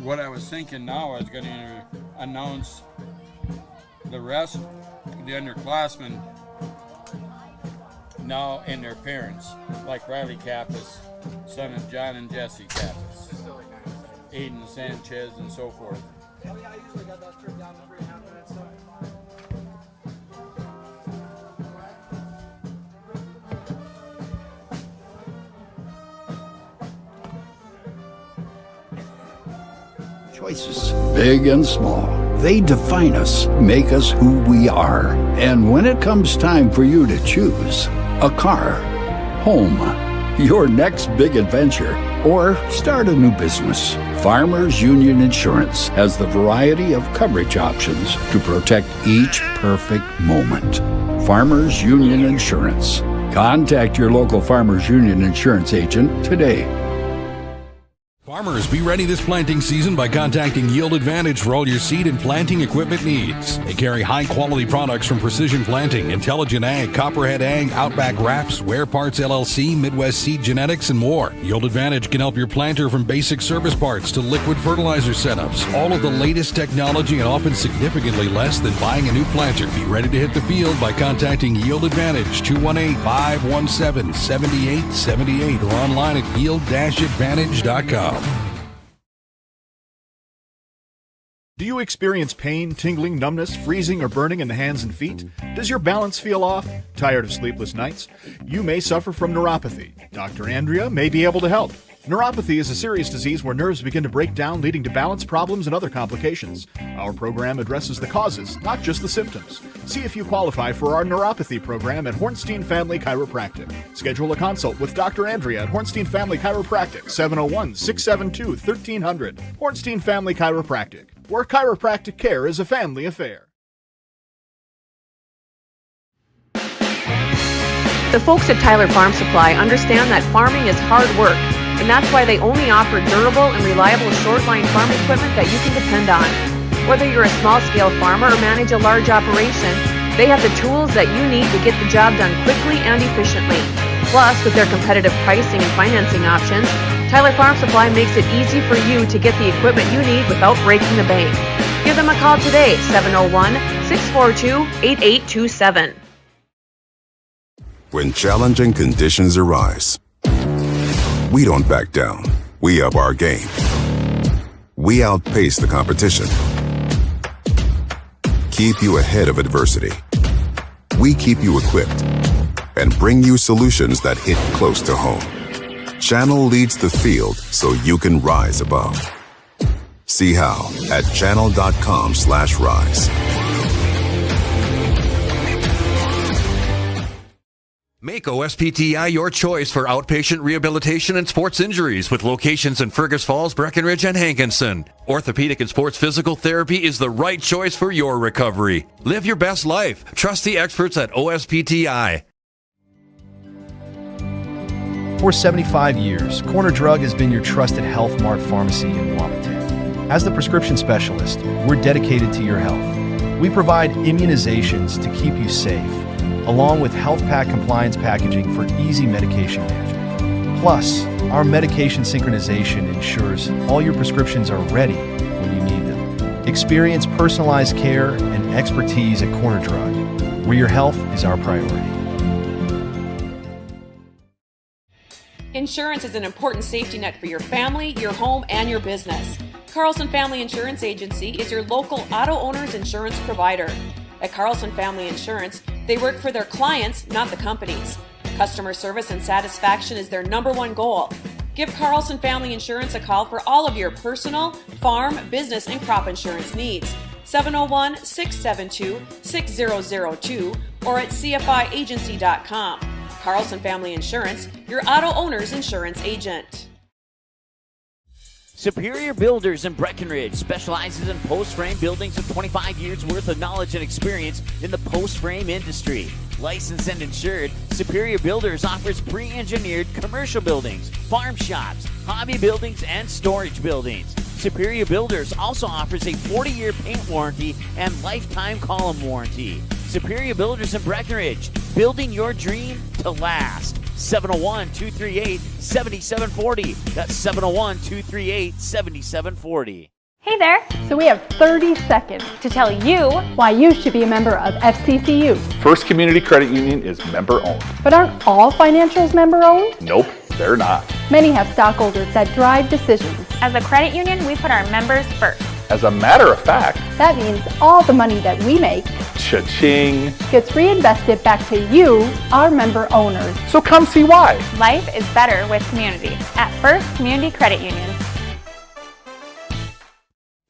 what I was thinking now, I was going to announce the rest of the underclassmen now and their parents, like Riley Kappas, son of John and Jesse Kappas, Aiden Sanchez, and so forth. Hell yeah, I usually got that turned down for 3.5 minutes. So. Choices, big and small, they define us, make us who we are. And when it comes time for you to choose a car, home, your next big adventure, or start a new business, Farmers Union Insurance has the variety of coverage options to protect each perfect moment. Farmers Union Insurance. Contact your local Farmers Union Insurance agent today. Farmers, be ready this planting season by contacting Yield Advantage for all your seed and planting equipment needs. They carry high-quality products from Precision Planting, Intelligent Ag, Copperhead Ag, Outback Wraps, Wear Parts LLC, Midwest Seed Genetics, and more. Yield Advantage can help your planter from basic service parts to liquid fertilizer setups. All of the latest technology and often significantly less than buying a new planter. Be ready to hit the field by contacting Yield Advantage, 218-517-7878, or online at yield-advantage.com. Do you experience pain, tingling, numbness, freezing, or burning in the hands and feet? Does your balance feel off? Tired of sleepless nights? You may suffer from neuropathy. Dr. Andrea may be able to help. Neuropathy is a serious disease where nerves begin to break down, leading to balance problems and other complications. Our program addresses the causes, not just the symptoms. See if you qualify for our neuropathy program at Hornstein Family Chiropractic. Schedule a consult with Dr. Andrea at Hornstein Family Chiropractic, 701-672-1300. Hornstein Family Chiropractic, where chiropractic care is a family affair. The folks at Tyler Farm Supply understand that farming is hard work, and that's why they only offer durable and reliable short-line farm equipment that you can depend on. Whether you're a small-scale farmer or manage a large operation, they have the tools that you need to get the job done quickly and efficiently. Plus, with their competitive pricing and financing options, Tyler Farm Supply makes it easy for you to get the equipment you need without breaking the bank. Give them a call today, 701-642-8827. When challenging conditions arise, we don't back down. We up our game. We outpace the competition. Keep you ahead of adversity. We keep you equipped and bring you solutions that hit close to home. Channel leads the field so you can rise above. See how at channel.com/rise. Make OSPTI your choice for outpatient rehabilitation and sports injuries with locations in Fergus Falls, Breckenridge, and Hankinson. Orthopedic and sports physical therapy is the right choice for your recovery. Live your best life. Trust the experts at OSPTI. For 75 years, Corner Drug has been your trusted Health Mart pharmacy in Wapaton. As the prescription specialist, we're dedicated to your health. We provide immunizations to keep you safe, along with health pack compliance packaging for easy medication management. Plus, our medication synchronization ensures all your prescriptions are ready when you need them. Experience personalized care and expertise at Corner Drug, where your health is our priority. Insurance is an important safety net for your family, your home, and your business. Carlson Family Insurance Agency is your local auto owner's insurance provider. At Carlson Family Insurance, they work for their clients, not the companies. Customer service and satisfaction is their number one goal. Give Carlson Family Insurance a call for all of your personal, farm, business, and crop insurance needs. 701-672-6002 or at cfiagency.com. Carlson Family Insurance, your auto owner's insurance agent. Superior Builders in Breckenridge specializes in post-frame buildings with 25 years worth of knowledge and experience in the post-frame industry. Licensed and insured, Superior Builders offers pre-engineered commercial buildings, farm shops, hobby buildings, and storage buildings. Superior Builders also offers a 40-year paint warranty and lifetime column warranty. Superior Builders in Breckenridge, building your dream to last. 701-238-7740. That's 701-238-7740. Hey there! So we have 30 seconds to tell you why you should be a member of FCCU. First Community Credit Union is member-owned. But aren't all financials member-owned? Nope, they're not. Many have stockholders that drive decisions. As a credit union, we put our members first. As a matter of fact, that means all the money that we make, cha-ching, gets reinvested back to you, our member owners. So come see why. Life is better with community at First Community Credit Union.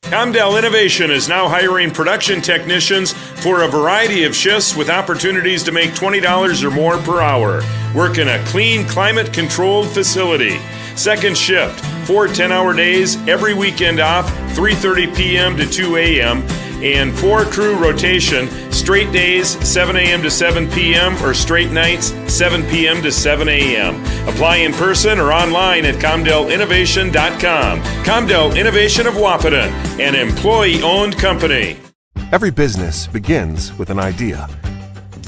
Comdell Innovation is now hiring production technicians for a variety of shifts with opportunities to make $20 or more per hour. Work in a clean, climate-controlled facility. Second shift, 4 10-hour days, every weekend off, 3:30 p.m. to 2 a.m., and 4 crew rotation, straight days, 7 a.m. to 7 p.m., or straight nights, 7 p.m. to 7 a.m. Apply in person or online at ComdellInnovation.com. Comdell Innovation of Wahpeton, an employee-owned company. Every business begins with an idea.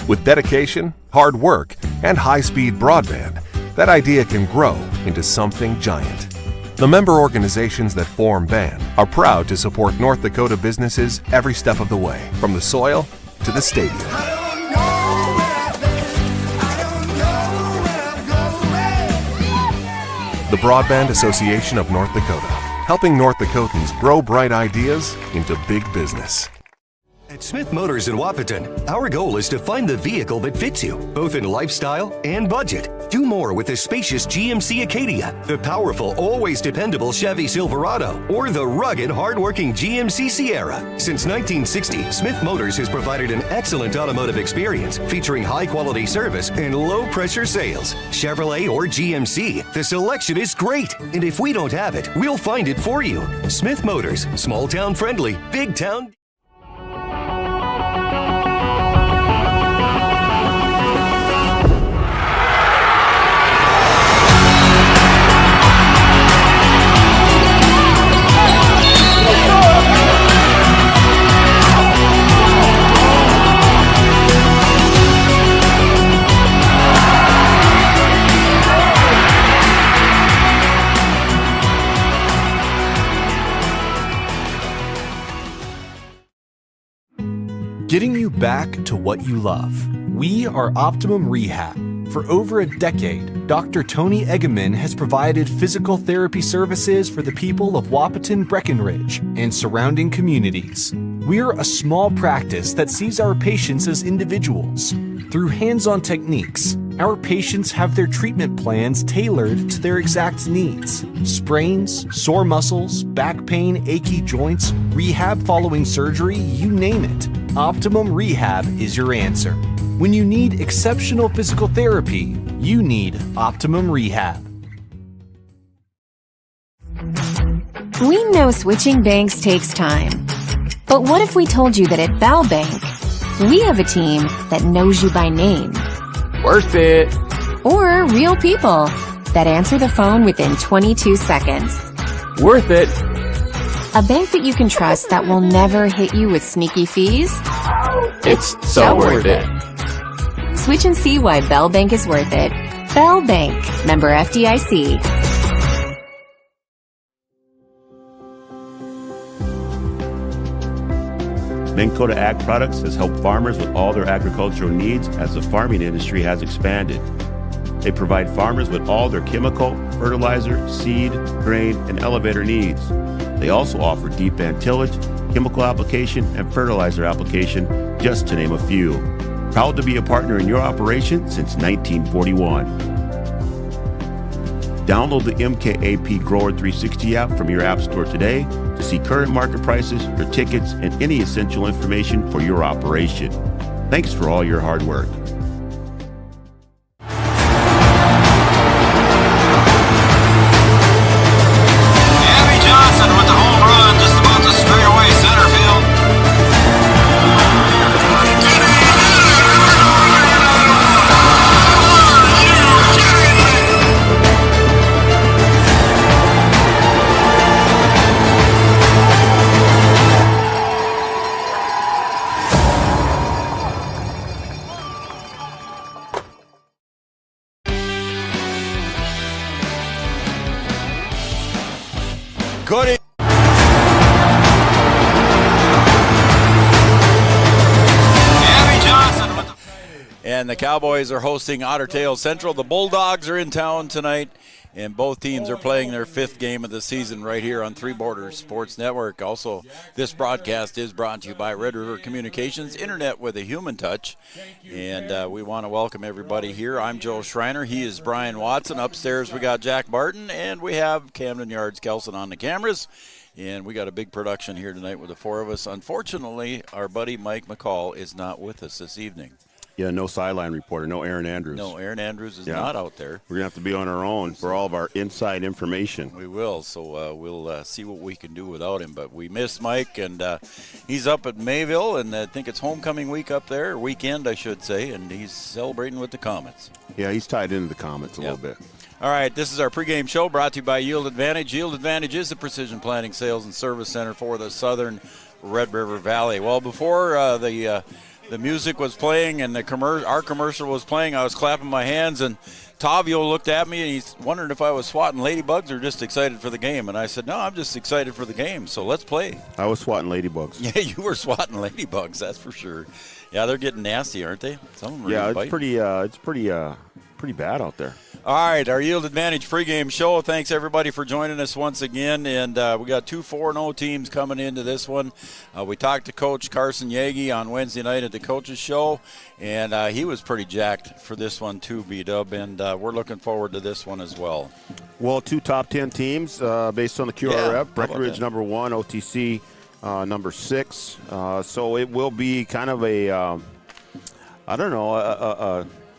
With dedication, hard work, and high-speed broadband, that idea can grow into something giant. The member organizations that form BAN are proud to support North Dakota businesses every step of the way, from the soil to the stadium. The Broadband Association of North Dakota, helping North Dakotans grow bright ideas into big business. At Smith Motors in Wahpeton, our goal is to find the vehicle that fits you, both in lifestyle and budget. Do more with the spacious GMC Acadia, the powerful, always dependable Chevy Silverado, or the rugged, hardworking GMC Sierra. Since 1960, Smith Motors has provided an excellent automotive experience featuring high-quality service and low-pressure sales. Chevrolet or GMC, the selection is great. And if we don't have it, we'll find it for you. Smith Motors, small-town friendly, big-town... Getting you back to what you love. We are Optimum Rehab. For over a decade, Dr. Tony Eggeman has provided physical therapy services for the people of Wahpeton, Breckenridge, and surrounding communities. We're a small practice that sees our patients as individuals. Through hands-on techniques, our patients have their treatment plans tailored to their exact needs. Sprains, sore muscles, back pain, achy joints, rehab following surgery, you name it. Optimum Rehab is your answer. When you need exceptional physical therapy, you need Optimum Rehab. We know switching banks takes time. But what if we told you that at Bell Bank, we have a team that knows you by name? Worth it. Or real people that answer the phone within 22 seconds. Worth it. A bank that you can trust that will never hit you with sneaky fees? It's so worth it. Switch and see why Bell Bank is worth it. Bell Bank, member FDIC. Minn Kota Ag Products has helped farmers with all their agricultural needs as the farming industry has expanded. They provide farmers with all their chemical, fertilizer, seed, grain, and elevator needs. They also offer deep band tillage, chemical application, and fertilizer application, just to name a few. Proud to be a partner in your operation since 1941. Download the MKAP Grower 360 app from your app store today to see current market prices, your tickets, and any essential information for your operation. Thanks for all your hard work. With the home run, just about to straight away center field. Good. And the Cowboys are hosting Ottertail Central. The Bulldogs are in town tonight, and both teams are playing their 5th game of the season right here on Three Borders Sports Network. Also, this broadcast is brought to you by Red River Communications, internet with a human touch. And we want to welcome everybody here. I'm Joe Schreiner. He is Brian Watson. Upstairs, we got Jack Barton, and we have Camden Yards Kelson on the cameras. And we got a big production here tonight with the 4 of us. Unfortunately, our buddy Mike McCall is not with us this evening. Yeah, no sideline reporter, no Aaron Andrews. No, Aaron Andrews is not out there. We're going to have to be on our own for all of our inside information. We will, so we'll see what we can do without him. But we miss Mike, and he's up at Mayville, and I think it's homecoming week up there, weekend, I should say, and he's celebrating with the Comets. Yeah, he's tied into the Comets a little bit. All right, this is our pregame show brought to you by Yield Advantage. Yield Advantage is the precision planting sales and service center for the southern Red River Valley. Well, before the music was playing and our commercial was playing, I was clapping my hands, and Tavio looked at me and he's wondering if I was swatting ladybugs or just excited for the game. And I said, no, I'm just excited for the game, so let's play. I was swatting ladybugs. Yeah, you were swatting ladybugs, that's for sure. Yeah, they're getting nasty, aren't they? Some of them are it's pretty bad out there. All right, our Yield Advantage pregame show. Thanks, everybody, for joining us once again. And we got 2 4-0 teams coming into this one. We talked to Coach Carson Yagi on Wednesday night at the coaches show, and he was pretty jacked for this one too, B-Dub, and we're looking forward to this one as well. Well, 2 top 10 teams based on the QRF. Breckenridge number 1, OTC number 6. So it will be kind of a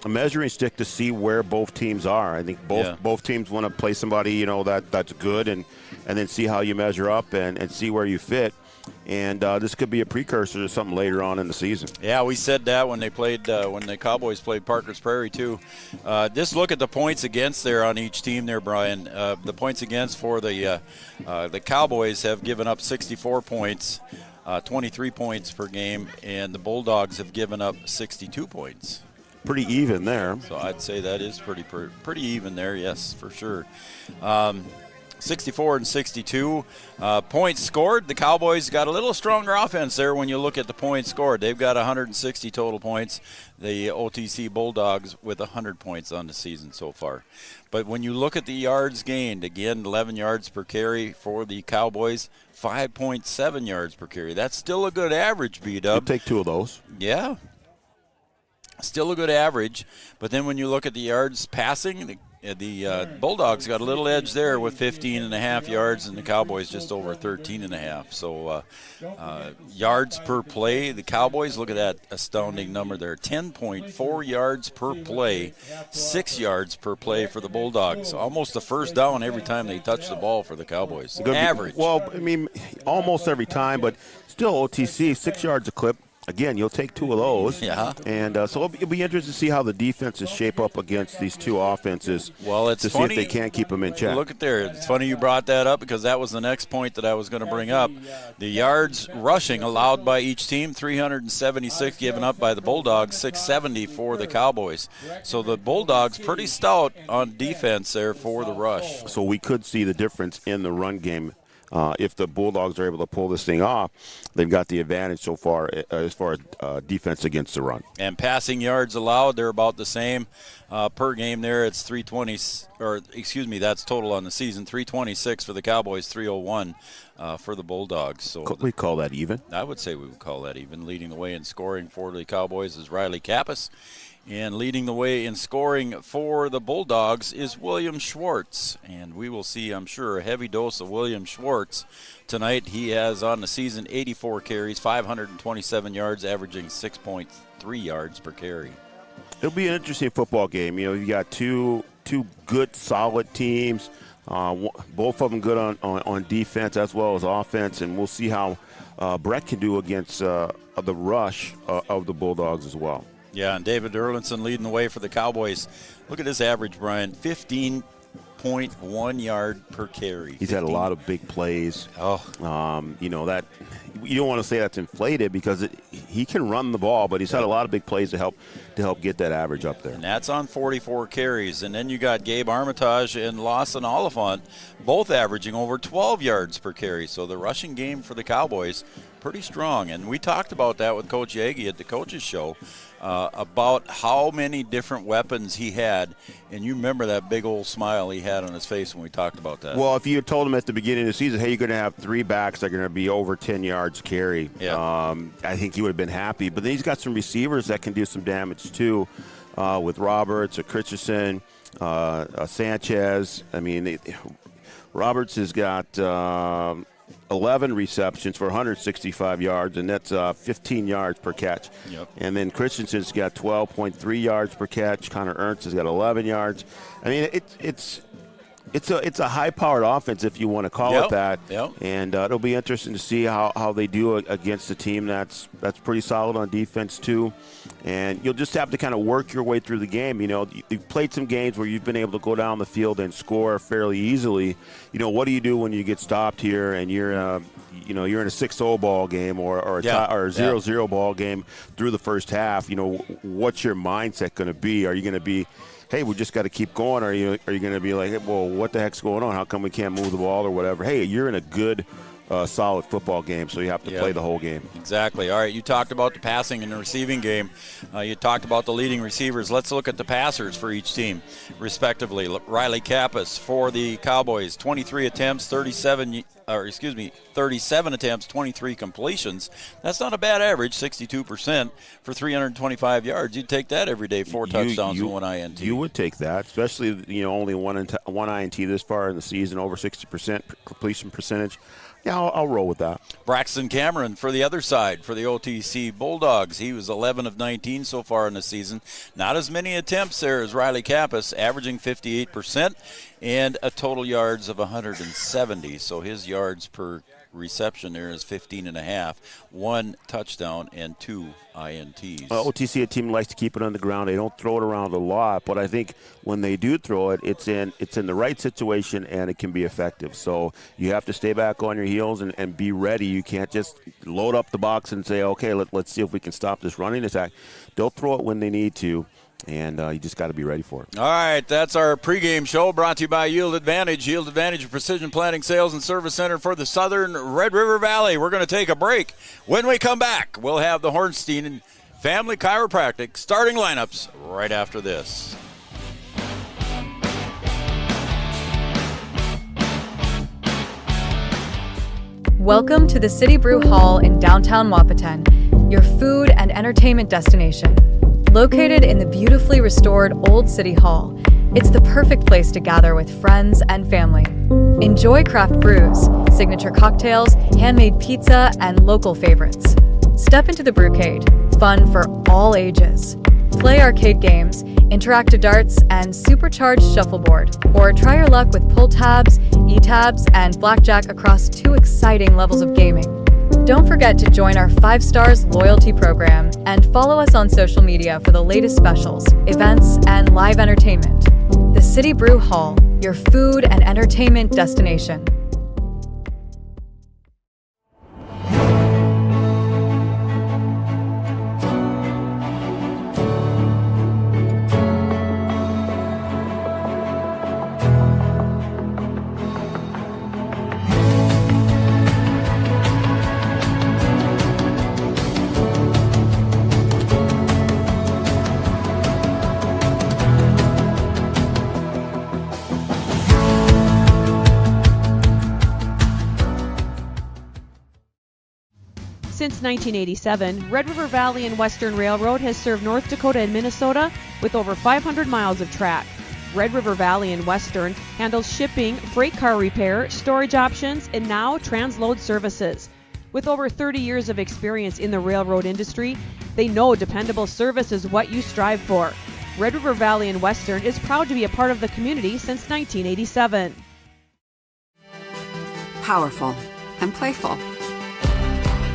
measuring stick to see where both teams are. I think both teams want to play somebody that's good, and then see how you measure up and see where you fit. And this could be a precursor to something later on in the season. Yeah, we said that when they played when the Cowboys played Parker's Prairie too. Just look at the points against there on each team there, Brian. The points against for the Cowboys have given up 64 points, 23 points per game, and the Bulldogs have given up 62 points. Pretty even there. So I'd say that is pretty even there, yes, for sure. 64 and 62 points scored. The Cowboys got a little stronger offense there when you look at the points scored. They've got 160 total points. The OTC Bulldogs with 100 points on the season so far. But when you look at the yards gained, again, 11 yards per carry for the Cowboys, 5.7 yards per carry. That's still a good average, B-Dub. You'll take 2 of those. Yeah. Still a good average, but then when you look at the yards passing, the Bulldogs got a little edge there with 15.5 yards, and the Cowboys just over 13.5. So yards per play, the Cowboys, look at that astounding number there, 10.4 yards per play, 6 yards per play for the Bulldogs. Almost a first down every time they touch the ball for the Cowboys. Average. Well, I mean, almost every time, but still OTC, 6 yards a clip. Again, you'll take 2 of those. Yeah. And so it'll be interesting to see how the defenses shape up against these 2 offenses. Well, it's to funny. See if they can't keep them in check. Look at there. It's funny you brought that up because that was the next point that I was going to bring up. The yards rushing allowed by each team, 376 given up by the Bulldogs, 670 for the Cowboys. So the Bulldogs pretty stout on defense there for the rush. So we could see the difference in the run game. If the Bulldogs are able to pull this thing off, they've got the advantage so far as far as defense against the run. And passing yards allowed, they're about the same per game there. It's 320, that's total on the season, 326 for the Cowboys, 301 for the Bulldogs. So we call that even? I would say we would call that even. Leading the way in scoring for the Cowboys is Riley Kappas. And leading the way in scoring for the Bulldogs is William Schwartz. And we will see, I'm sure, a heavy dose of William Schwartz tonight. He has on the season 84 carries, 527 yards, averaging 6.3 yards per carry. It'll be an interesting football game. You got two good, solid teams, both of them good on defense as well as offense. And we'll see how Brett can do against the rush of the Bulldogs as well. Yeah, and David Erlinson leading the way for the Cowboys. Look at his average, Brian, 15.1 yard per carry. He's had a lot of big plays. Oh. That you don't want to say that's inflated because he can run the ball, but he's had a lot of big plays to help get that average up there. And that's on 44 carries. And then you got Gabe Armitage and Lawson Oliphant both averaging over 12 yards per carry. So the rushing game for the Cowboys, pretty strong. And we talked about that with Coach Yagi at the coaches show, about how many different weapons he had. And you remember that big old smile he had on his face when we talked about that. Well, if you had told him at the beginning of the season, hey, you're going to have 3 backs that are going to be over 10 yards carry, I think he would have been happy. But then he's got some receivers that can do some damage too, with Roberts, Christensen, Sanchez. I mean, Roberts has got 11 receptions for 165 yards, and that's 15 yards per catch. Yep. And then Christensen's got 12.3 yards per catch. Connor Ernst has got 11 yards. I mean, it's a high-powered offense, if you want to call it that. Yep. And it'll be interesting to see how they do against a team that's pretty solid on defense too. And you'll just have to kind of work your way through the game. You know, you've played some games where you've been able to go down the field and score fairly easily. You know, what do you do when you get stopped here and you're in a 6-0 ball game or a 0-0 ball game through the first half? You know, what's your mindset going to be? Are you going to be, hey, we just got to keep going? Or are you going to be like, well, what the heck's going on? How come we can't move the ball or whatever? Hey, you're in a good, solid football game, so you have to play the whole game. Exactly. All right, you talked about the passing and the receiving game. You talked about the leading receivers. Let's look at the passers for each team, respectively. Riley Kappas for the Cowboys, 23 attempts, 37 attempts, 23 completions. That's not a bad average, 62% for 325 yards. You'd take that every day, 4 touchdowns and 1 INT. You would take that, especially, only one INT this far in the season, over 60% completion percentage. Yeah, I'll roll with that. Braxton Cameron for the other side for the OTC Bulldogs. He was 11 of 19 so far in the season. Not as many attempts there as Riley Kappas, averaging 58% and a total yards of 170. So his yards per reception there is 15.5, 1 touchdown and 2 INTs. OTC, a team likes to keep it on the ground. They don't throw it around a lot, but I think when they do throw it, it's in the right situation and it can be effective. So you have to stay back on your heels and be ready. You can't just load up the box and say, okay, let's see if we can stop this running attack. They'll throw it when they need to. And you just got to be ready for it. All right, that's our pregame show brought to you by Yield Advantage. Yield Advantage Precision Planting Sales and Service Center for the Southern Red River Valley. We're going to take a break. When we come back, we'll have the Hornstein and Family Chiropractic starting lineups right after this. Welcome to the City Brew Hall in downtown Wahpeton, your food and entertainment destination. Located in the beautifully restored Old City Hall, it's the perfect place to gather with friends and family. Enjoy craft brews, signature cocktails, handmade pizza, and local favorites. Step into the Brewcade, fun for all ages. Play arcade games, interactive darts, and supercharged shuffleboard. Or try your luck with pull tabs, e-tabs, and blackjack across 2 exciting levels of gaming. Don't forget to join our 5 Stars loyalty program and follow us on social media for the latest specials, events, and live entertainment. The City Brew Hall, your food and entertainment destination. Since 1987, Red River Valley and Western Railroad has served North Dakota and Minnesota with over 500 miles of track. Red River Valley and Western handles shipping, freight car repair, storage options, and now transload services. With over 30 years of experience in the railroad industry, they know dependable service is what you strive for. Red River Valley and Western is proud to be a part of the community since 1987. Powerful and playful.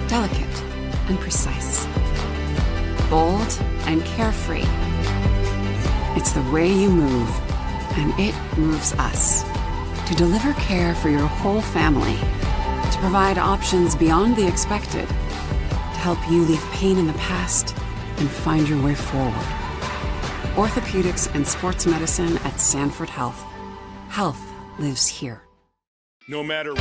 Delicate and precise. Bold and carefree. It's the way you move, and it moves us. To deliver care for your whole family. To provide options beyond the expected, to help you leave pain in the past and find your way forward. Orthopedics and sports medicine at Sanford Health. Health lives here. No matter.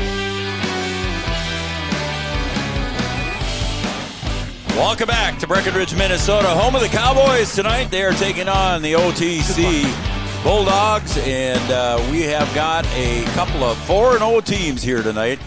Welcome back to Breckenridge, Minnesota, home of the Cowboys tonight. They are taking on the OTC Bulldogs, and we have got a couple of 4-0 teams here tonight.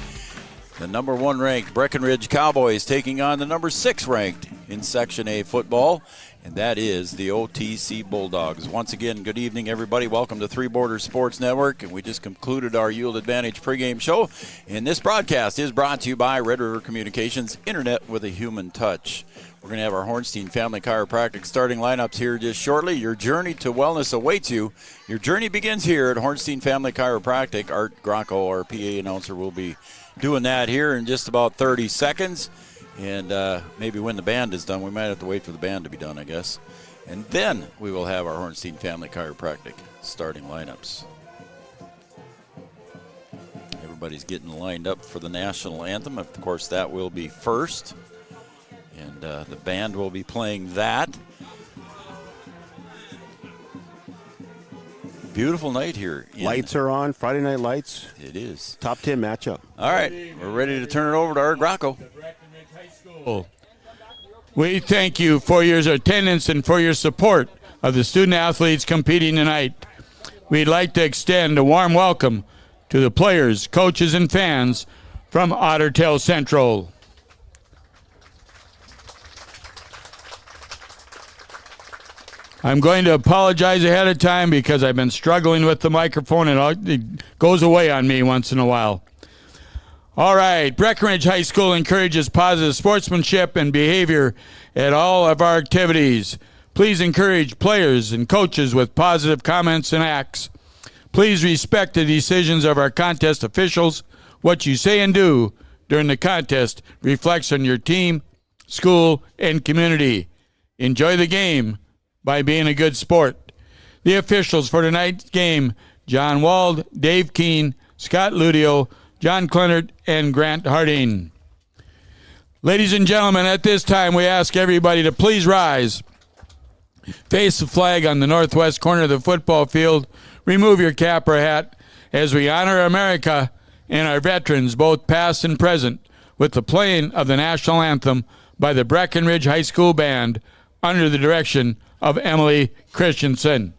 The number 1 ranked Breckenridge Cowboys taking on the number 6 ranked in Section A football, and that is the OTC Bulldogs. Once again, good evening, everybody. Welcome to Three Borders Sports Network, and we just concluded our Yield Advantage pregame show, and this broadcast is brought to you by Red River Communications, Internet with a human touch. We're going to have our Hornstein Family Chiropractic starting lineups here just shortly. Your journey to wellness awaits you. Your journey begins here at Hornstein Family Chiropractic. Art Gronko, our PA announcer, will be doing that here in just about 30 seconds. And maybe when the band is done, we might have to wait for the band to be done, I guess. And then we will have our Hornstein Family Chiropractic starting lineups. Everybody's getting lined up for the national anthem. Of course, that will be first. And the band will be playing that. Beautiful night here. Lights are on. Friday Night Lights. It is. Top 10 matchup. All right. We're ready to turn it over to Art Gracco. We thank you for your attendance and for your support of the student athletes competing tonight. We'd like to extend a warm welcome to the players, coaches, and fans from Ottertail Central. I'm going to apologize ahead of time because I've been struggling with the microphone and it goes away on me once in a while. All right, Breckenridge High School encourages positive sportsmanship and behavior at all of our activities. Please encourage players and coaches with positive comments and acts. Please respect the decisions of our contest officials. What you say and do during the contest reflects on your team, school, and community. Enjoy the game by being a good sport. The officials for tonight's game, John Wald, Dave Keene, Scott Ludio, John Clennert, and Grant Harding. Ladies and gentlemen, at this time we ask everybody to please rise. Face the flag on the northwest corner of the football field. Remove your cap or hat as we honor America and our veterans, both past and present, with the playing of the national anthem by the Breckenridge High School Band under the direction of Emily Christensen.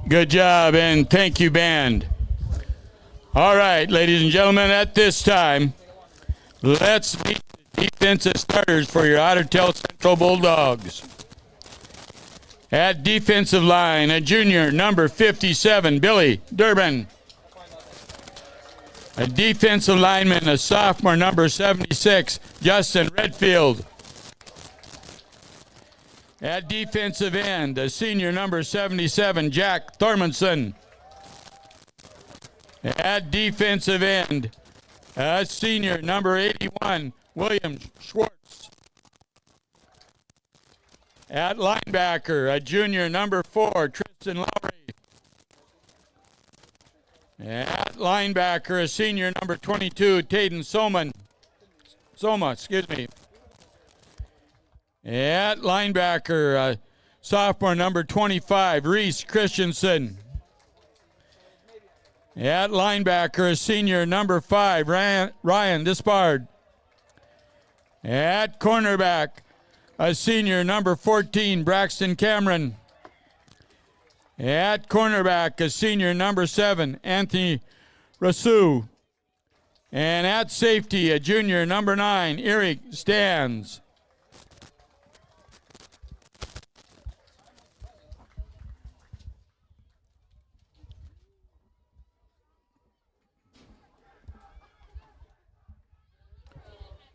Good job, and thank you, band. All right, ladies and gentlemen, at this time, let's meet the defensive starters for your Ottertail Central Bulldogs. At defensive line, a junior, number 57, Billy Durbin. A defensive lineman, a sophomore, number 76, Justin Redfield. At defensive end, a senior, number 77, Jack Thormanson. At defensive end, a senior, number 81, William Schwartz. At linebacker, a junior, number 4, Tristan Lowry. At linebacker, a senior, number 22, Tayden Soma. At linebacker, sophomore, number 25, Reese Christensen. At linebacker, a senior, number 5, Ryan Dispard. At cornerback, a senior, number 14, Braxton Cameron. At cornerback, a senior, number 7, Anthony Rasu. And at safety, a junior, number 9, Eric Stans.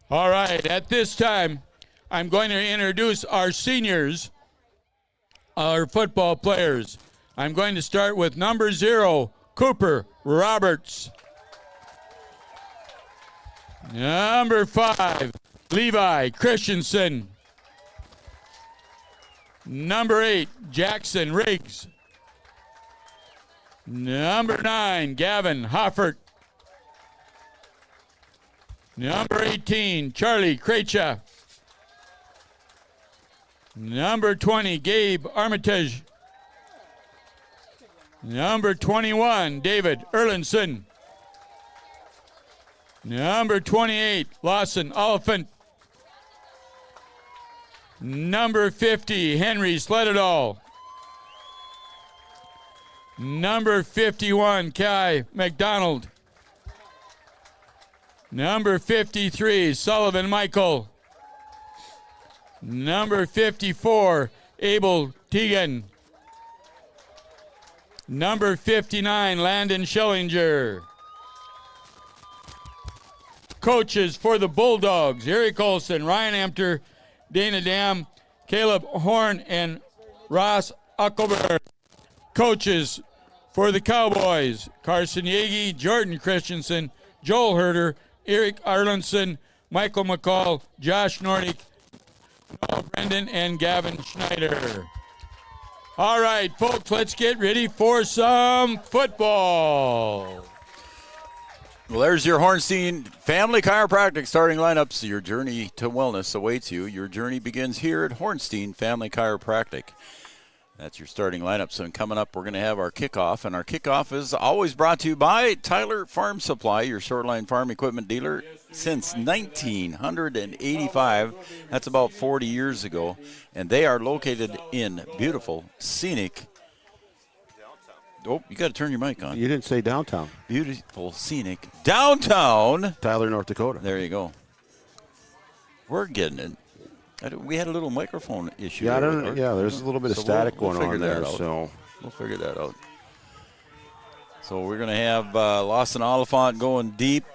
All right, at this time, I'm going to introduce our seniors, our football players. I'm going to start with number 0, Cooper Roberts. Number 5, Levi Christensen. Number 8, Jackson Riggs. Number 9, Gavin Hoffert. Number 18, Charlie Krecha. Number 20, Gabe Armitage. Number 21, David Erlinson. Number 28, Lawson Oliphant. Number 50, Henry Sledadall. Number 51, Kai McDonald. Number 53, Sullivan Michael. Number 54, Abel Teagan. Number 59, Landon Schillinger. Coaches for the Bulldogs, Eric Olson, Ryan Amter, Dana Dam, Caleb Horn, and Ross Uckelberg. Coaches for the Cowboys, Carson Yagi, Jordan Christensen, Joel Herder, Eric Arlenson, Michael McCall, Josh Nordick, Noah Brendan, and Gavin Schneider. All right, folks, let's get ready for some football. Well, there's your Hornstein Family Chiropractic starting lineups. Your journey to wellness awaits you. Your journey begins here at Hornstein Family Chiropractic. That's your starting lineup. So coming up, we're going to have our kickoff, and our kickoff is always brought to you by Tyler Farm Supply, your shortline farm equipment dealer since 1985. That's about 40 years ago, and they are located in beautiful, scenic. Oh, you got to turn your mic on. You didn't say downtown. Beautiful, scenic downtown Tyler, North Dakota. There you go. We're getting it. We had a little microphone issue. Yeah, there's a little bit of static going on there. So we'll figure that out. So we're going to have Lawson Oliphant going deep.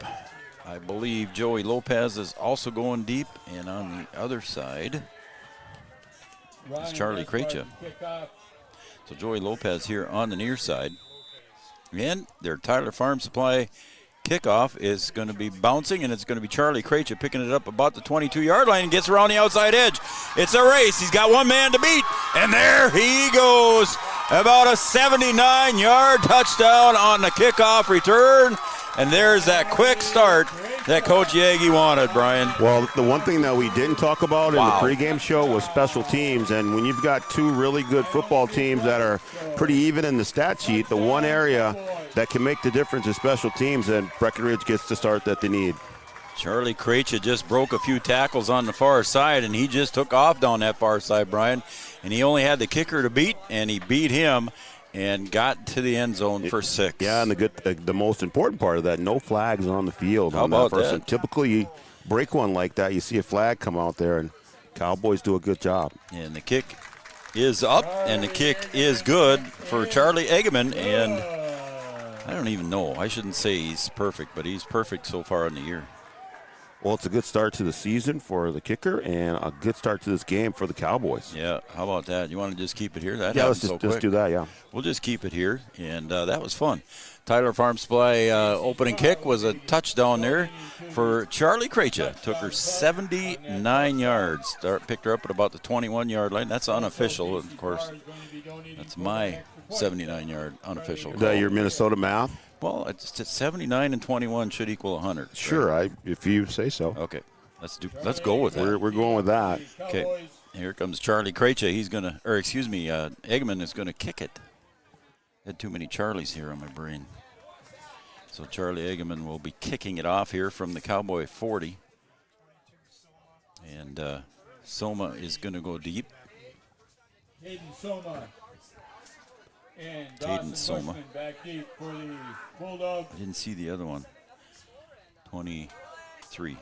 I believe Joey Lopez is also going deep. And on the other side is Charlie Krecha. So Joey Lopez here on the near side. And their Tyler Farm Supply kickoff is going to be bouncing, and it's going to be Charlie Krecha picking it up about the 22-yard line and gets around the outside edge. It's a race. He's got one man to beat, and there he goes. About a 79-yard touchdown on the kickoff return, and there's that quick start that Coach Yagi wanted, Brian. Well, the one thing that we didn't talk about in the pregame show was special teams, and when you've got two really good football teams that are pretty even in the stat sheet, the one area that can make the difference is special teams, and Breckenridge gets the start that they need. Charlie Krecha just broke a few tackles on the far side, and he just took off down that far side, Brian, and he only had the kicker to beat, and he beat him and got to the end zone for 6. Yeah, and the most important part of that, no flags on the field. How about that? Typically, you break one like that, you see a flag come out there, and Cowboys do a good job. And the kick is up, and the kick is good for Charlie Eggeman, and I don't even know. I shouldn't say he's perfect, but he's perfect so far in the year. Well, it's a good start to the season for the kicker and a good start to this game for the Cowboys. Yeah, how about that? You want to just keep it here? That yeah, let's happened just do that, yeah. We'll just keep it here, and that was fun. Tyler Farm Supply opening kick was a touchdown there for Charlie Krejcia. Took her 79 yards. Picked her up at about the 21-yard line. That's unofficial, of course. That's my 79-yard unofficial call. Is that your Minnesota math? Well, it's 79 and 21 should equal 100. Sure, right? If you say so. Okay, let's go with that. We're going with that. Okay, here comes Charlie Krejcia. Eggman is gonna kick it. Had too many Charlies here on my brain. So Charlie Eggman will be kicking it off here from the Cowboy 40. And Soma is going to go deep. Caden Soma. Back deep for the Bulldogs. I didn't see the other one. 3.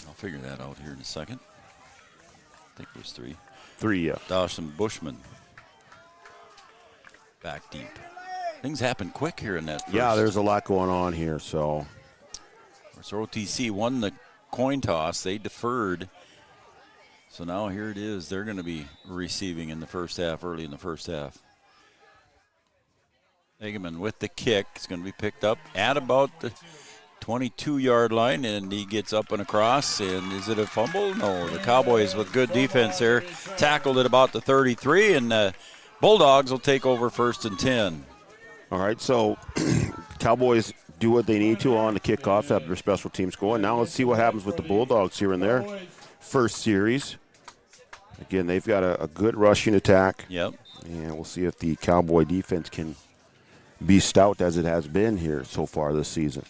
I'll figure that out here in a second. I think there's 3. 3, yeah. Dawson Bushman. Back deep. Things happen quick here in that first. Yeah, there's a lot going on here, so. OTC won the coin toss. They deferred. So now here it is. They're going to be receiving in the first half, early in the first half. Eggman with the kick. It's going to be picked up at about the 22-yard line, and he gets up and across. And is it a fumble? No, the Cowboys with good defense there tackled at about the 33, and Bulldogs will take over 1st and 10. All right, so Cowboys do what they need to on the kickoff to have their special teams going. Now let's see what happens with the Bulldogs here in their first series. Again, they've got a good rushing attack. Yep. And we'll see if the Cowboy defense can be stout as it has been here so far this season.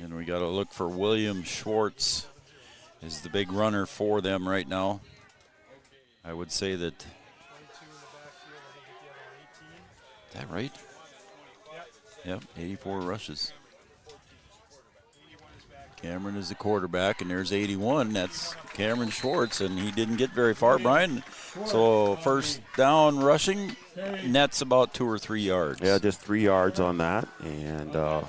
And we got to look for William Schwartz is the big runner for them right now. I would say that. Is that right? Yep, 84 rushes. Cameron is the quarterback, and there's 81. That's Cameron Schwartz, and he didn't get very far, Brian. So first down rushing, net's about 2 or 3 yards. Yeah, just 3 yards on that, and a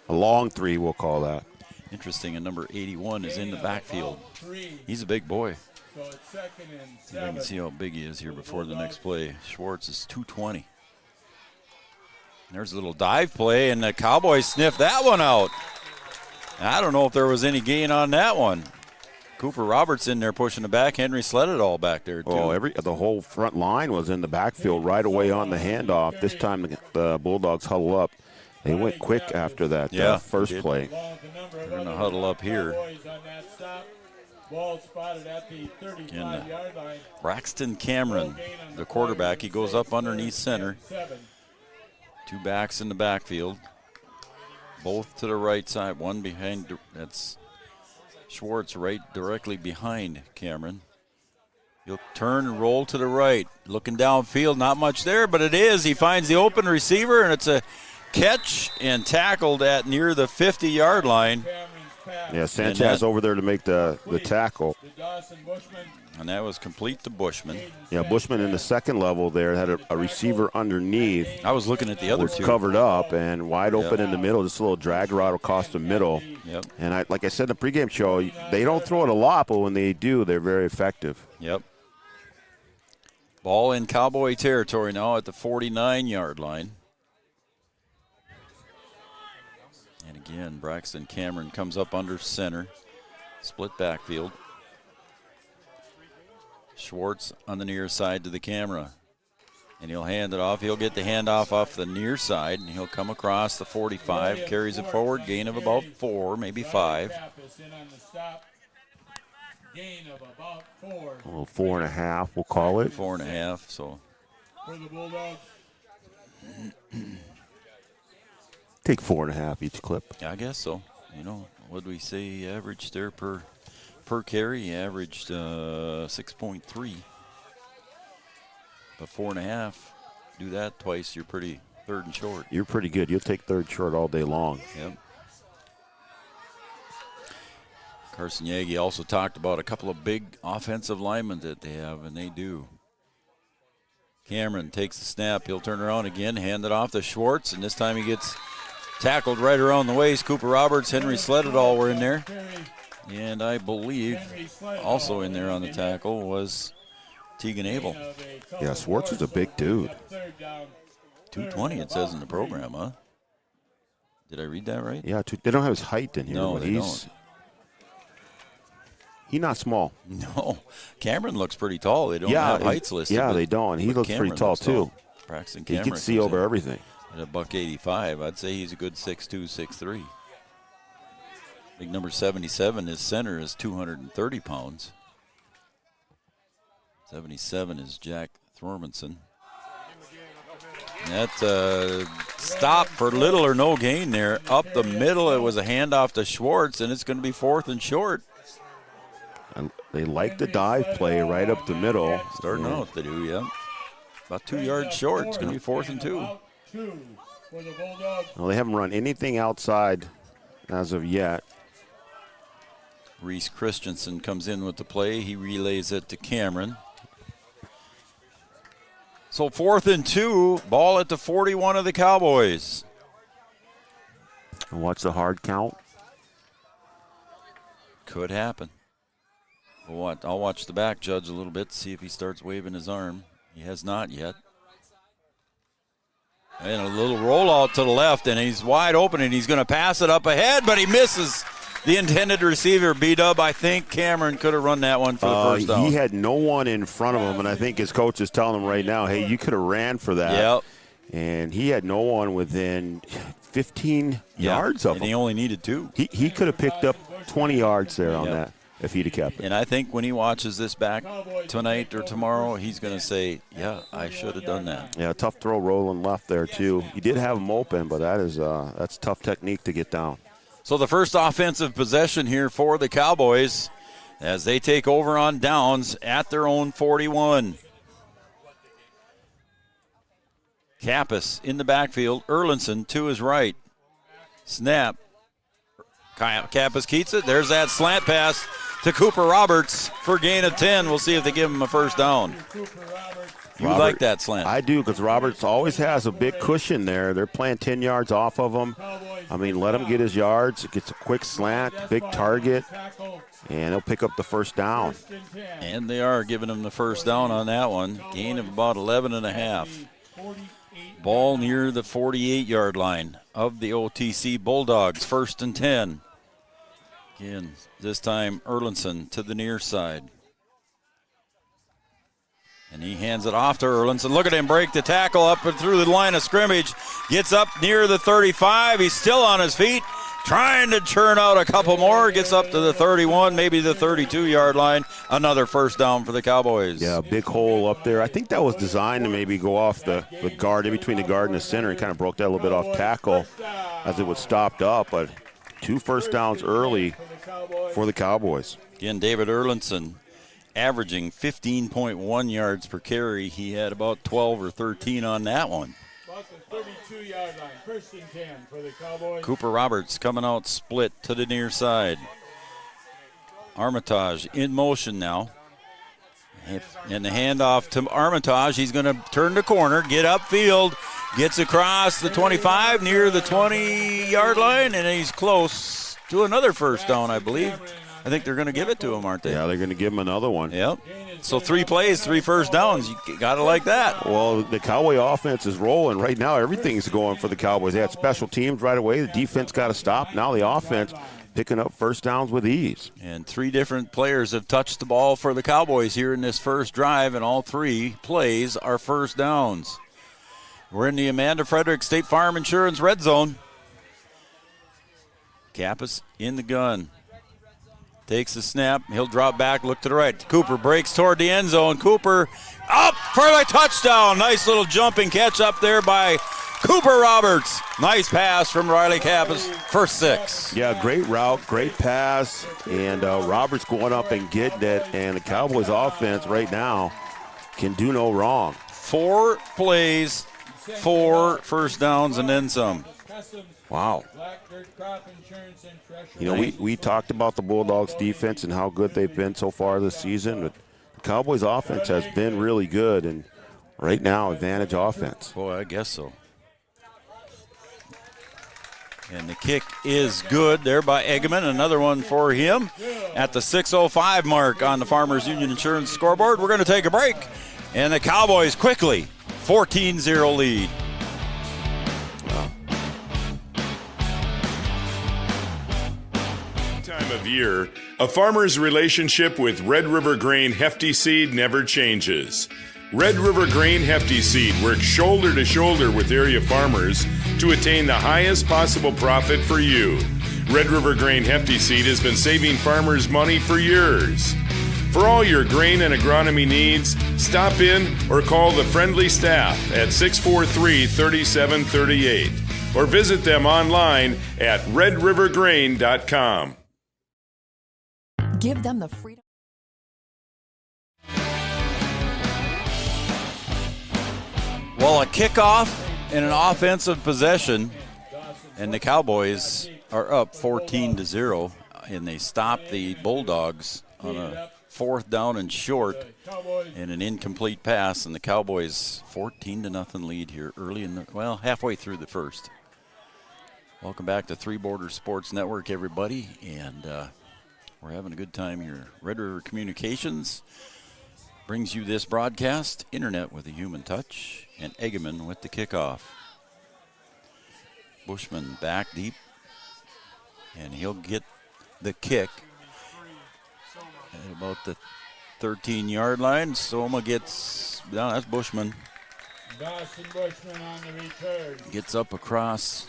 long 3, we'll call that. Interesting, and number 81 is in the backfield. He's a big boy. See if I can see how big he is here before the next play. Schwartz is 220. There's a little dive play, and the Cowboys sniffed that one out. I don't know if there was any gain on that one. Cooper Roberts in there pushing it back. Henry sled it all back there, too. Oh, the whole front line was in the backfield right away on the handoff. This time the Bulldogs huddle up. They went quick after that first play. They're going to huddle up here. Ball spotted at the 35-yard line. Braxton Cameron, the quarterback, he goes up underneath center. 2 backs in the backfield. Both to the right side, one behind. That's Schwartz right directly behind Cameron. He'll turn and roll to the right. Looking downfield, not much there, but it is. He finds the open receiver, and it's a catch and tackled at near the 50-yard line. Yeah, Sanchez over there to make the tackle. And that was complete to Bushman. Yeah, Bushman in the second level there had a receiver underneath. I was looking at the other two. Covered up and wide open in the middle. Just a little drag route across the middle. Yep. And like I said in the pregame show, they don't throw it a lot, but when they do, they're very effective. Yep. Ball in Cowboy territory now at the 49-yard line. And again, Braxton Cameron comes up under center. Split backfield. Schwartz on the near side to the camera. And he'll hand it off. He'll get the handoff off the near side, and he'll come across the 45, carries it forward, gain of about 4, maybe 5. Well, 4.5, we'll call it. 4.5, so. Take 4.5 each clip. Yeah, I guess so. You know, what did we say average there per carry? He averaged 6.3. But 4.5, do that twice, you're pretty third and short. You're pretty good. You'll take third short all day long. Yep. Carson Yagi also talked about a couple of big offensive linemen that they have, and they do. Cameron takes the snap. He'll turn around again, hand it off to Schwartz, and this time he gets Tackled right around the waist. Cooper Roberts, Henry Sledadall were in there. And I believe also in there on the tackle was Tegan Abel. Yeah, Swartz is a big dude. 220 it says in the program, huh? Did I read that right? Yeah, they don't have his height in here. No, but they don't. He's not small. No. Cameron looks pretty tall. They don't have heights listed. Yeah, they don't. He looks pretty tall, too. Braxton He Cameron can see over everything. At a $185, I'd say he's a good 6'2", 6'3". Big number 77, his center is 230 pounds. 77 is Jack Thormanson. That stop for little or no gain there. Up the middle, it was a handoff to Schwartz, and it's going to be 4th and short. And they like the dive play right up the middle. Starting out, they do, yeah. About 2 yards short. It's going to be 4th and 2. Well, they haven't run anything outside as of yet. Reese Christensen comes in with the play. He relays it to Cameron. So 4th and 2, ball at the 41 of the Cowboys. And what's the hard count? Could happen. I'll watch the back judge a little bit, see if he starts waving his arm. He has not yet. And a little rollout to the left, and he's wide open, and he's going to pass it up ahead, but he misses the intended receiver. B-Dub, I think Cameron could have run that one for the first down. He had no one in front of him, and I think his coach is telling him right now, hey, you could have ran for that. Yep. And he had no one within 15 yards of him. And he only needed 2. He could have picked up 20 yards there on that if he'd have kept it. And I think when he watches this back tonight or tomorrow, he's going to say, yeah, I should have done that. Yeah, tough throw rolling left there, too. He did have him open, but that's tough technique to get down. So the first offensive possession here for the Cowboys as they take over on downs at their own 41. Kappas in the backfield. Erlinson to his right. Snap. Kappas keeps it. There's that slant pass to Cooper Roberts for gain of 10. We'll see if they give him a first down. You like that slant? I do, because Roberts always has a big cushion there. They're playing 10 yards off of him. I mean, let him get his yards. It gets a quick slant, big target, and he'll pick up the first down. And they are giving him the first down on that one. Gain of about 11.5. Ball near the 48-yard line of the OTC Bulldogs. 1st and 10. Again, this time Erlinson to the near side. And he hands it off to Erlinson. Look at him break the tackle up and through the line of scrimmage. Gets up near the 35. He's still on his feet, trying to churn out a couple more. Gets up to the 31, maybe the 32-yard line. Another first down for the Cowboys. Yeah, big hole up there. I think that was designed to maybe go off the guard, in between the guard and the center, and kind of broke that a little bit off tackle as it was stopped up. But 2 first downs early for the Cowboys. Again, David Erlinson averaging 15.1 yards per carry. He had about 12 or 13 on that one. Cooper Roberts coming out split to the near side. Armitage in motion now. And the handoff to Armitage. He's going to turn the corner, get upfield, gets across the 25 near the 20-yard line, and he's close to another first down, I believe. I think they're going to give it to him, aren't they? Yeah, they're going to give him another one. Yep. So 3 plays, 3 first downs. You got to like that. Well, the Cowboy offense is rolling. Right now, everything's going for the Cowboys. They had special teams right away. The defense got to stop. Now the offense picking up first downs with ease. And 3 different players have touched the ball for the Cowboys here in this first drive, and all 3 plays are first downs. We're in the Amanda Frederick State Farm Insurance red zone. Kappas in the gun. Takes the snap. He'll drop back, look to the right. Cooper breaks toward the end zone. Cooper up for the touchdown. Nice little jumping catch up there by Cooper Roberts. Nice pass from Riley Kappas for 6. Yeah, great route, great pass. And Roberts going up and getting it. And the Cowboys offense right now can do no wrong. 4 plays, 4 first downs, and then some. Wow. You know, we talked about the Bulldogs defense and how good they've been so far this season, but the Cowboys offense has been really good, and right now, advantage offense. Boy, I guess so. And the kick is good there by Eggman. Another one for him at the 6:05 mark on the Farmers Union Insurance scoreboard. We're going to take a break. And the Cowboys quickly 14-0 lead. Time of year, a farmer's relationship with Red River Grain Hefty Seed never changes. Red River Grain Hefty Seed works shoulder to shoulder with area farmers to attain the highest possible profit for you. Red River Grain Hefty Seed has been saving farmers money for years. For all your grain and agronomy needs, stop in or call the friendly staff at 643-3738 or visit them online at redrivergrain.com. Give them the freedom. Well, a kickoff and an offensive possession, and the Cowboys are up 14-0, and they stop the Bulldogs on a 4th down and short and an incomplete pass, and the Cowboys 14-0 lead here early halfway through the first. Welcome back to Three Borders Sports Network, everybody, and we're having a good time here. Red River Communications brings you this broadcast, internet with a human touch, and Eggman with the kickoff. Bushman back deep, and he'll get the kick at about the 13-yard line. Soma gets, no, that's Bushman. Dawson Bushman on the return. Gets up across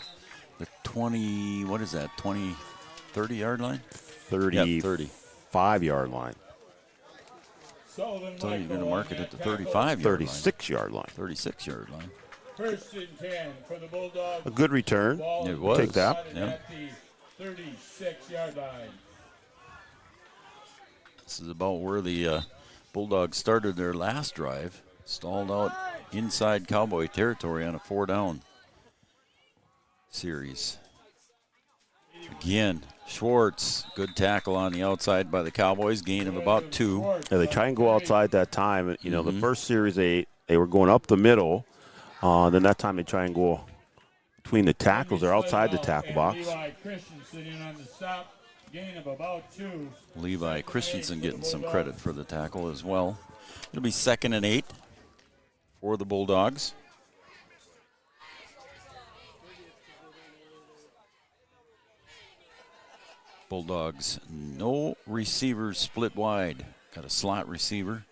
the 20, what is that, 30-yard line? 35-yard line. So you're going to mark it at the 35-yard line. 36-yard line. 36-yard line. 1st and 10 for the Bulldogs. A good return. It was. Take that. Yeah. At the 36-yard line. This is about where the Bulldogs started their last drive. Stalled out inside Cowboy territory on a 4-down series. Again, Schwartz, good tackle on the outside by the Cowboys, gain of about 2. Yeah, they try and go outside that time. You know, the first series they were going up the middle. Then that time they try and go between the tackles. They're outside the tackle box. Levi Christensen in on the stop, gain of about 2. Levi Christensen getting some credit for the tackle as well. It'll be 2nd and 8 for the Bulldogs. Bulldogs, no receivers split wide. Got a slot receiver.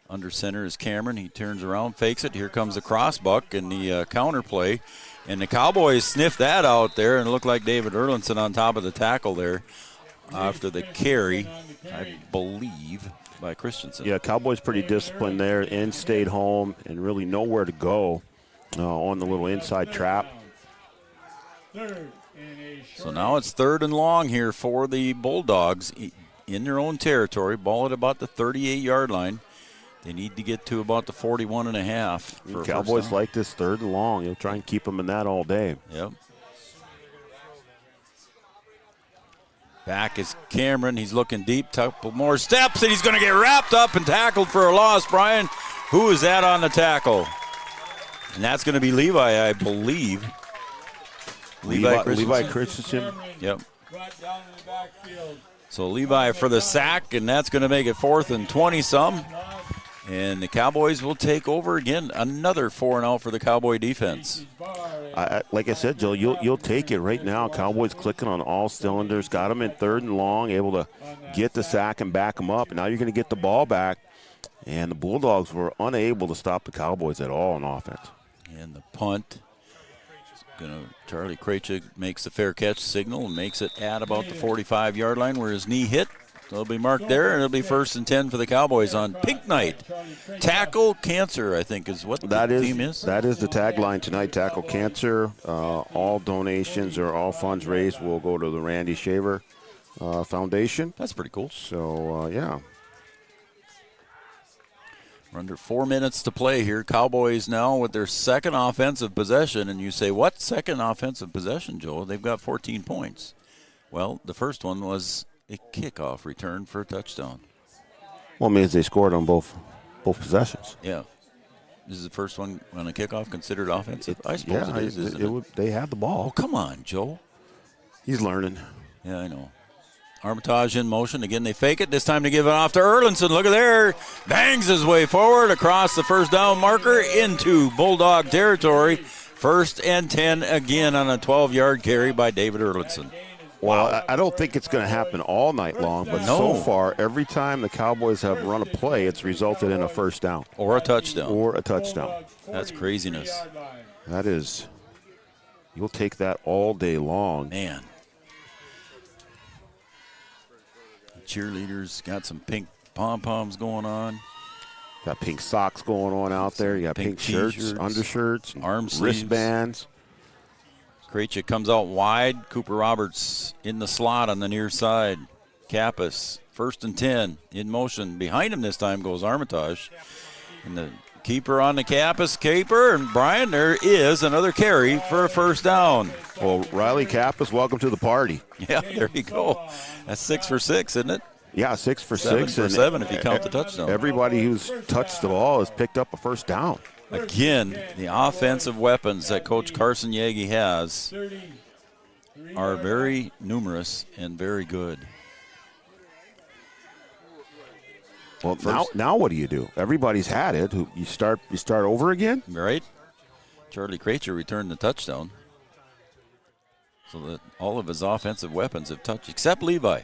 Under center is Cameron. He turns around, fakes it. Here comes the crossbuck and the counter play. And the Cowboys sniffed that out there, and it looked like David Erlinson on top of the tackle there after the carry, I believe, by Christensen. Yeah, Cowboys pretty disciplined there and stayed home and really nowhere to go on the little inside trap. So now it's 3rd and long here for the Bulldogs in their own territory. Ball at about the 38-yard line. They need to get to about the 41.5. Cowboys like this 3rd and long. You'll try and keep them in that all day. Yep. Back is Cameron. He's looking deep. Couple more steps, and he's going to get wrapped up and tackled for a loss. Brian, who is that on the tackle? And that's going to be Levi, I believe. Levi Christensen. Yep. So Levi for the sack, and that's going to make it 4th and 20-some. And the Cowboys will take over again. Another 4-0 for the Cowboy defense. Like I said, Joe, you'll take it right now. Cowboys clicking on all cylinders. Got them in 3rd and long, able to get the sack and back them up. And now you're going to get the ball back. And the Bulldogs were unable to stop the Cowboys at all on offense. And the punt. Charlie Krejcik makes the fair catch signal and makes it at about the 45-yard line where his knee hit. It'll be marked there, and it'll be 1st and 10 for the Cowboys on Pink Night. Tackle cancer, I think, is what the theme is. That is the tagline tonight, tackle cancer. All donations or all funds raised will go to the Randy Shaver Foundation. That's pretty cool. So, yeah. We're under 4 minutes to play here. Cowboys now with their 2nd offensive possession. And you say, what 2nd offensive possession, Joel? They've got 14 points. Well, the first one was a kickoff return for a touchdown. Well, it means they scored on both possessions. Yeah. Is the first one on a kickoff considered offensive? I suppose it is, isn't it? They had the ball. Oh, come on, Joe. He's learning. Yeah, I know. Armitage in motion. Again, they fake it. This time to give it off to Erlinson. Look at there. Bangs his way forward across the first down marker into Bulldog territory. 1st and 10 again on a 12-yard carry by David Erlinson. Well, I don't think it's going to happen all night long, but so far, every time the Cowboys have run a play, it's resulted in a first down. Or a touchdown. That's craziness. That is. You'll take that all day long. Man. The cheerleaders got some pink pom-poms going on. Got pink socks going on out there. You got pink shirts, undershirts, arm sleeves, wristbands. Krejci comes out wide. Cooper Roberts in the slot on the near side. Kappas, 1st and 10, in motion. Behind him this time goes Armitage. And the keeper on the Kappas caper. And, Brian, there is another carry for a first down. Well, Riley Kappas, welcome to the party. Yeah, there you go. That's 6 for 6, isn't it? Yeah, 6 for 7 6. for 7 if you count the touchdown. Everybody who's touched the ball has picked up a first down. Again, the offensive weapons that Coach Carson Yagi has are very numerous and very good. Well, now what do? Everybody's had it. You start over again? Right. Charlie Krejci returned the touchdown. So that all of his offensive weapons have touched, except Levi.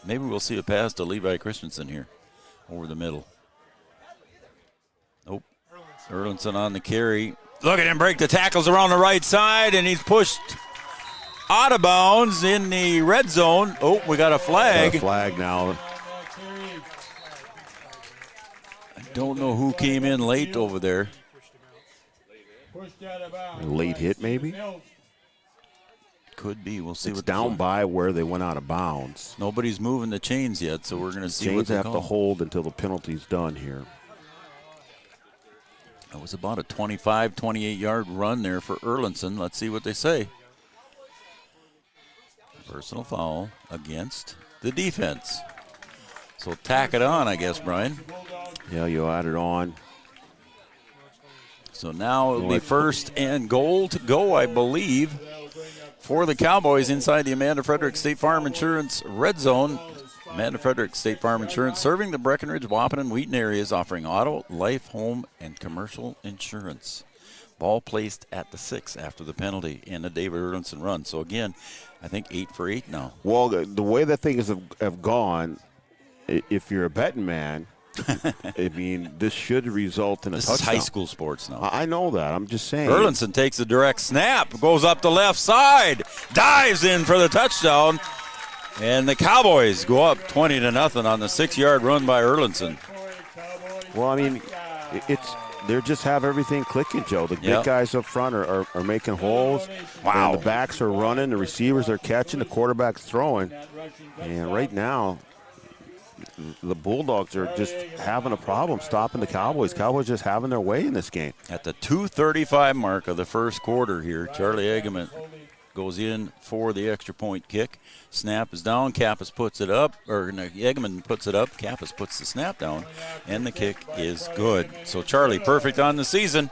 Maybe we'll see a pass to Levi Christensen here over the middle. Nope. Erlinson on the carry. Look at him break the tackles around the right side, and he's pushed out of bounds in the red zone. Oh, we got a flag. Got a flag now. I don't know who came in late over there. A late hit, maybe? Could be. We'll see. It's what down by where they went out of bounds. Nobody's moving the chains yet, so we're going to see what they have call. to hold until the penalty's done here. That was about a 25, 28-yard run there for Erlinson. Let's see what they say. Personal foul against the defense. So tack it on, I guess, Brian. Yeah, you add it on. So now it'll be 1st and goal to go, I believe, for the Cowboys inside the Amanda Frederick State Farm Insurance red zone. Amanda Frederick State Farm Insurance, serving the Breckenridge, Waupun, and Wheaton areas, offering auto, life, home, and commercial insurance. Ball placed at the 6 after the penalty and the David Erlinson run. So, again, I think 8 for 8 now. Well, the way that things have gone, if you're a betting man, I mean, this should result in a touchdown. This is high school sports now. I know that. I'm just saying. Erlinson takes a direct snap, goes up the left side, dives in for the touchdown. And the Cowboys go up 20-0 on the 6-yard run by Erlinson. Well, I mean, they just have everything clicking, Joe. The big guys up front are making holes. Wow. And the backs are running. The receivers are catching. The quarterback's throwing. And right now, the Bulldogs are just having a problem stopping the Cowboys. Cowboys just having their way in this game. At the 2:35 mark of the first quarter here, Charlie Eggman goes in for the extra point kick. Snap is down. Kappas puts it up, or no, Eggman puts it up. Kappas puts the snap down, and the kick is good. So Charlie, perfect on the season.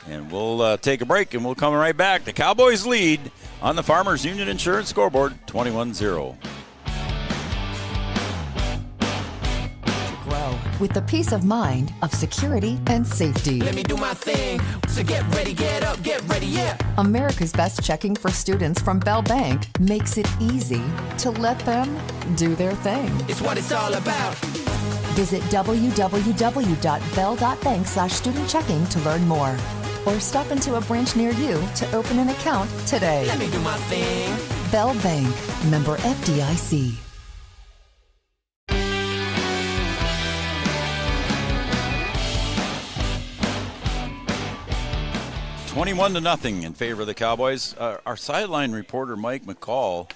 And we'll take a break, and we'll come right back. The Cowboys lead on the Farmers Union Insurance scoreboard, 21-0. With the peace of mind of security and safety. Let me do my thing. So get ready, get up, get ready, yeah. America's Best Checking for students from Bell Bank makes it easy to let them do their thing. It's what it's all about. Visit www.bell.bank/student-checking to learn more. Or stop into a branch near you to open an account today. Let me do my thing. Bell Bank, member FDIC. 21-0 in favor of the Cowboys. Our sideline reporter, Mike McCall,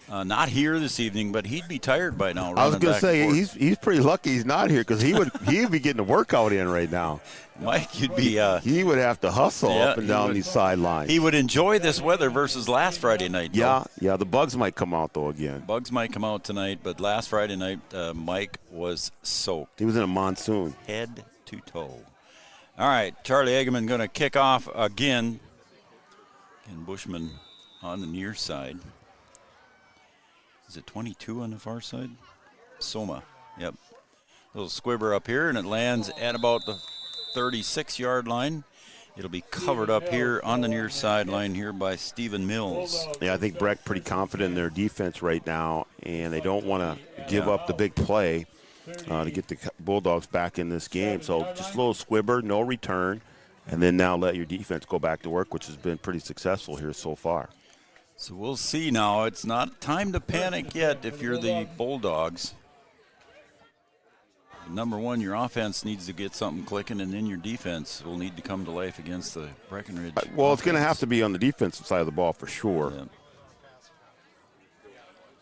not here this evening, but he'd be tired by now. I was going to say, he's pretty lucky he's not here because he'd be getting a workout in right now. Mike, you'd be... he would have to hustle up and down these sidelines. He would enjoy this weather versus last Friday night. Yeah, the bugs might come out, though, again. Bugs might come out tonight, but last Friday night, Mike was soaked. He was in a monsoon. Head to toe. All right, Charlie Eggman going to kick off again. And Bushman on the near side. Is it 22 on the far side? Soma, yep. Little squibber up here, and it lands at about the 36-yard line. It'll be covered up here on the near sideline here by Stephen Mills. Yeah, I think Breck pretty confident in their defense right now, and they don't want to give up the big play to get the Bulldogs back in this game. So just a little squibber, no return, and then now let your defense go back to work, which has been pretty successful here so far. So we'll see now. It's not time to panic yet if you're the Bulldogs. Number one, your offense needs to get something clicking, and then your defense will need to come to life against the Breckenridge. Well, it's going to have to be on the defensive side of the ball for sure. Yeah.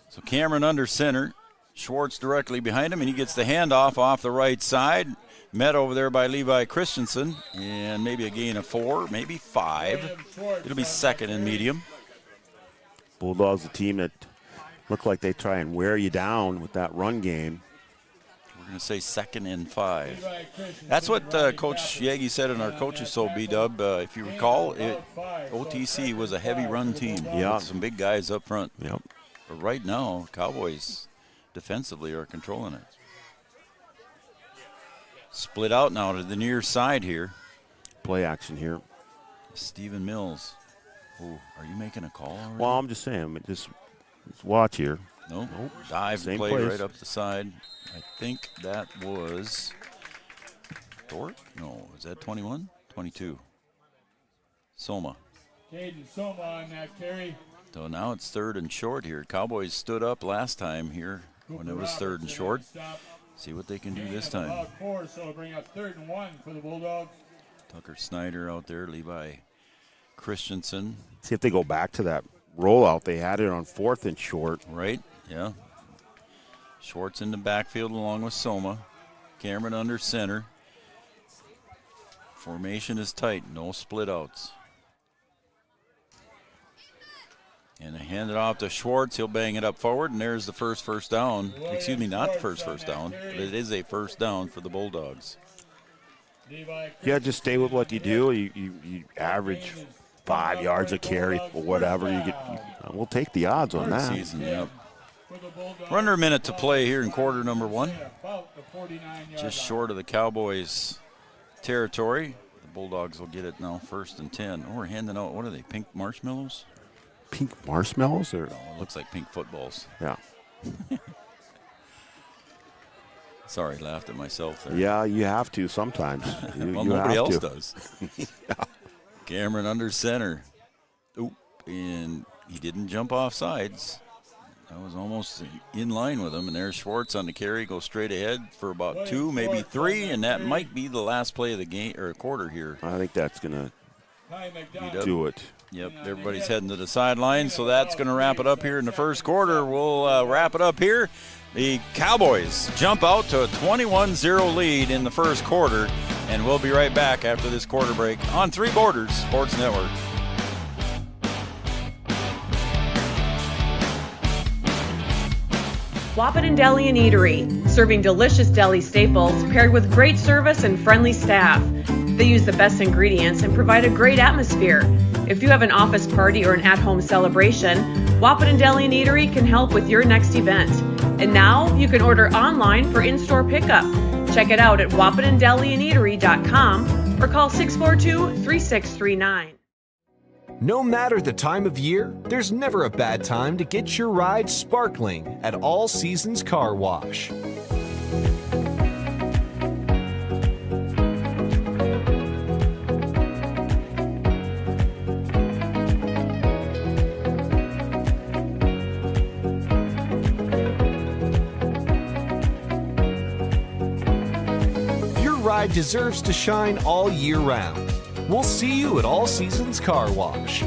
So Cameron under center. Schwartz directly behind him, and he gets the handoff off the right side. Met over there by Levi Christensen, and maybe a gain of 4, maybe 5. It'll be second and medium. Bulldogs, a team that look like they try and wear you down with that run game. We're going to say second and 5. That's what Coach Yagi said in our coaches show, B-Dub. If you recall, OTC was a heavy run team. Yeah. With some big guys up front. Yep. But right now, Cowboys defensively are controlling it. Split out now to the near side here. Play action here. Stephen Mills. Oh, are you making a call already? Well, I'm just saying, just watch here. Nope. Dive Same play place. right up the side. I think that was Dork? No, is that 21? 22. Soma. Caden Soma on that carry. So now it's third and short here. Cowboys stood up last time here when it was third and short. See what they can do this time. About 4, so bring up 3rd and 1 for the Bulldogs. Tucker Snyder out there, Levi Christensen. See if they go back to that rollout. They had it on 4th and short. Right, yeah. Schwartz in the backfield along with Soma. Cameron under center. Formation is tight, no split outs. And they hand it off to Schwartz. He'll bang it up forward, and there's the first down. Excuse me, not the first down, but it is a first down for the Bulldogs. Yeah, just stay with what you do. You average 5 yards a carry or whatever. We'll take the odds on that. Season, yep. We're under a minute to play here in quarter number 1. Just short of the Cowboys' territory. The Bulldogs will get it now 1st and 10. Oh, we're handing out, what are they, pink marshmallows? Pink marshmallows? Or no, it looks like pink footballs. Yeah. Sorry, laughed at myself there. Yeah, you have to sometimes. Well, nobody else does. Yeah. Cameron under center. Oop, and he didn't jump off sides. That was almost in line with him. And there's Schwartz on the carry, go straight ahead for about 2, maybe 3, and that might be the last play of the game or quarter here. I think that's going to do it. Yep, everybody's heading to the sideline, so that's going to wrap it up here in the first quarter. We'll wrap it up here. The Cowboys jump out to a 21-0 lead in the first quarter, and we'll be right back after this quarter break on Three Borders Sports Network. Wahpeton Deli and Eatery, serving delicious deli staples paired with great service and friendly staff. They use the best ingredients and provide a great atmosphere. If you have an office party or an at-home celebration, Wahpeton Deli and Eatery can help with your next event. And now you can order online for in-store pickup. Check it out at wahpetondeliandeatery.com or call 642-3639. No matter the time of year, there's never a bad time to get your ride sparkling at All Seasons Car Wash. Your ride deserves to shine all year round. We'll see you at All Seasons Car Wash.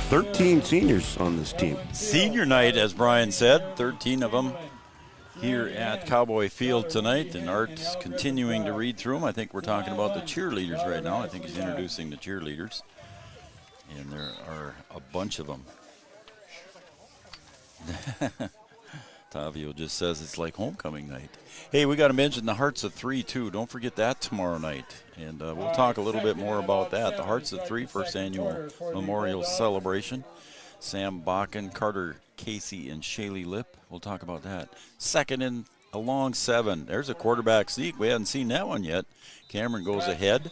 "13 seniors on this team." Senior night, as Brian said, 13 of them here at Cowboy Field tonight, and Art's continuing to read through them. I think we're talking about the cheerleaders right now. I think he's introducing the cheerleaders, and there are a bunch of them. Tavio just says it's like homecoming night. Hey, we got to mention the Hearts of Three, too. Don't forget that tomorrow night. And we'll talk a little bit more about that. The Hearts of Three, first annual memorial celebration. Sam Bakken, Carter Casey, and Shaylee Lip. We'll talk about that. Second and a long 7. There's a quarterback sneak. We haven't seen that one yet. Cameron goes ahead.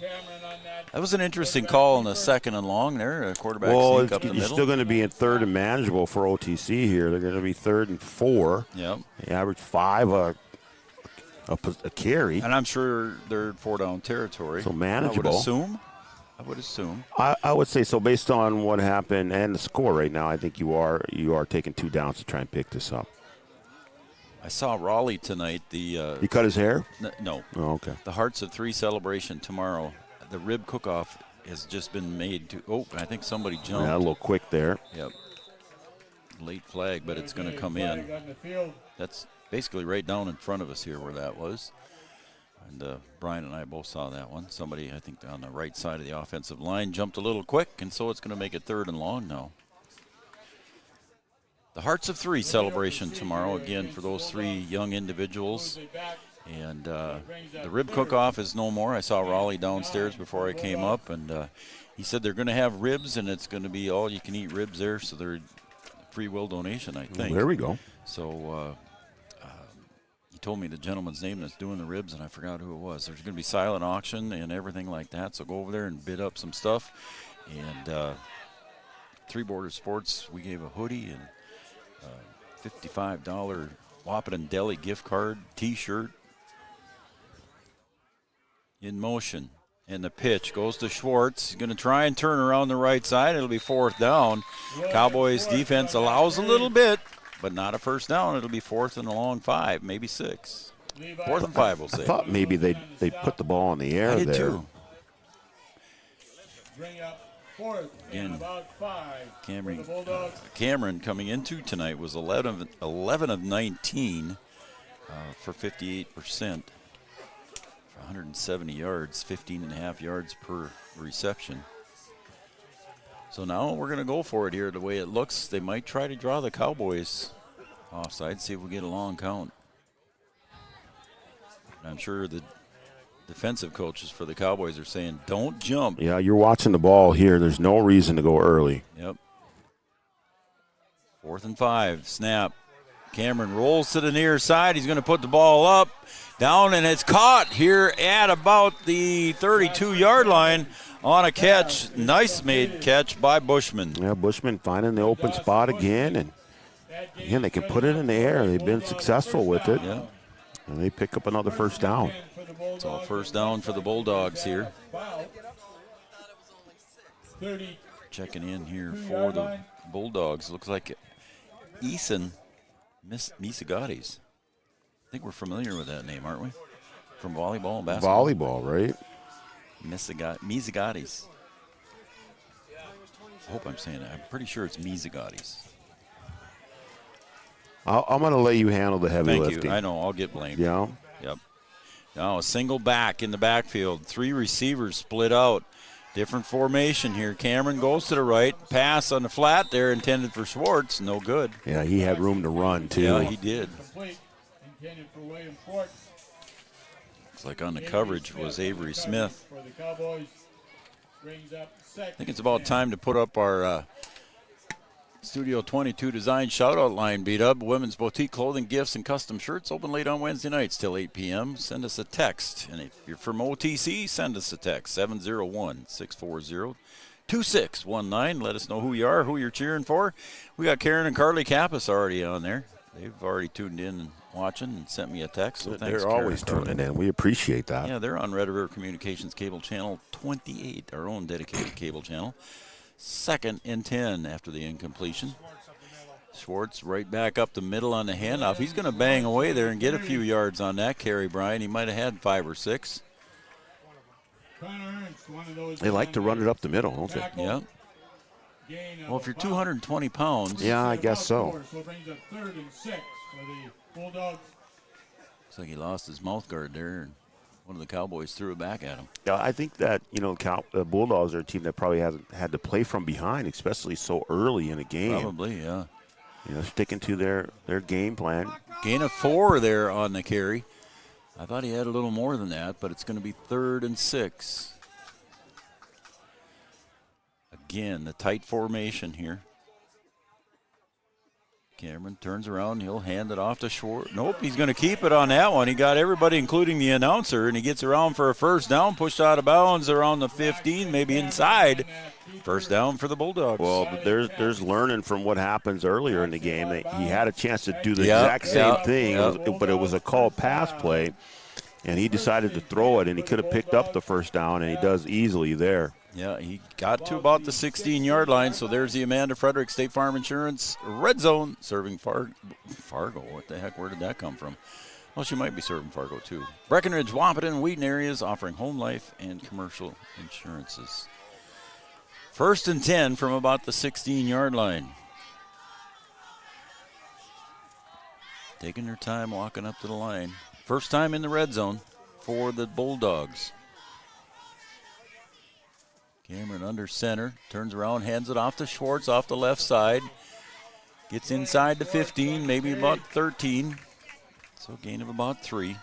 That was an interesting call in the second and long there. A quarterback sneak up the middle. You're still going to be in third and manageable for OTC here. They're going to be 3rd and 4. Yep. They average 5 a carry. And I'm sure they're 4-down territory. So manageable. I would assume. I would say so based on what happened and the score right now. I think you are taking 2 downs to try and pick this up. I saw Raleigh tonight. He cut his hair? No. Oh, okay. The Hearts of Three celebration tomorrow. The rib cook-off has just been made to. Oh, I think somebody jumped. Yeah, a little quick there. Yep. Late flag, but it's going to come in. That's basically right down in front of us here where that was. And Brian and I both saw that one. Somebody, I think, on the right side of the offensive line jumped a little quick, and so it's going to make it 3rd and long now. The Hearts of Three celebration tomorrow, again, for those 3 young individuals. And the rib cook-off is no more. I saw Raleigh downstairs before I came up, and he said they're going to have ribs, and it's going to be all-you-can-eat ribs there, so they're free will donation, I think. There we go. So he told me the gentleman's name that's doing the ribs, and I forgot who it was. There's going to be silent auction and everything like that, so go over there and bid up some stuff. And Three Border Sports, we gave a hoodie and $55 Wahpeton Deli gift card, T-shirt. In motion. And the pitch goes to Schwartz. He's going to try and turn around the right side. It'll be 4th down. Cowboys defense allows a little bit, but not a first down. It'll be 4th and a long 5, maybe 6. 4th and 5, we'll say. I thought maybe they put the ball in the air there. I did too. Again, Cameron coming into tonight was 11 of 19 for 58%, for 170 yards, 15.5 yards per reception. So now we're going to go for it here. The way it looks, they might try to draw the Cowboys offside, see if we get a long count. And I'm sure the defensive coaches for the Cowboys are saying, don't jump. Yeah, you're watching the ball here. There's no reason to go early. Yep. 4th and 5, snap. Cameron rolls to the near side. He's going to put the ball up, down, and it's caught here at about the 32-yard line on a catch. Nice made catch by Bushman. Yeah, Bushman finding the open spot again, and again, they can put it in the air. They've been successful with it. Yeah. And they pick up another first down. So first down for the Bulldogs here. Checking in here for the Bulldogs. Looks like Eason Misagatis. I think we're familiar with that name, aren't we? From volleyball and basketball. Volleyball, right? Misagatis. I hope I'm saying that. I'm pretty sure it's Misagatis. I'm going to let you handle the heavy lifting. Thank you. I know. I'll get blamed. Yeah. Yep. Now a single back in the backfield. 3 receivers split out. Different formation here. Cameron goes to the right. Pass on the flat there intended for Schwartz. No good. Yeah, he had room to run, too. Yeah, he did. Looks like on the coverage was Avery Smith. I think it's about time to put up our Studio 22 Design Shoutout line, beat up. Women's boutique clothing, gifts, and custom shirts open late on Wednesday nights till 8 p.m. Send us a text. And if you're from OTC, send us a text, 701-640-2619. Let us know who you are, who you're cheering for. We got Karen and Carly Kappas already on there. They've already tuned in and watching and sent me a text. So thanks, they're always tuning in. We appreciate that. Yeah, they're on Red River Communications Cable Channel 28, our own dedicated cable channel. 2nd and 10 after the incompletion. Schwartz right back up the middle on the handoff. He's going to bang away there and get a few yards on that carry, Brian. He might have had 5 or 6. They like to run it up the middle, don't they? Yeah. Well, if you're 220 pounds. Yeah, I guess so. Looks like he lost his mouth guard there. And one of the Cowboys threw it back at him. Yeah, I think that, the Bulldogs are a team that probably hasn't had to play from behind, especially so early in a game. Probably, yeah. sticking to their game plan. Gain of 4 there on the carry. I thought he had a little more than that, but it's going to be 3rd and 6. Again, the tight formation here. Cameron turns around. He'll hand it off to Schwartz. Nope, he's going to keep it on that one. He got everybody, including the announcer, and he gets around for a first down, pushed out of bounds around the 15, maybe inside. First down for the Bulldogs. Well, there's learning from what happens earlier in the game. He had a chance to do the exact same thing, but it was a called pass play, and he decided to throw it, and he could have picked up the first down, and he does easily there. Yeah, he got to about the 16-yard line, so there's the Amanda Frederick State Farm Insurance Red Zone serving Fargo. What the heck, where did that come from? Well, she might be serving Fargo, too. Breckenridge, Wahpeton, Wheaton areas offering home life and commercial insurances. 1st and 10 from about the 16-yard line. Taking their time walking up to the line. First time in the red zone for the Bulldogs. Cameron under center, turns around, hands it off to Schwartz off the left side. Gets inside the 15, maybe about 13. So gain of about 3. It'll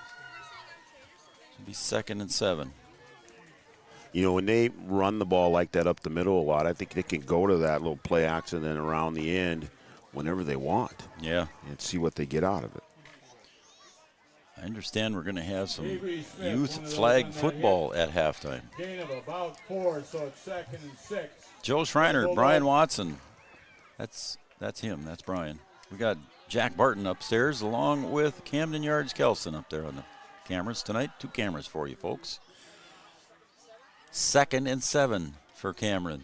be 2nd and 7. When they run the ball like that up the middle a lot, I think they can go to that little play action and around the end whenever they want. Yeah. And see what they get out of it. I understand we're going to have some youth flag football at halftime. Gain of about 4, so it's 2nd and 6. Joe Schreiner, Brian Watson. That's him. That's Brian. We got Jack Barton upstairs along with Camden Yards Kelson up there on the cameras tonight. 2 cameras for you, folks. 2nd and 7 for Cameron.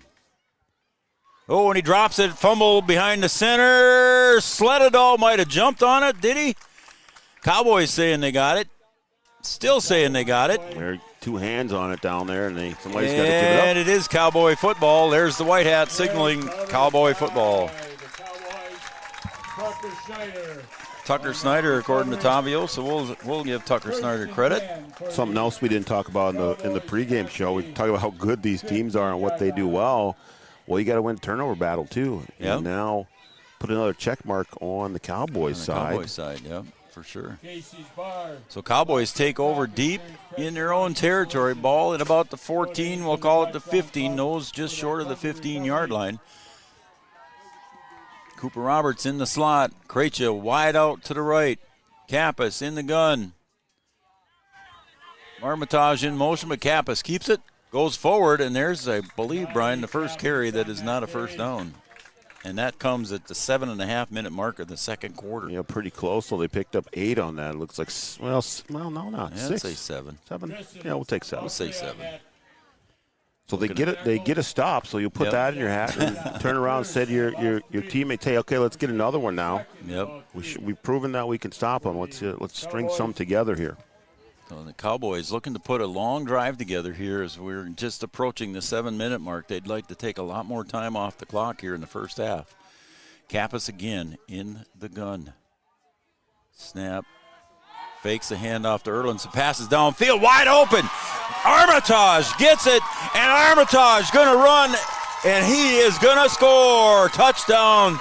Oh, and he drops it. Fumble behind the center. Sledadol might have jumped on it. Did he? Cowboys saying they got it. Still saying they got it. There are 2 hands on it down there, and somebody's got to give it up. And it is Cowboy football. There's the white hat signaling Cowboy football. Tucker Snyder, according to Tavio, so we'll give Tucker Snyder credit. Something else we didn't talk about in the pregame show. We talked about how good these teams are and what they do well. Well, you got to win turnover battle too. Yep. And now put another check mark on the Cowboys side. Cowboys side, yeah, for sure. So Cowboys take over deep in their own territory. Ball at about the 14, we'll call it the 15. Nose just short of the 15-yard line. Cooper Roberts in the slot. Krejcia wide out to the right. Kappas in the gun. Armitage in motion, but Kappas keeps it, goes forward, and there's, I believe, Brian, the first carry that is not a first down. And that comes at the 7.5-minute mark of the second quarter. Yeah, pretty close. So they picked up 8 on that. It looks like, no, not 6. I'd say 7. 7? Yeah, we'll take 7. We'll say 7. So they get a stop. So you put that in your hat and turn around and say to your teammates, "Hey, okay, let's get another one now." Yep. We've proven that we can stop them. Let's string some together here. So the Cowboys looking to put a long drive together here as we're just approaching the 7-minute mark. They'd like to take a lot more time off the clock here in the first half. Kappas again in the gun. Snap. Fakes the handoff to Erlinson. Passes downfield, wide open. Armitage gets it, and Armitage going to run, and he is going to score. Touchdown.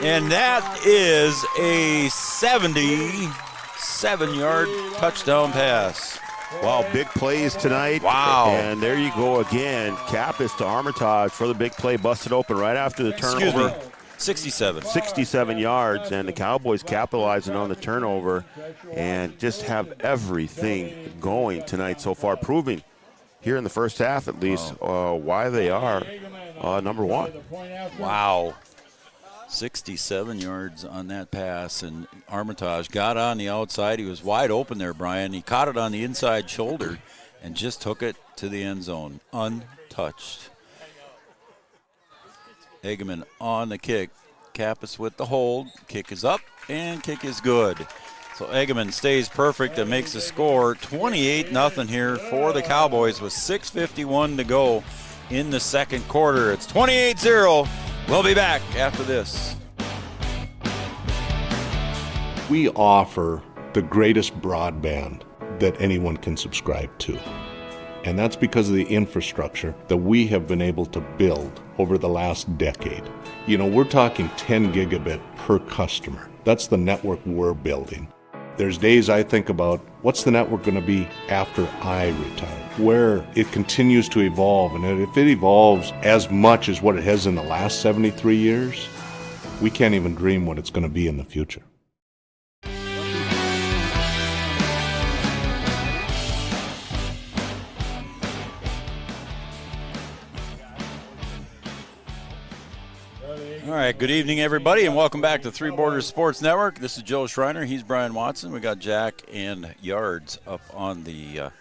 And that is a 77-yard touchdown pass. Wow, big plays tonight. Wow. And there you go again. Kappas to Armitage for the big play. Busted open right after the turnover. Excuse me. 67. 67 yards, and the Cowboys capitalizing on the turnover and just have everything going tonight so far, proving here in the first half at least why they are number 1. Wow. 67 yards on that pass, and Armitage got on the outside. He was wide open there, Brian. He caught it on the inside shoulder and just took it to the end zone, untouched. Egeman on the kick. Kappas with the hold. Kick is up, and kick is good. So Egeman stays perfect and makes the score 28-0 here for the Cowboys with 6:51 to go in the second quarter. It's 28-0. We'll be back after this. We offer the greatest broadband that anyone can subscribe to. And that's because of the infrastructure that we have been able to build over the last decade. You know, we're talking 10 gigabit per customer. That's the network we're building. There's days I think about, what's the network going to be after I retire? Where it continues to evolve, and if it evolves as much as what it has in the last 73 years, we can't even dream what it's going to be in the future. All right, good evening, everybody, and welcome back to Three Borders Sports Network. This is Joe Schreiner. He's Brian Watson. We got Jack and Yards up on the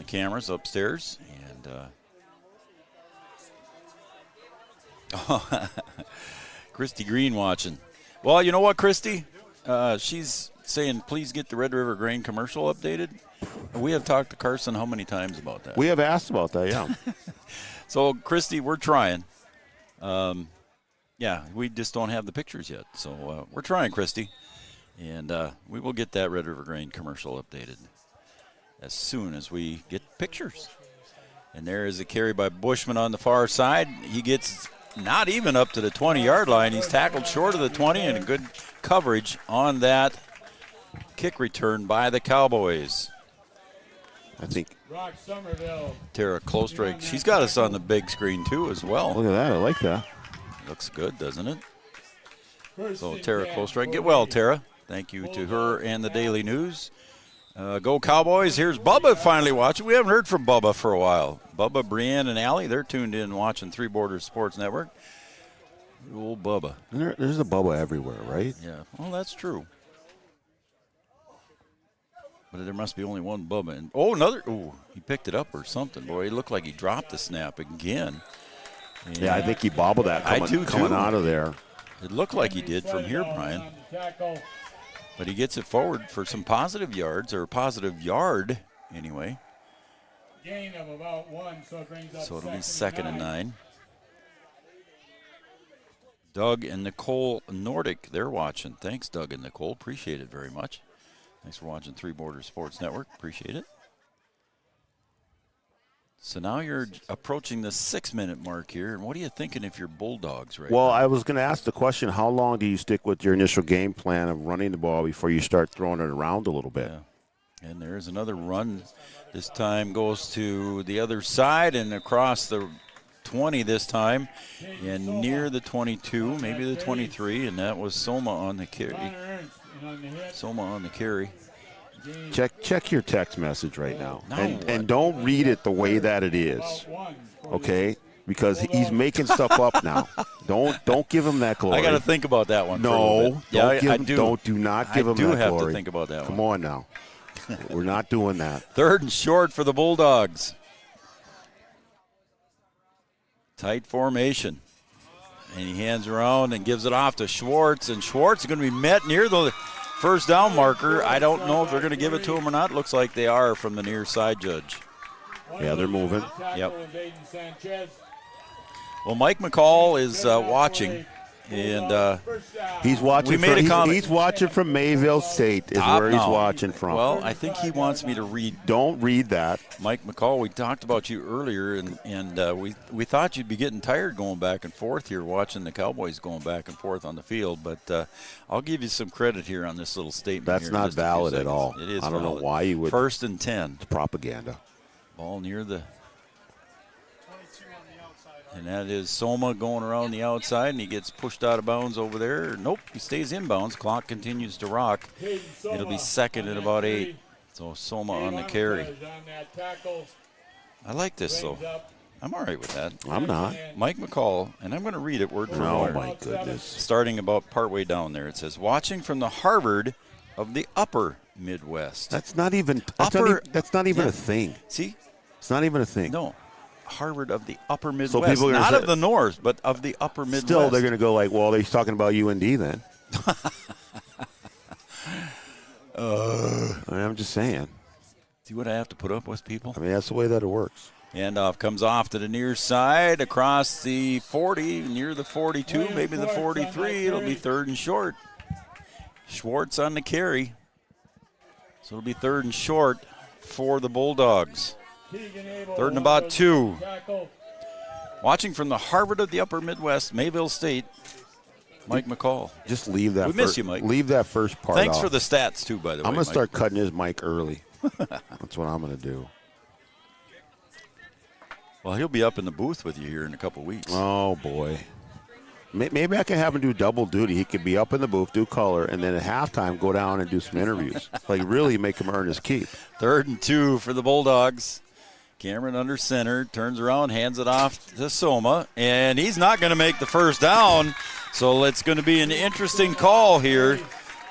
cameras upstairs, and Christy Green watching. Well, you know what, Christy? She's saying, please get the Red River Grain commercial updated. We have talked to Carson how many times about that? We have asked about that, yeah. So, Christy, we're trying. Yeah, we just don't have the pictures yet. So we're trying, Christy. And we will get that Red River Grain commercial updated as soon as we get pictures. And there is a carry by Bushman on the far side. He gets not even up to the 20-yard line. He's tackled short of the 20, and a good coverage on that kick return by the Cowboys. I think Tara Clostrike, she's got us on the big screen too as well. Look at that, I like that. Looks good, doesn't it? So Tara Clostrike, get well, Tara. Thank you to her and the Daily News. Go Cowboys. Here's Bubba finally watching. We haven't heard from Bubba for a while. Bubba, Brienne, and Allie, they're tuned in watching Three Borders Sports Network. Old Bubba. There's a Bubba everywhere, right? Yeah, well, that's true. But there must be only one Bubba. And, he picked it up or something. Boy, he looked like he dropped the snap again. Yeah, I think he bobbled that coming out of there. It looked like he did from here, Brian. But he gets it forward for some positive yards, or a positive yard anyway. Gain of about 1, so it brings up so it'll be 2nd and 9. Doug and Nicole Nordic, they're watching. Thanks, Doug and Nicole. Appreciate it very much. Thanks for watching Three Borders Sports Network. Appreciate it. So now you're approaching the 6-minute mark here, and what are you thinking if you're Bulldogs right now? Well, I was going to ask the question, how long do you stick with your initial game plan of running the ball before you start throwing it around a little bit? Yeah. And there's another run. This time goes to the other side and across the 20 this time, and near the 22, maybe the 23, and that was Soma on the carry. Soma on the carry. Check your text message right now, and don't read it the way that it is, okay? Because he's making stuff up now. Don't give him that glory. I got to think about that one. No, do not give him that glory. I do have to think about that one. Come on now, we're not doing that. 3rd and short for the Bulldogs. Tight formation, and he hands around and gives it off to Schwartz, and Schwartz is going to be met near the first down marker. I don't know if they're going to give it to him or not. Looks like they are from the near side judge. Yeah, they're moving. Yep. Well, Mike McCall is watching, and he's watching. He's watching from Mayville State. Is where he's watching from. Well, I think he wants me to read. Don't read that, Mike McCall. We talked about you earlier, and we thought you'd be getting tired going back and forth here, watching the Cowboys going back and forth on the field. But I'll give you some credit here on this little statement. That's not valid at all. It is. I don't know why you would. 1st and 10. It's propaganda. Ball near the. And that is Soma going around the outside, and he gets pushed out of bounds over there. Nope, he stays in bounds. Clock continues to rock. It'll be 2nd and about 8. So Soma on the carry. I like this, though. I'm all right with that. I'm not. Mike McCall, and I'm going to read it word for word. Oh, my goodness. Starting about partway down there, it says, watching from the Harvard of the upper Midwest. That's not even a thing. See? It's not even a thing. No. Harvard of the upper Midwest. So people are not of the North, but of the upper Midwest. Still, they're going to go like, well, he's talking about UND then. I'm just saying. See what I have to put up with, people? I mean, that's the way that it works. Handoff comes off to the near side, across the 40, near the 42, maybe the 43. It'll be 3rd and short. Schwartz on the carry. So it'll be 3rd and short for the Bulldogs. 3rd and about 2. Watching from the Harvard of the Upper Midwest, Mayville State, Mike McCall. Just leave that. We miss you, Mike. Leave that first part Thanks off. for the stats, too, by the way. I'm going to Mike. start cutting his mic early. That's what I'm going to do. Well, he'll be up in the booth with you here in a couple weeks. Oh, boy. Maybe I can have him do double duty. He could be up in the booth, do color, and then at halftime go down and do some interviews. Like, really make him earn his keep. 3rd and 2 for the Bulldogs. Cameron under center, turns around, hands it off to Soma, and he's not going to make the first down. So it's going to be an interesting call here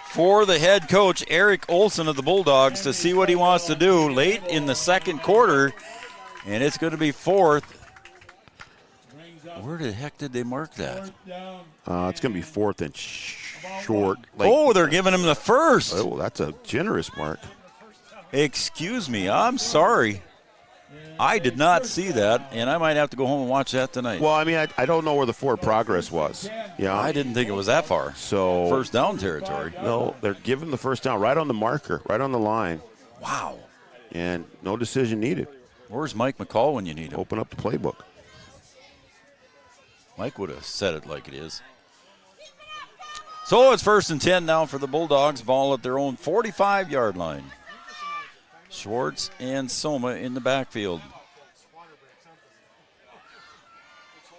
for the head coach, Eric Olson of the Bulldogs, to see what he wants to do late in the second quarter. And it's going to be 4th. Where the heck did they mark that? It's going to be 4th and short. They're giving him the first. Oh, that's a generous mark. Excuse me, I'm sorry. I did not see that, and I might have to go home and watch that tonight. Well, I mean, I don't know where the forward progress was. Yeah, I didn't think it was that far. So first down territory. No, they're giving the first down right on the marker, right on the line. Wow. And no decision needed. Where's Mike McCall when you need him? Open up the playbook. Mike would have said it like it is. So it's 1st and 10 now for the Bulldogs. Ball at their own 45-yard line. Schwartz and Soma in the backfield.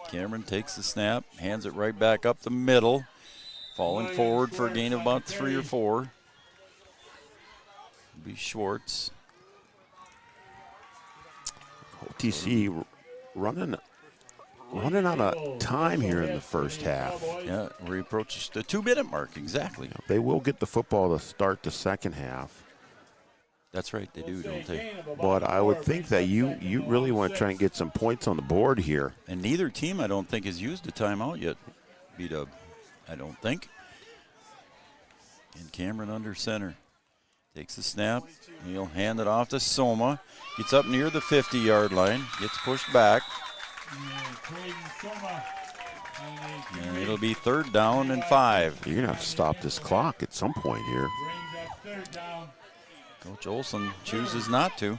Cameron takes the snap, hands it right back up the middle, falling forward for a gain of about 3 or 4. It'll be Schwartz. OTC running out of time here in the first half. Yeah, we approach the 2-minute mark, exactly. They will get the football to start the second half. That's right, they do, don't they? But I would think that you really want to try and get some points on the board here. And neither team, I don't think, has used a timeout yet. B-Dub, I don't think. And Cameron under center. Takes the snap. He'll hand it off to Soma. Gets up near the 50-yard line. Gets pushed back. And it'll be 3rd down and 5. You're going to have to stop this clock at some point here. Coach Olson chooses not to.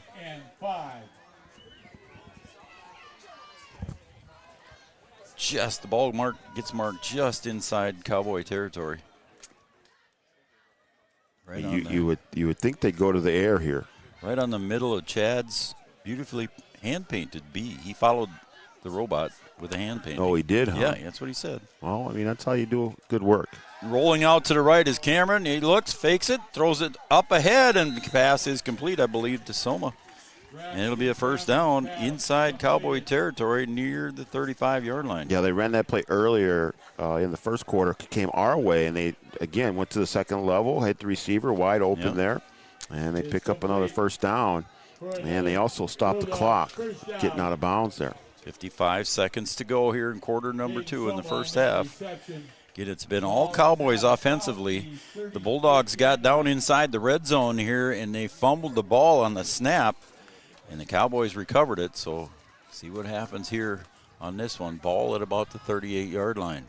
The ball gets marked just inside Cowboy territory. Right you would think they'd go to the air here. Right on the middle of Chad's beautifully hand-painted B. He followed the robot with a hand painting. Oh, he did, huh? Yeah, that's what he said. Well, I mean, that's how you do good work. Rolling out to the right is Cameron. He looks, fakes it, throws it up ahead, and the pass is complete, I believe, to Soma. And it'll be a 1st down inside Cowboy territory near the 35-yard line. Yeah, they ran that play earlier in the first quarter, came our way, and they, again, went to the second level, hit the receiver wide open there, and they pick up another 1st down. And they also stopped the clock getting out of bounds there. 55 seconds to go here in quarter number 2 in the first half. Again, it's been all Cowboys offensively. The Bulldogs got down inside the red zone here, and they fumbled the ball on the snap, and the Cowboys recovered it. So see what happens here on this one. Ball at about the 38-yard line.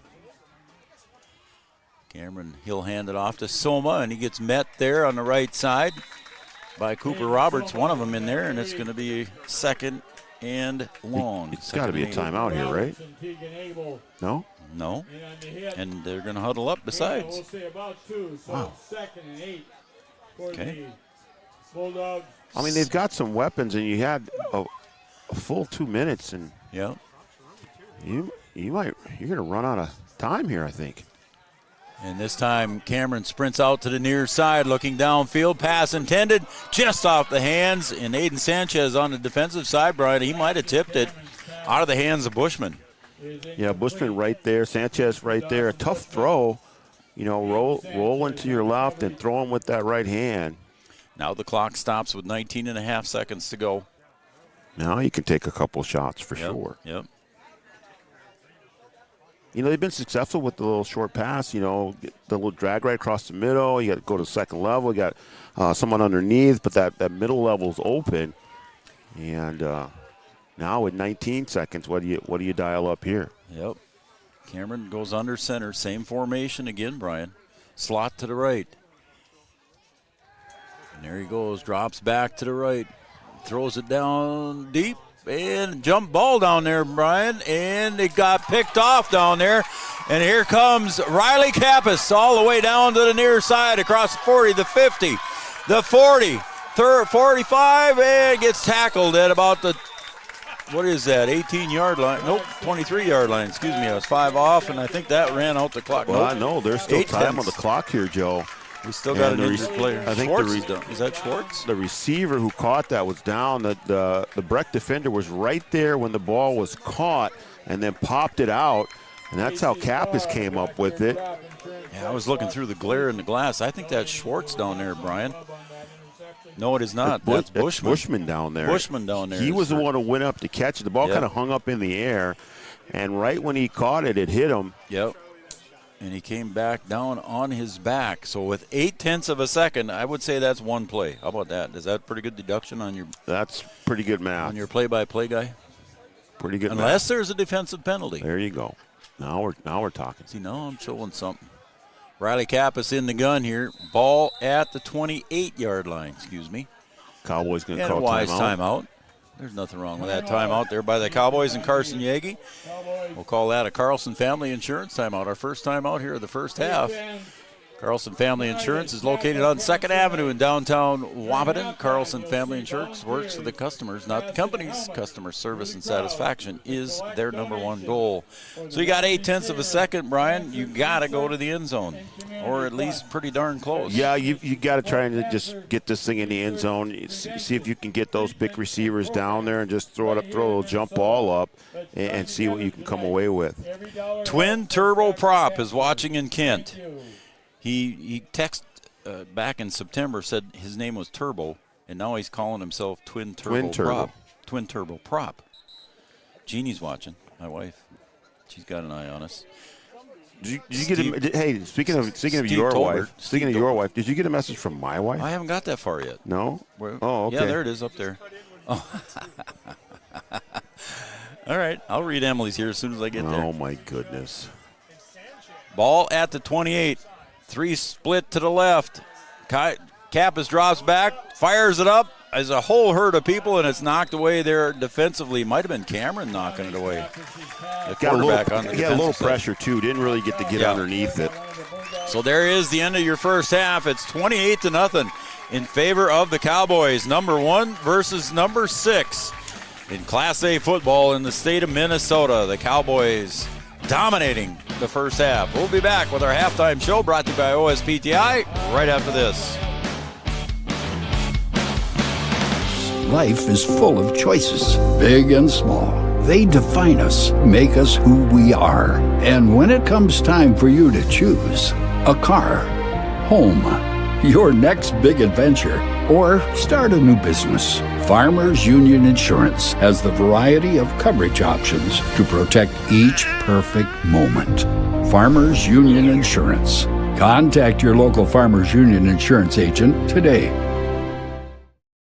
Cameron, he'll hand it off to Soma, and he gets met there on the right side by Cooper Roberts, one of them in there, and it's going to be 2nd and long. It's got to be a timeout here, right? No? No. And they're going to huddle up besides. Wow. Okay. I mean, they've got some weapons, and you had a full 2 minutes, and yeah, you're going to run out of time here, I think. And this time, Cameron sprints out to the near side, looking downfield. Pass intended, just off the hands. And Aiden Sanchez on the defensive side, Brian, he might have tipped it out of the hands of Bushman. Yeah, Bushman right there, Sanchez right there. A tough throw. You know, roll into your left and throw him with that right hand. Now the clock stops with 19 and a half seconds to go. Now you can take a couple shots for sure. Yep. You know, they've been successful with the little short pass, you know, get the little drag right across the middle. You got to go to the second level. You got someone underneath, but that middle level's open. And now with 19 seconds, what do you dial up here? Yep. Cameron goes under center. Same formation again, Brian. Slot to the right. And there he goes. Drops back to the right. throws it down deep. And jump ball down there, Brian. And it got picked off down there. And here comes Riley Kappas all the way down to the near side across the 40, the 50, the 40, 45, and gets tackled at about the, 18-yard line? Nope, 23-yard line. Excuse me, I was 5 off, and I think that ran out the clock. Well, I know. There's still time on the clock here, Joe. We still got an injured player. I think is that Schwartz? The receiver who caught that was down. The Breck defender was right there when the ball was caught and then popped it out. And that's how Kappas came up with it. Yeah, I was looking through the glare in the glass. I think that's Schwartz down there, Brian. No, it is not. That's Bushman. Bushman down there. Bushman down there. He was the one who went up to catch it. The ball kind of hung up in the air. And right when he caught it, it hit him. Yep. And he came back down on his back. So with 0.8 of a second, I would say that's one play. How about that? Is that pretty good deduction on your? That's pretty good math. On your play-by-play guy? Pretty good Unless math. there's a defensive penalty. There you go. Now we're talking. See, now I'm showing something. Riley Kappas in the gun here. Ball at the 28-yard line, excuse me. Cowboys going to call a wise timeout. There's nothing wrong with that timeout there by the Cowboys and Carson Yagi. We'll call that a Carlson Family Insurance timeout. Our first timeout here of the first half. Carlson Family Insurance is located on 2nd Avenue in downtown Wapaton. Carlson Family Insurance works for the customers, not the companies. Customer service and satisfaction is their number one goal. So you got 0.8 of a second, Brian. You got to go to the end zone, or at least pretty darn close. Yeah, you got to try and just get this thing in the end zone. See if you can get those big receivers down there and just throw a little jump ball up and see what you can come away with. Twin Turbo Prop is watching in Kent. He texted back in September, said his name was Turbo, and now he's calling himself Twin Turbo Prop. Jeannie's watching, my wife. She's got an eye on us. Did you get a, hey, speaking of your wife, did you get a message from my wife? I haven't got that far yet. No? Oh, okay. Yeah, there it is up there. Oh. All right, I'll read Emily's here as soon as I get there. Oh, my goodness. Ball at the 28. 3 split to the left. Kappas drops back, fires it up. There's a whole herd of people, and it's knocked away there defensively. Might have been Cameron knocking it away. The quarterback on the defensive side. He had a little pressure, too. Didn't really get to get underneath it. So there is the end of your first half. It's 28-0 in favor of the Cowboys. Number 1 versus number 6 in Class A football in the state of Minnesota. The Cowboys dominating the first half. We'll be back with our halftime show brought to you by OSPTI right after this. Life is full of choices, big and small. They define us, make us who we are. And when it comes time for you to choose a car, home, your next big adventure, or start a new business, Farmers Union Insurance has the variety of coverage options to protect each perfect moment. Farmers Union Insurance. Contact your local Farmers Union Insurance agent today.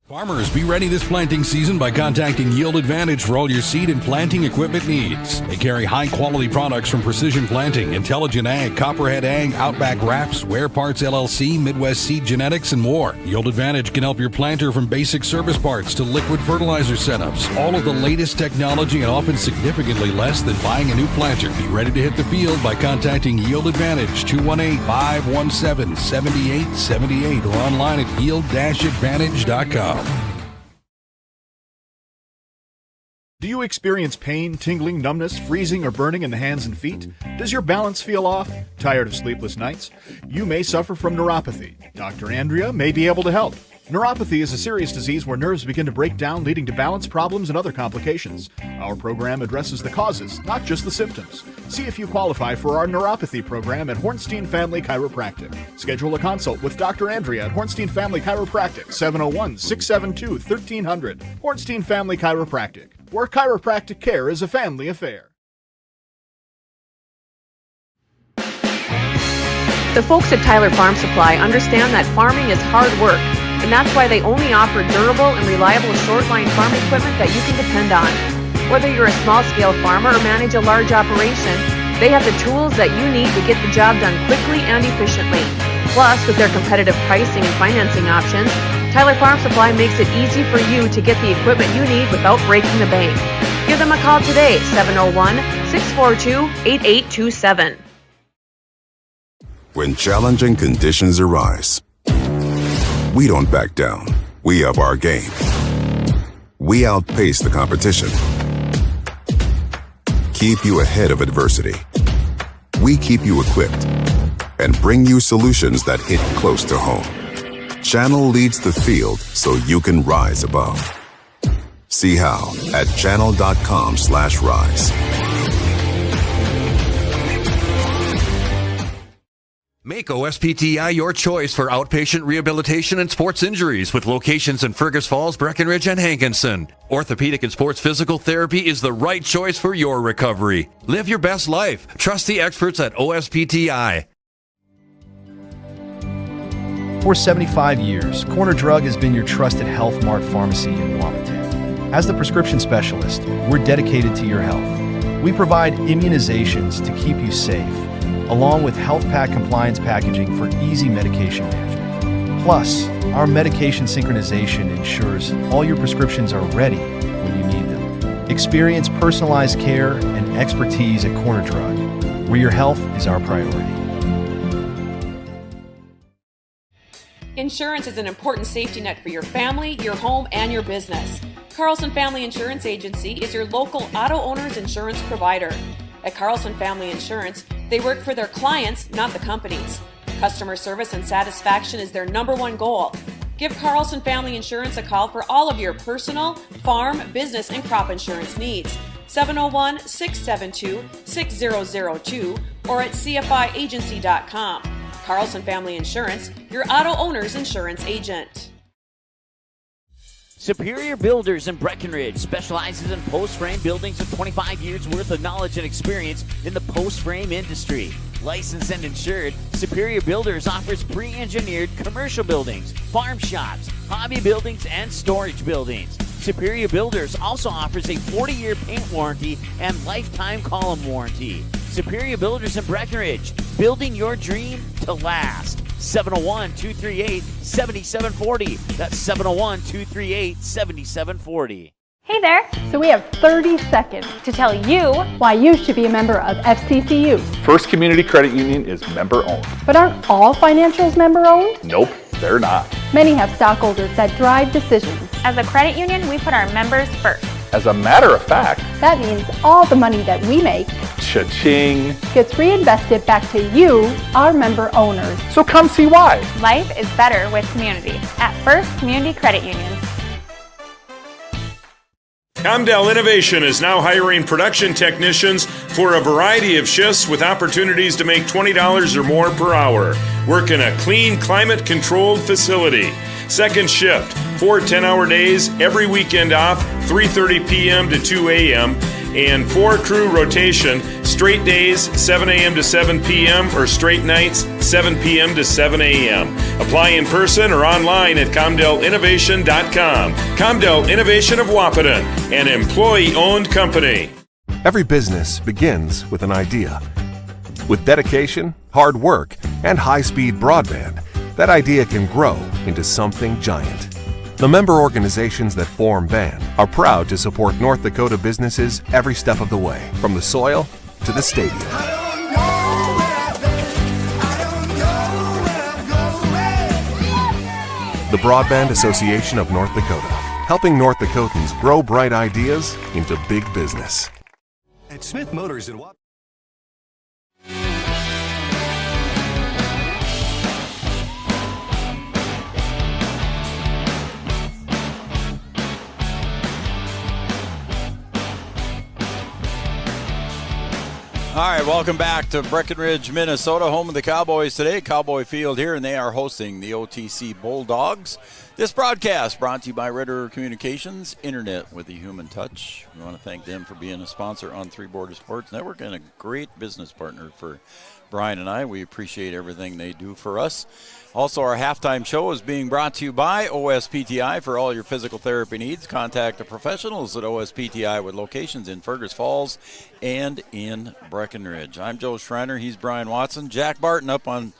Farmers, be ready this planting season by contacting Yield Advantage for all your seed and planting equipment needs. They carry high-quality products from Precision Planting, Intelligent Ag, Copperhead Ag, Outback Wraps, Wear Parts LLC, Midwest Seed Genetics, and more. Yield Advantage can help your planter from basic service parts to liquid fertilizer setups. All of the latest technology and often significantly less than buying a new planter. Be ready to hit the field by contacting Yield Advantage, 218-517-7878, or online at yield-advantage.com. Do you experience pain, tingling, numbness, freezing, or burning in the hands and feet? Does your balance feel off? Tired of sleepless nights? You may suffer from neuropathy. Dr. Andrea may be able to help. Neuropathy is a serious disease where nerves begin to break down, leading to balance problems and other complications. Our program addresses the causes, not just the symptoms. See if you qualify for our neuropathy program at Hornstein Family Chiropractic. Schedule a consult with Dr. Andrea at Hornstein Family Chiropractic, 701-672-1300. Hornstein Family Chiropractic, where chiropractic care is a family affair. The folks at Tyler Farm Supply understand that farming is hard work, and that's why they only offer durable and reliable short-line farm equipment that you can depend on. Whether you're a small-scale farmer or manage a large operation, they have the tools that you need to get the job done quickly and efficiently. Plus, with their competitive pricing and financing options, Tyler Farm Supply makes it easy for you to get the equipment you need without breaking the bank. Give them a call today, 701-642-8827. When challenging conditions arise, we don't back down. We up our game. We outpace the competition. Keep you ahead of adversity. We keep you equipped and bring you solutions that hit close to home. Channel leads the field so you can rise above. See how at channel.com/rise. Make OSPTI your choice for outpatient rehabilitation and sports injuries with locations in Fergus Falls, Breckenridge, and Hankinson. Orthopedic and sports physical therapy is the right choice for your recovery. Live your best life. Trust the experts at OSPTI. For 75 years, Corner Drug has been your trusted Health Mart pharmacy in Wapaton. As the prescription specialist, we're dedicated to your health. We provide immunizations to keep you safe, along with health pack compliance packaging for easy medication management. Plus, our medication synchronization ensures all your prescriptions are ready when you need them. Experience personalized care and expertise at Corner Drug, where your health is our priority. Insurance is an important safety net for your family, your home, and your business. Carlson Family Insurance Agency is your local auto owner's insurance provider. At Carlson Family Insurance, they work for their clients, not the companies. Customer service and satisfaction is their #1 goal. Give Carlson Family Insurance a call for all of your personal, farm, business, and crop insurance needs. 701-672-6002 or at cfiagency.com. Carlson Family Insurance, your auto owner's insurance agent. Superior Builders in Breckenridge specializes in post-frame buildings with 25 years worth of knowledge and experience in the post-frame industry. Licensed and insured, Superior Builders offers pre-engineered commercial buildings, farm shops, hobby buildings, and storage buildings. Superior Builders also offers a 40-year paint warranty and lifetime column warranty. Superior Builders in Breckenridge, building your dream to last. 701-238-7740. That's 701-238-7740. Hey there! So we have 30 seconds to tell you why you should be a member of FCCU. First Community Credit Union is member-owned. But aren't all financials member-owned? Nope, they're not. Many have stockholders that drive decisions. As a credit union, we put our members first. As a matter of fact, that means all the money that we make, cha-ching, gets reinvested back to you, our member owners. So come see why. Life is better with community at First Community Credit Union. Comdell Innovation is now hiring production technicians for a variety of shifts with opportunities to make $20 or more per hour. Work in a clean, climate-controlled facility. Second shift, 4 10-hour days, every weekend off, 3:30 p.m. to 2 a.m., and 4-crew rotation, straight days, 7 a.m. to 7 p.m., or straight nights, 7 p.m. to 7 a.m. Apply in person or online at ComdellInnovation.com. Comdell Innovation of Wapaton, an employee-owned company. Every business begins with an idea. With dedication, hard work, and high-speed broadband, that idea can grow into something giant. The member organizations that form BAND are proud to support North Dakota businesses every step of the way, from the soil to the stadium. The Broadband Association of North Dakota, helping North Dakotans grow bright ideas into big business. At Smith Motors in All right, welcome back to Breckenridge, Minnesota, home of the Cowboys today. Cowboy Field here, and they are hosting the OTC Bulldogs. This broadcast brought to you by Red River Communications, internet with a human touch. We want to thank them for being a sponsor on Three Border Sports Network and a great business partner for Brian and I. We appreciate everything they do for us. Also, our halftime show is being brought to you by OSPTI. For all your physical therapy needs, contact the professionals at OSPTI with locations in Fergus Falls and in Breckenridge. I'm Joe Schreiner. He's Brian Watson. Jack Barton up on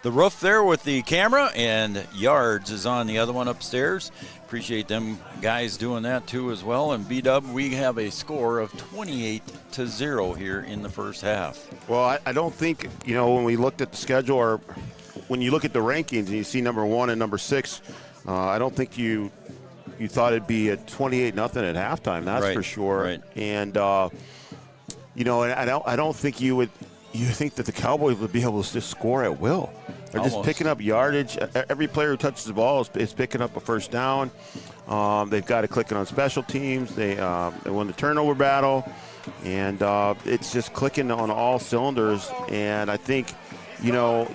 the roof there with the camera, and Yards is on the other one upstairs. Appreciate them guys doing that too as well. And B-Dub, we have a score of 28-0 here in the first half. Well, I don't think, when we looked at the schedule or when you look at the rankings and you see number 1 and number 6, I don't think you thought it'd be at 28-0 at halftime. That's for sure. Right. And I don't think you think that the Cowboys would be able to just score at will. They're just picking up yardage. Every player who touches the ball is picking up a first down. They've got it clicking on special teams. They won the turnover battle, and it's just clicking on all cylinders. And I think, you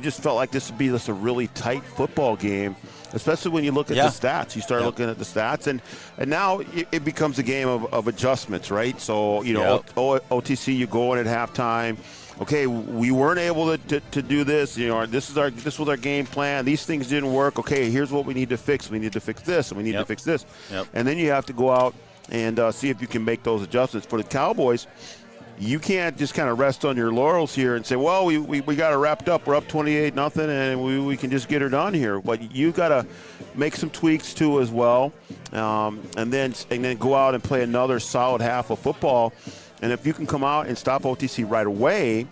just felt like this would be just a really tight football game, especially when you look at the stats. You start looking at the stats, and now it becomes a game of adjustments, right? So, OTC, you go in at halftime. Okay, we weren't able to do this. This was our game plan. These things didn't work. Okay, here's what we need to fix. We need to fix this, and we need to fix this. And then you have to go out and see if you can make those adjustments. For the Cowboys, you can't just kind of rest on your laurels here and say, well, we got it wrapped up. We're up 28-0, and we can just get her done here. But you got to make some tweaks too as well, and then go out and play another solid half of football. And if you can come out and stop OTC right away,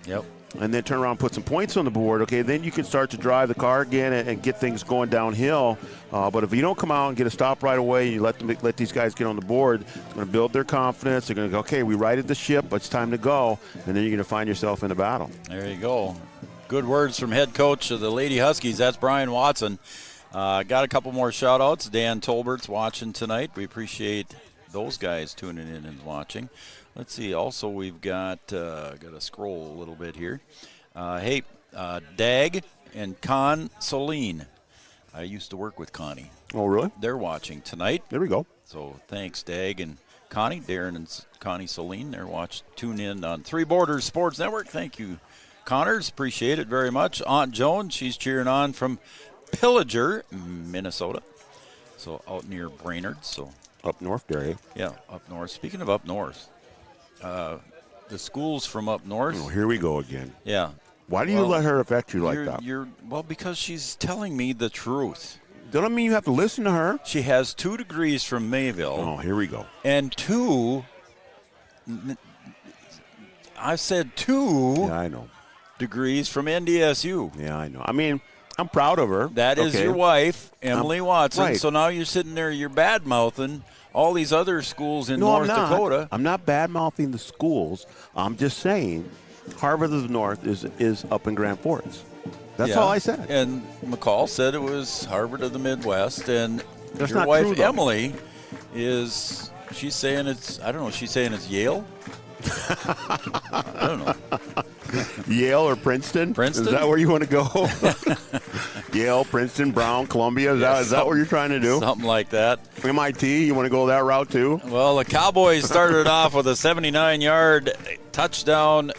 and then turn around and put some points on the board, okay, then you can start to drive the car again and get things going downhill. But if you don't come out and get a stop right away, and you let these guys get on the board, it's going to build their confidence. They're going to go, okay, we righted the ship, but it's time to go. And then you're going to find yourself in a battle. There you go. Good words from head coach of the Lady Huskies. That's Brian Watson. Got a couple more shout-outs. Dan Tolbert's watching tonight. We appreciate those guys tuning in and watching. Let's see. Also, we've got to scroll a little bit here. Dag and Con Soline. I used to work with Connie. Oh, really? They're watching tonight. There we go. So thanks, Dag and Connie. Darren and Connie Soline. They're tune in on Three Borders Sports Network. Thank you, Connors. Appreciate it very much. Aunt Joan, she's cheering on from Pillager, Minnesota. So out near Brainerd. So up north there, eh? Yeah, up north. Speaking of up north. The schools from up north. Oh, here we go again. Yeah. Why do you let her affect you like that? Because she's telling me the truth. Doesn't mean you have to listen to her. She has 2 degrees from Mayville. Oh, here we go. And 2. I said 2. Yeah, I know. Degrees from NDSU. Yeah, I know. I mean, I'm proud of her. That is your wife, Emily Watson. Right. So now you're sitting there, you're bad-mouthing all these other schools in North Dakota. I'm not bad-mouthing the schools. I'm just saying Harvard of the North is up in Grand Forks. That's all I said. And McCall said it was Harvard of the Midwest. And that's your not wife, true, though. Emily, she's saying it's Yale? I don't know. Yale or Princeton? Princeton? Is that where you want to go? Yale, Princeton, Brown, Columbia? Is that what you're trying to do? Something like that. MIT, you want to go that route too? Well, the Cowboys started off with a 79-yard touchdown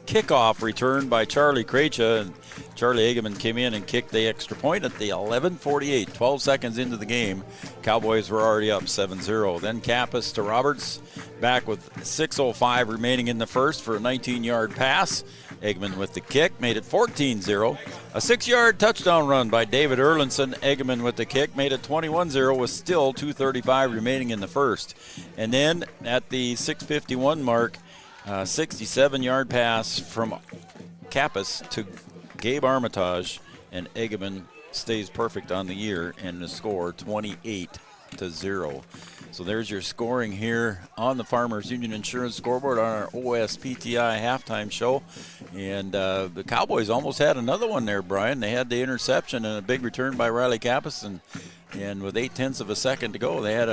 kickoff return by Charlie Krejcia, and Charlie Hageman came in and kicked the extra point at the 11:48, 12 seconds into the game. Cowboys were already up 7-0. Then Kappas to Roberts, back with 6:05 remaining in the first for a 19-yard pass. Eggman with the kick made it 14-0. A 6-yard touchdown run by David Erlinson. Eggman with the kick made it 21-0 with still 2:35 remaining in the first. And then at the 6:51 mark, 67-yard pass from Kappas to Gabe Armitage, and Eggman stays perfect on the year and the score 28-0. So there's your scoring here on the Farmers Union Insurance scoreboard on our OSPTI halftime show. And the Cowboys almost had another one there, Brian. They had the interception and a big return by Riley Kappas, and with 0.8 of a second to go, they had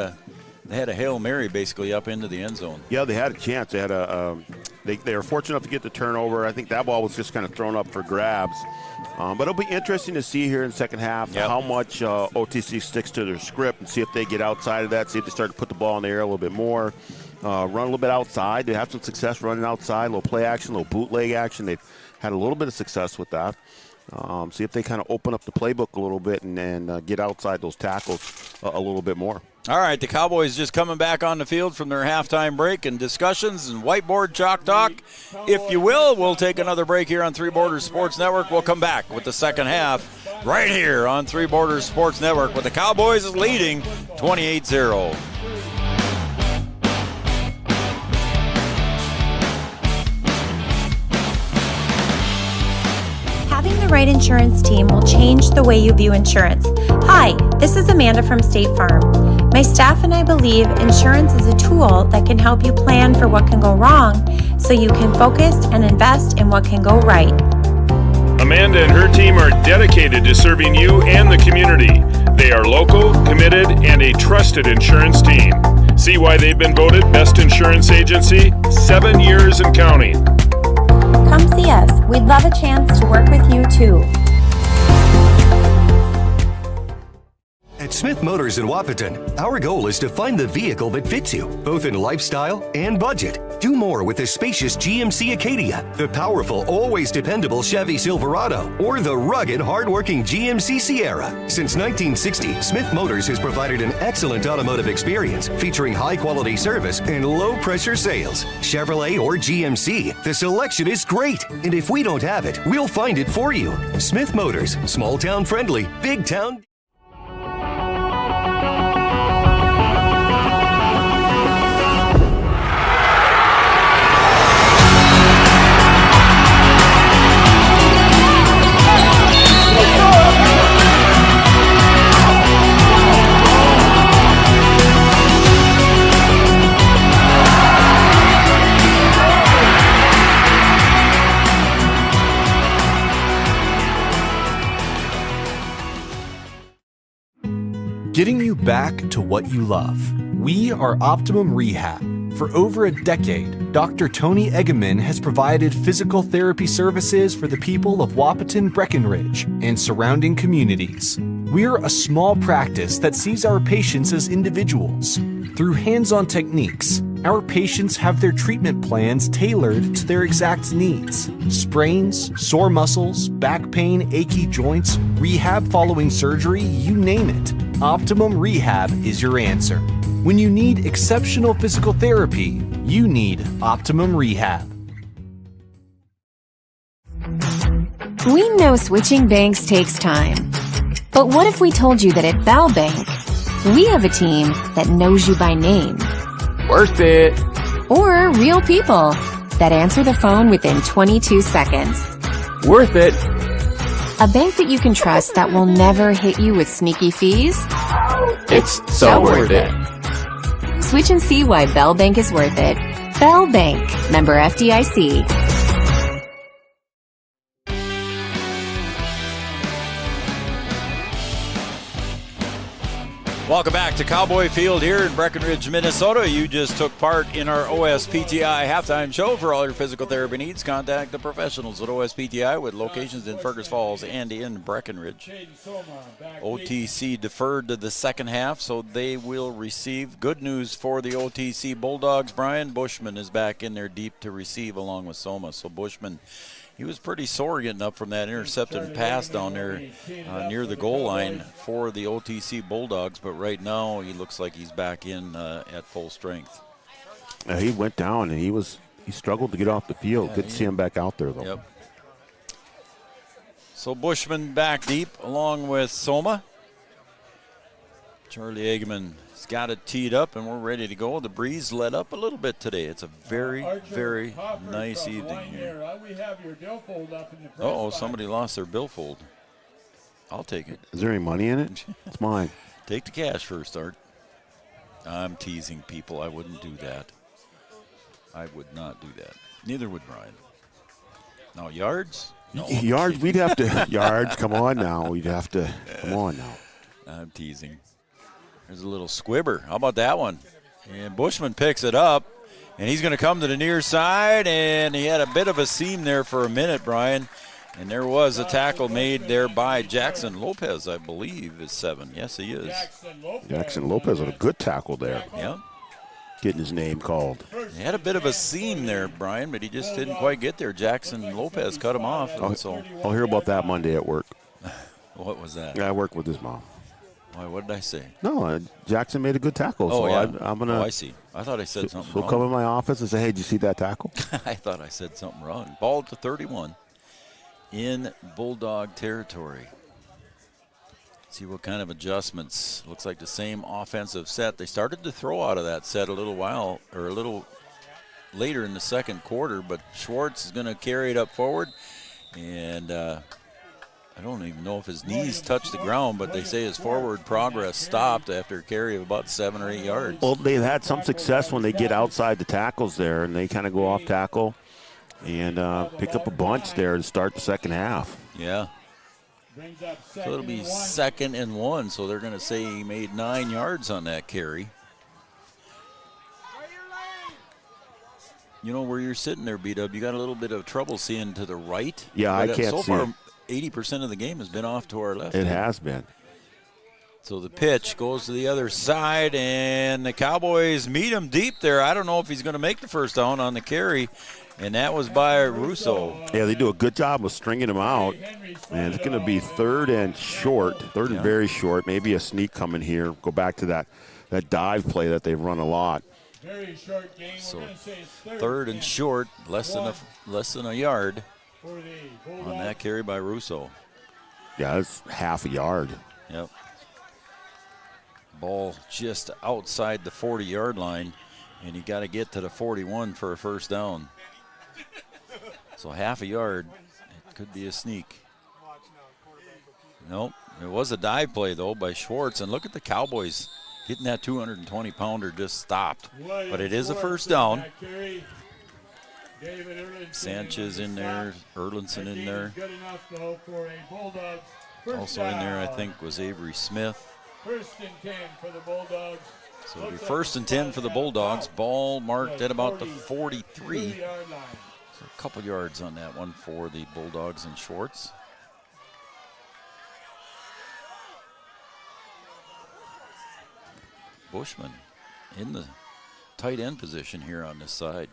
a Hail Mary basically up into the end zone. Yeah, they had a chance. They had they were fortunate enough to get the turnover. I think that ball was just kind of thrown up for grabs. But it'll be interesting to see here in the second half how much OTC sticks to their script and see if they get outside of that, see if they start to put the ball in the air a little bit more, run a little bit outside. They have some success running outside, a little play action, a little bootleg action. They've had a little bit of success with that. See if they kind of open up the playbook a little bit and get outside those tackles a little bit more. All right, the Cowboys just coming back on the field from their halftime break, and discussions and whiteboard chalk talk, if you will. We'll take another break here on Three Borders Sports Network. We'll come back with the second half right here on Three Borders Sports Network, with the Cowboys leading 28-0. Having the right insurance team will change the way you view insurance. Hi, this is Amanda from State Farm. My staff and I believe insurance is a tool that can help you plan for what can go wrong so you can focus and invest in what can go right. Amanda and her team are dedicated to serving you and the community. They are local, committed, and a trusted insurance team. See why they've been voted Best Insurance Agency 7 years and counting. Come see us. We'd love a chance to work with you too. At Smith Motors in Wapaton, our goal is to find the vehicle that fits you, both in lifestyle and budget. Do more with the spacious GMC Acadia, the powerful, always dependable Chevy Silverado, or the rugged, hardworking GMC Sierra. Since 1960, Smith Motors has provided an excellent automotive experience featuring high-quality service and low-pressure sales. Chevrolet or GMC, the selection is great. And if we don't have it, we'll find it for you. Smith Motors, small-town friendly, big-town... Getting you back to what you love. We are Optimum Rehab. For over a decade, Dr. Tony Egeman has provided physical therapy services for the people of Wapaton, Breckenridge, and surrounding communities. We're a small practice that sees our patients as individuals. Through hands-on techniques, our patients have their treatment plans tailored to their exact needs. Sprains, sore muscles, back pain, achy joints, rehab following surgery, you name it. Optimum Rehab is your answer. When you need exceptional physical therapy, you need Optimum Rehab. We know switching banks takes time. But what if we told you that at Bell Bank, we have a team that knows you by name? Worth it. Or real people that answer the phone within 22 seconds. Worth it. A bank that you can trust that will never hit you with sneaky fees? It's so worth it. Switch and see why Bell Bank is worth it. Bell Bank, member FDIC. Welcome back to Cowboy Field here in Breckenridge, Minnesota. You just took part in our OSPTI halftime show. For all your physical therapy needs, contact the professionals at OSPTI with locations in Fergus Falls and in Breckenridge. OTC deferred to the second half, so they will receive. Good news for the OTC Bulldogs. Brian Bushman is back in there deep to receive along with Soma. So Bushman, he was pretty sore getting up from that intercepted pass down there near the goal line for the OTC Bulldogs, but right now he looks like he's back in at full strength. He went down and he struggled to get off the field. Yeah, Good to see him back out there, though. Yep. So Bushman back deep along with Soma. Charlie Egeman's got it teed up, and we're ready to go. The breeze let up a little bit today. It's a very, very nice evening here. Uh-oh, somebody lost their billfold. I'll take it. Is there any money in it? It's mine. Take the cash first, Art. I'm teasing people. I wouldn't do that. I would not do that. Neither would Brian. Now, yards? No. Yards, we'd have to. Yards, come on now. We'd have to. Come on now. I'm teasing. There's a little squibber. How about that one? And Bushman picks it up, and he's going to come to the near side, and he had a bit of a seam there for a minute, Brian. And there was a tackle made there by Jackson Lopez, I believe, is 7. Yes, he is. Jackson Lopez with a good tackle there. Yeah. Getting his name called. He had a bit of a seam there, Brian, but he just didn't quite get there. Jackson Lopez cut him off. I'll hear about that Monday at work. What was that? Yeah, I work with his mom. Why? What did I say? No, Jackson made a good tackle. Oh, so yeah. I'm going to. I see. I thought I said something He'll wrong. come in my office and say, hey, did you see that tackle? I thought I said something wrong. Ball to 31 in Bulldog territory. See what kind of adjustments. Looks like the same offensive set. They started to throw out of that set a little later in the second quarter, but Schwartz is going to carry it up forward. And I don't even know if his knees touched the ground, but they say his forward progress stopped after a carry of about 7 or 8 yards. Well, they've had some success when they get outside the tackles there, and they kind of go off tackle and pick up a bunch there to start the second half. Yeah. So it'll be 2nd and 1, so they're going to say he made 9 yards on that carry. You know where you're sitting there, B-Dub, you got a little bit of trouble seeing to the right. Yeah, I can't so see far, it. 80% of the game has been off to our left. It has been. So the pitch goes to the other side, and the Cowboys meet him deep there. I don't know if he's going to make the first down on the carry, and that was by Russo. Yeah, they do a good job of stringing him out, and it's going to be 3rd and short, 3rd and very short, maybe a sneak coming here. Go back to that dive play that they've run a lot. So 3rd and short, less than a yard on that carry by Russo. Yeah, that's half a yard. Yep. Ball just outside the 40-yard line, and you got to get to the 41 for a first down. So half a yard, it could be a sneak. Nope, it was a dive play, though, by Schwartz. And look at the Cowboys getting that 220-pounder just stopped. But it is a first down. Sanchez in there, Erlinson in there. Also in there, I think, was Avery Smith. 1st and 10 for the Bulldogs. So it'll be 1st and 10 for the Bulldogs. Ball marked at about the 43. So a couple yards on that one for the Bulldogs and Schwartz. Bushman in the tight end position here on this side.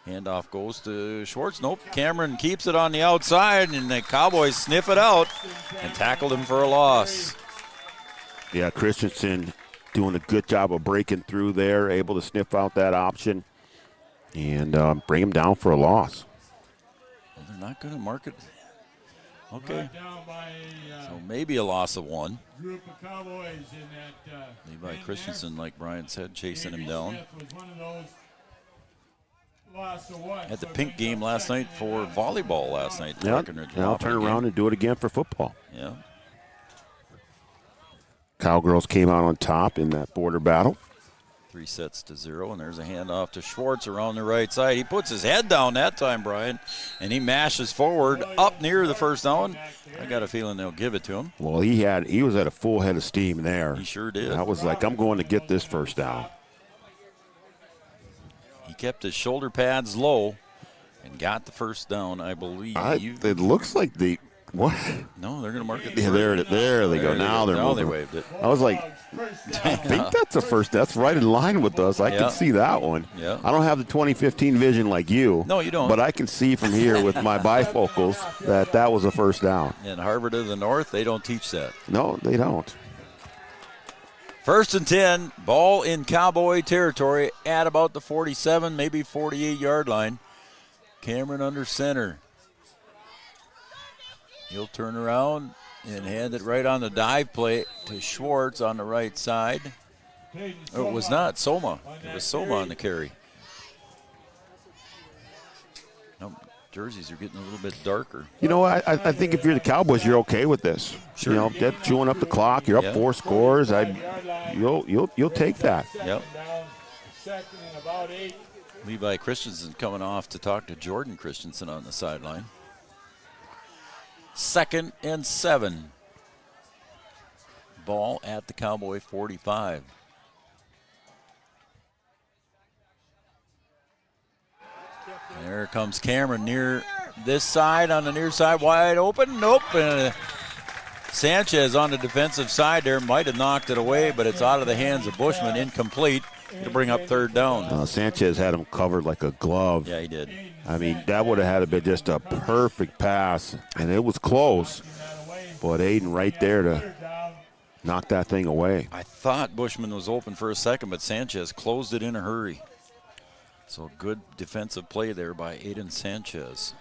Handoff goes to Schwartz. Nope, Cameron keeps it on the outside, and the Cowboys sniff it out and tackled him for a loss. Yeah, Christensen doing a good job of breaking through there, able to sniff out that option and bring him down for a loss. Well, they're not going to mark it. Okay. So maybe a loss of 1. Group of Cowboys in that. Levi Christensen, like Brian said, chasing him down. At the pink game last night for volleyball last night. Yeah, and I'll turn around and do it again for football. Yeah. Cowgirls came out on top in that border battle. 3-0, and there's a handoff to Schwartz around the right side. He puts his head down that time, Brian, and he mashes forward up near the first down. I got a feeling they'll give it to him. Well, he was at a full head of steam there. He sure did. I was like, I'm going to get this first down. He kept his shoulder pads low and got the first down, I believe. It looks like what? No, they're going to mark it. Yeah, there they go. Now they're moving. They waved it. I was like, I think that's a first. That's right in line with us. I can see that one. Yeah. I don't have the 2015 vision like you. No, you don't. But I can see from here with my bifocals that was a first down. In Harvard of the North, they don't teach that. No, they don't. 1st and 10, ball in Cowboy territory at about the 47, maybe 48-yard line. Cameron under center. He'll turn around and hand it right on the dive play to Schwartz on the right side. Oh, it was not Soma. It was Soma on the carry. Jerseys are getting a little bit darker. You know, I think if you're the Cowboys, you're okay with this. Sure. You know, they're chewing up the clock. You're up 4 scores. You'll take that. Yep. Levi Christensen coming off to talk to Jordan Christensen on the sideline. 2nd and 7. Ball at the Cowboy 45. There comes Cameron near this side on the near side, wide open. Nope. Sanchez on the defensive side there might have knocked it away, but it's out of the hands of Bushman, incomplete. To bring up 3rd down. Sanchez had him covered like a glove. Yeah, he did. I mean, that would have had to be just a perfect pass, and it was close. But Aiden right there to knock that thing away. I thought Bushman was open for a second, but Sanchez closed it in a hurry. So good defensive play there by Aiden Sanchez.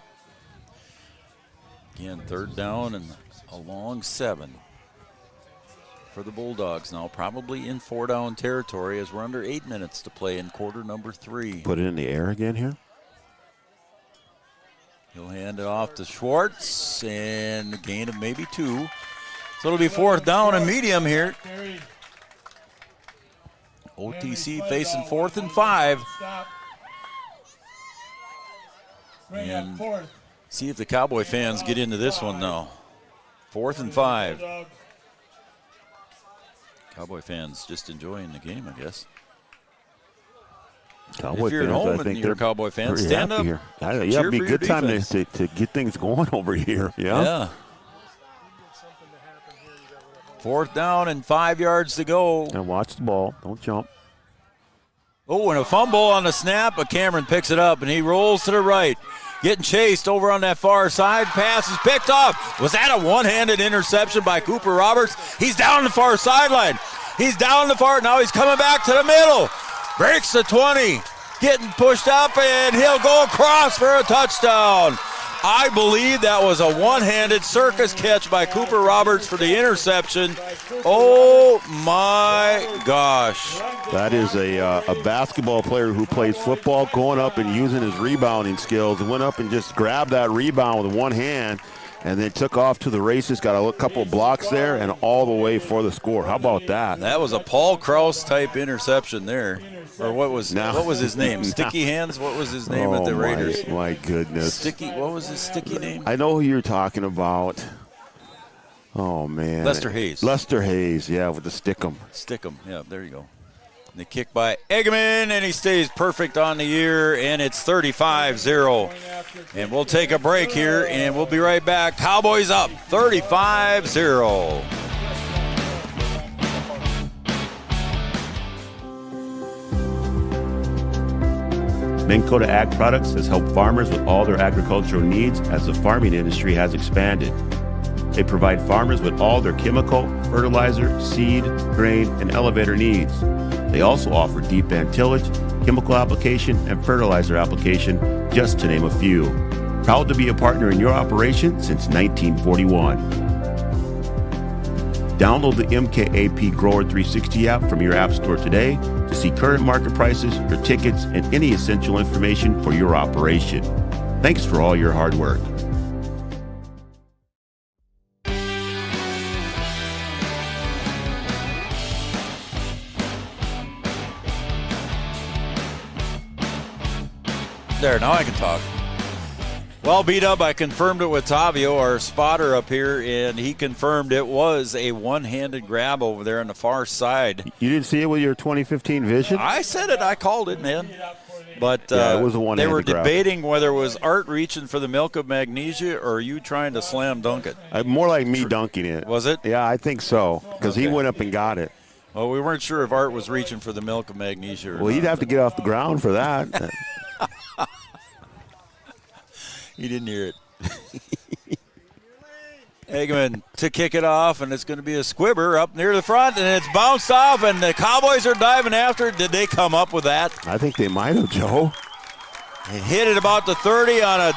Again, 3rd down and a long 7 for the Bulldogs now, probably in 4-down territory as we're under 8 minutes to play in quarter number 3. Put it in the air again here. He'll hand it off to Schwartz, and a gain of maybe 2. So it'll be 4th down and medium here. OTC facing 4th and 5. And see if the Cowboy fans get into this one now. 4th and 5. Cowboy fans just enjoying the game, I guess. Cowboy if you're fans, at home I think and you're a Cowboy fan, stand up. Here. Yeah, it'd be a good time to get things going over here. Yeah. 4th down and 5 yards to go. And watch the ball. Don't jump. Oh, and a fumble on the snap, but Cameron picks it up, and he rolls to the right. Getting chased over on that far side. Pass is picked off. Was that a one-handed interception by Cooper Roberts? He's down the far sideline. He's down the far. Now he's coming back to the middle. Breaks the 20. Getting pushed up, and he'll go across for a touchdown. I believe that was a one-handed circus catch by Cooper Roberts for the interception. Oh, my gosh. That is a basketball player who plays football going up and using his rebounding skills and went up and just grabbed that rebound with one hand and then took off to the races, got a couple blocks there, and all the way for the score. How about that? That was a Paul Krause-type interception there. Or what was his name? Sticky Hands? What was his name at the Raiders? My goodness. What was his sticky name? I know who you're talking about. Oh, man. Lester Hayes. Lester Hayes, yeah, with the Stickum. Stickum, yeah, there you go. And the kick by Eggman, and he stays perfect on the year, and it's 35-0. And we'll take a break here, and we'll be right back. Cowboys up, 35-0. Minn Kota Ag Products has helped farmers with all their agricultural needs as the farming industry has expanded. They provide farmers with all their chemical, fertilizer, seed, grain, and elevator needs. They also offer deep end tillage, chemical application, and fertilizer application, just to name a few. Proud to be a partner in your operation since 1941. Download the MKAP Grower 360 app from your app store today to see current market prices, your tickets, and any essential information for your operation. Thanks for all your hard work. There, now I can talk. Well, beat up, I confirmed it with Tavio, our spotter up here, and he confirmed it was a one-handed grab over there on the far side. You didn't see it with your 2015 vision? I said it. I called it, man. But yeah, it was a one-handed they were grab. debating whether it was Art reaching for the milk of magnesia or you trying to slam dunk it. More like me dunking it. Was it? Yeah, I think so, because he went up and got it. Well, we weren't sure if Art was reaching for the milk of magnesia or Well, he'd have to get off the ground for that. He didn't hear it. Eggman to kick it off, and it's going to be a squibber up near the front, and it's bounced off, and the Cowboys are diving after it. Did they come up with that? I think they might have, Joe. It hit it about the 30 on a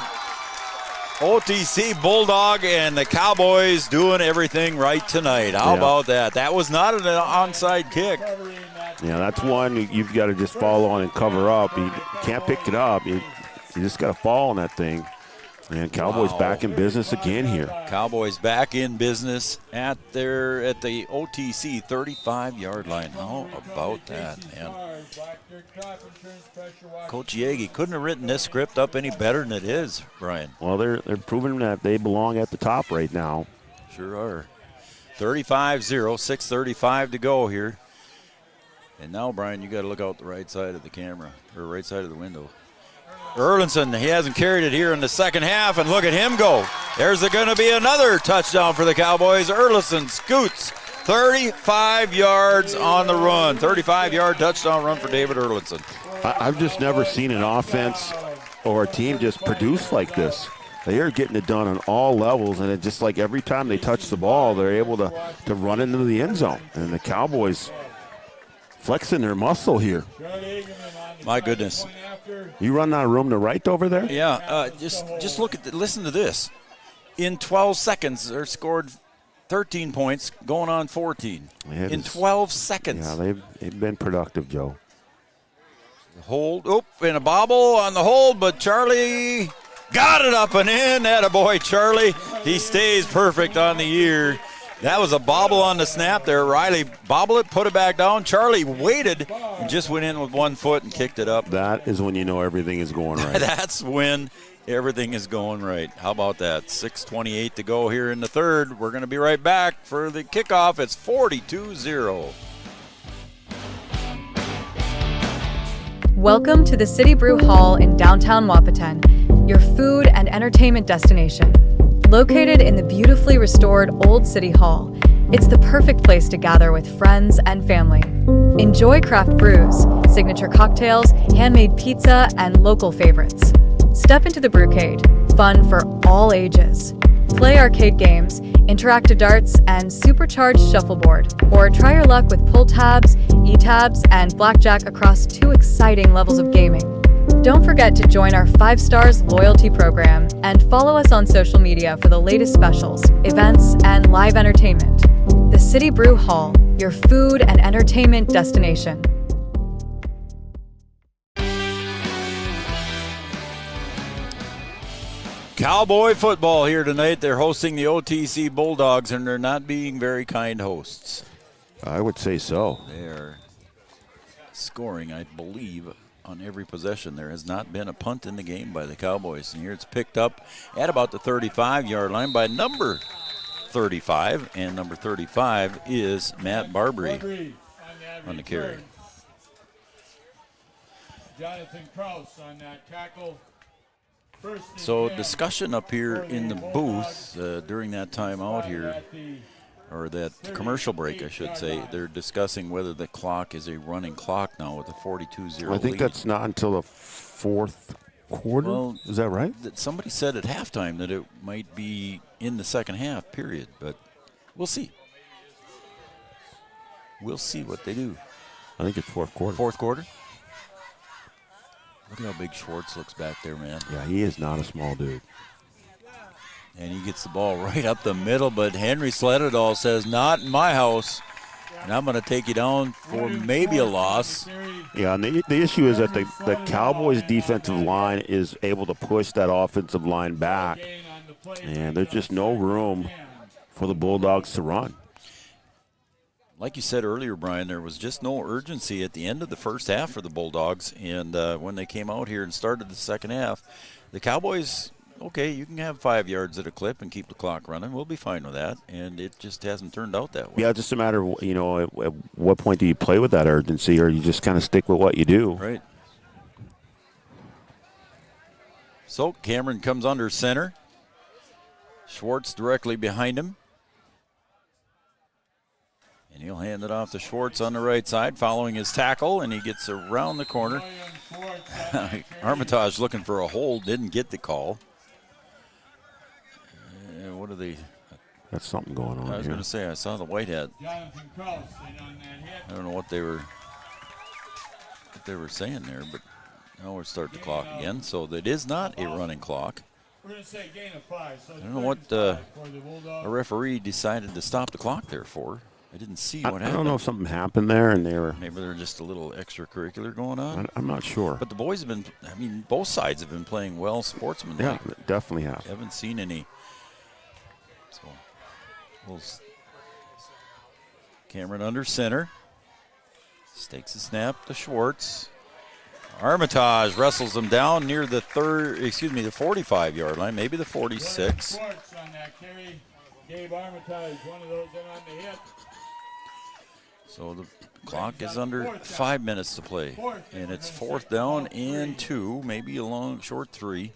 OTC Bulldog, and the Cowboys doing everything right tonight. How about that? That was not an onside kick. Yeah, that's one you've got to just fall on and cover up. You can't pick it up. You just got to fall on that thing. And Cowboys back in business again here. Cowboys back in business at the OTC 35-yard line. How about that, man? Coach Yagi couldn't have written this script up any better than it is, Brian. Well, they're proving that they belong at the top right now. Sure are. 35-0, 6:35 to go here. And now, Brian, you got to look out the right side of the camera, or right side of the window. Erlinson, he hasn't carried it here in the second half, and look at him go. There's going to be another touchdown for the Cowboys. Erlinson scoots 35 yards on the run. 35-yard touchdown run for David Erlinson. I've just never seen an offense or a team just produce like this. They are getting it done on all levels, and it's just like every time they touch the ball, they're able to run into the end zone. And the Cowboys flexing their muscle here. My goodness. You run out of room to right over there? Yeah, just look at listen to this. In 12 seconds, they're scored 13 points, going on 14. In 12 seconds. Yeah, they've been productive, Joe. Hold, and a bobble on the hold, but Charlie got it up and in. Attaboy, Charlie. He stays perfect on the year. That was a bobble on the snap there. Riley bobbled it, put it back down. Charlie waited and just went in with 1 foot and kicked it up. That is when you know everything is going right. That's when everything is going right. How about that? 6:28 to go here in the third. We're going to be right back for the kickoff. It's 42-0. Welcome to the City Brew Hall in downtown Wahpeton, your food and entertainment destination. Located in the beautifully restored Old City Hall, it's the perfect place to gather with friends and family. Enjoy craft brews, signature cocktails, handmade pizza, and local favorites. Step into the Brewcade, fun for all ages. Play arcade games, interactive darts, and supercharged shuffleboard. Or try your luck with pull tabs, e-tabs, and blackjack across 2 exciting levels of gaming. Don't forget to join our 5 Stars loyalty program and follow us on social media for the latest specials, events, and live entertainment. The City Brew Hall, your food and entertainment destination. Cowboy football here tonight. They're hosting the OTC Bulldogs, and they're not being very kind hosts. I would say so. They're scoring, I believe, on every possession. There has not been a punt in the game by the Cowboys. And here it's picked up at about the 35-yard line by number 35. And number 35 is Matt Barbary on the carry. Jonathan Kraus on that tackle. So discussion up here in the booth during that time out here, or that commercial break, I should say, they're discussing whether the clock is a running clock now with a 42-0 I think lead. that's not until the fourth quarter. Well, is that right? Somebody said at halftime that it might be in the second half, period, but we'll see. We'll see what they do. I think it's fourth quarter. Fourth quarter? Look at how big Schwartz looks back there, man. Yeah, he is not a small dude. And he gets the ball right up the middle, but Henry Sledadall says, not in my house, and I'm going to take you down for maybe a loss. Yeah, and the issue is that the Cowboys' defensive line is able to push that offensive line back, and there's just no room for the Bulldogs to run. Like you said earlier, Brian, there was just no urgency at the end of the first half for the Bulldogs. And when they came out here and started the second half, the Cowboys, okay, you can have 5 yards at a clip and keep the clock running. We'll be fine with that. And it just hasn't turned out that way. Yeah, it's just a matter of, at what point do you play with that urgency, or you just kind of stick with what you do. Right. So Cameron comes under center. Schwartz directly behind him. And he'll hand it off to Schwartz on the right side, following his tackle, and he gets around the corner. Armitage looking for a hold, didn't get the call. What are they? That's something going on. I was here. going to say, I saw the white hat. I don't know what they were saying there, but now we're starting the clock again. So that is not a running clock. We're going to say gain of 5. So I don't know what a referee decided to stop the clock there for. I didn't see what happened. I don't know if something happened there, and they were. Maybe they're just a little extracurricular going on. I'm not sure. But the boys have been. I mean, both sides have been playing well, sportsmanlike. Yeah, definitely have. Haven't seen any. So, Cameron under center. Stakes the snap to Schwartz. Armitage wrestles him down near the 45-yard line, maybe the 46. Schwartz on that carry. Gabe Armitage, one of those in on the hit. So the clock is under 5 minutes to play, and it's 4th down and 2, maybe a long, short 3.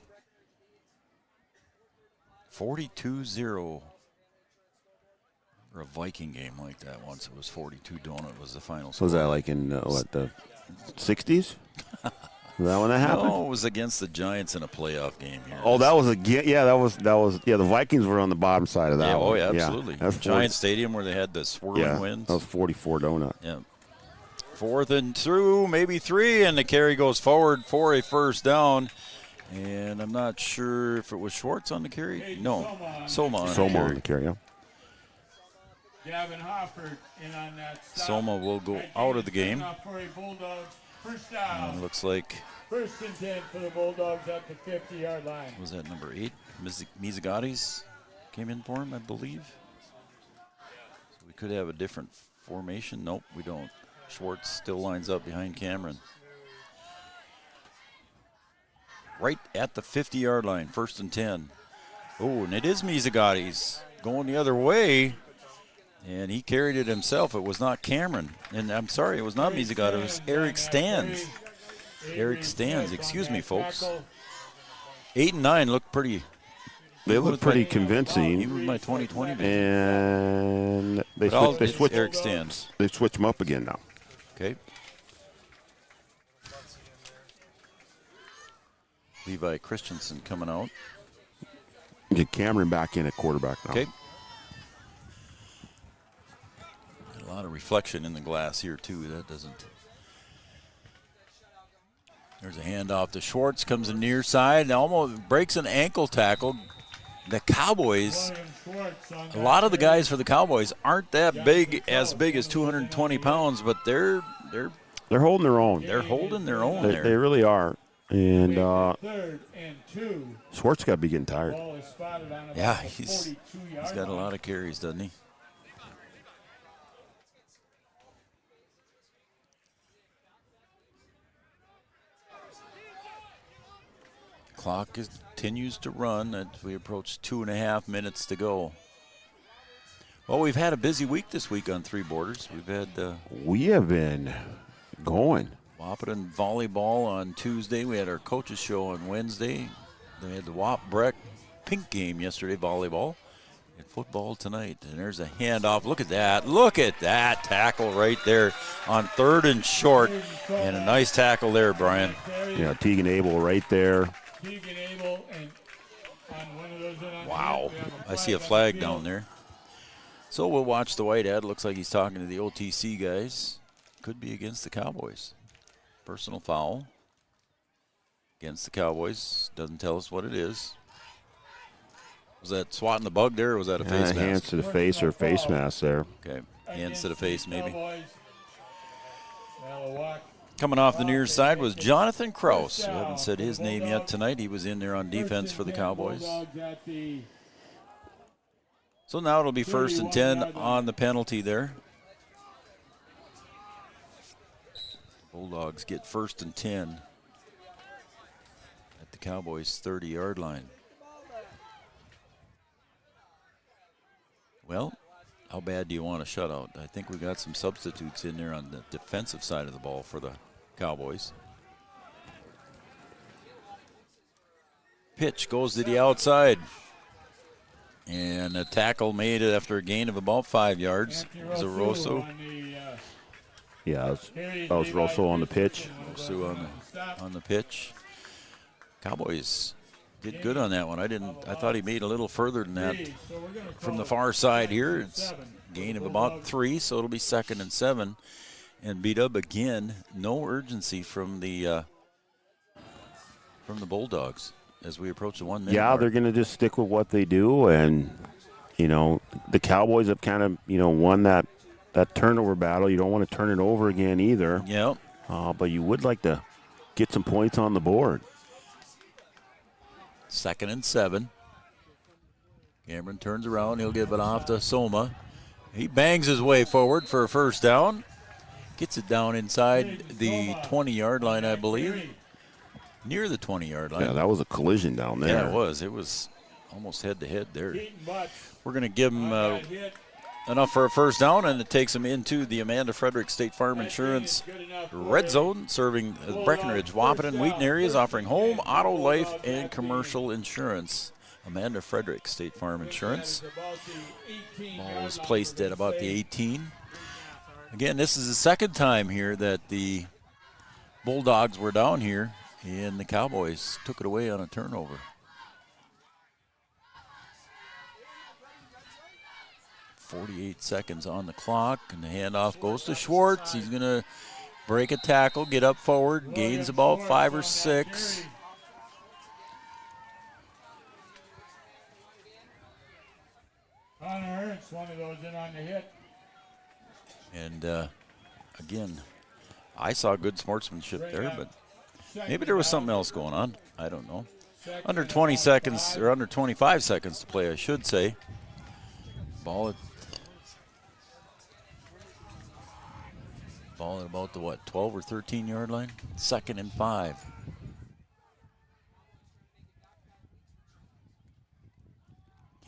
42-0. Or a Viking game like that once. It was 42 donut was the final score. Was that like in, the 60s? that when that happened? No, it was against the Giants in a playoff game here. Oh, that was the Vikings were on the bottom side of that one. Oh, yeah, absolutely. That's Giant Stadium where they had the swirling winds. That was 44 donut. Yeah. 4th and 2, maybe 3, and the carry goes forward for a first down. And I'm not sure if it was Schwartz on the carry. No, Soma on the carry. Yeah. Gavin Hofford in on that stop. Soma will go out of the game. For a Bulldog first down. And it looks like 1st and 10 for the Bulldogs at the 50-yard line. Was that number 8? Mizagatis came in for him, I believe. So we could have a different formation. Nope, we don't. Schwartz still lines up behind Cameron. Right at the 50-yard line, 1st and 10. Oh, and it is Mizagatis going the other way. And he carried it himself. It was not Cameron. And I'm sorry, it was not Mizagatis. It was Eric Stans. Eric Stans, excuse me, folks. 8 and 9 look pretty. They look pretty convincing. Even with my 2020 vision. And they switch Eric Stans. They switch them up again now. Okay. Levi Christensen coming out. Get Cameron back in at quarterback now. Okay. A lot of reflection in the glass here, too. That doesn't. There's a handoff to Schwartz, comes in near side, and almost breaks an ankle tackle. The Cowboys, a lot of the guys for the Cowboys aren't that big, as 220 pounds, but they're holding their own. They're holding their own there. They really are. And 3rd and 2. Schwartz got to be getting tired. Yeah, he's got a lot of carries, doesn't he? Clock continues to run as we approach 2.5 minutes to go. Well, we've had a busy week this week on Three Borders. We have been going. Wahpeton Volleyball on Tuesday. We had our coaches show on Wednesday. Then we had the Breck Pink game yesterday, volleyball. And football tonight. And there's a handoff. Look at that. Look at that tackle right there on 3rd and short. And a nice tackle there, Brian. Yeah, Tegan Abel right there. Wow. I see a flag down there. So we'll watch the white ad. Looks like he's talking to the OTC guys. Could be against the Cowboys. Personal foul against the Cowboys. Doesn't tell us what it is. Was that swatting the bug there, or was that a face mask? Hands to the face or face mask there. Okay, hands to the face maybe. Coming off the near side was Jonathan Kraus. We haven't said his name yet tonight. He was in there on defense for the Cowboys. So now it'll be 1st and 10 on the penalty there. Bulldogs get 1st and 10 at the Cowboys' 30-yard line. Well, how bad do you want a shutout? I think we got some substitutes in there on the defensive side of the ball for the Cowboys. Pitch goes to the outside. And a tackle made after a gain of about 5 yards. Was it Rosso? Yeah, that was Rosso on the pitch. Rosso on the pitch. Cowboys did good on that one. I thought he made a little further than that from the far side here. It's a gain of about 3, so it'll be 2nd and 7. And beat up again. No urgency from the Bulldogs as we approach the 1 minute. Yeah, mark. they're going to just stick with what they do, and the Cowboys have kind of won that turnover battle. You don't want to turn it over again either. Yeah. But you would like to get some points on the board. 2nd and 7. Cameron turns around. He'll give it off to Soma. He bangs his way forward for a first down. Gets it down inside the 20-yard line, I believe. Near the 20-yard line. Yeah, that was a collision down there. Yeah, it was. It was almost head-to-head there. We're going to give him enough for a first down, and it takes him into the Amanda Frederick State Farm Insurance Red Zone, serving Breckenridge, Wahpeton, Wheaton areas, offering home, auto, life, and commercial insurance. Amanda Frederick State Farm Insurance. Ball is placed at about the 18. Again, this is the second time here that the Bulldogs were down here And the Cowboys took it away on a turnover. 48 seconds on the clock, and the handoff goes to Schwartz. He's going to break a tackle, get up forward, gains about 5 or 6. Connor Ernst, one of those in on the hit. And again, I saw good sportsmanship there, but maybe there was something else going on. I don't know. Under 20 seconds, or under 25 seconds to play, I should say. Ball at about the, 12 or 13 yard line? 2nd and 5.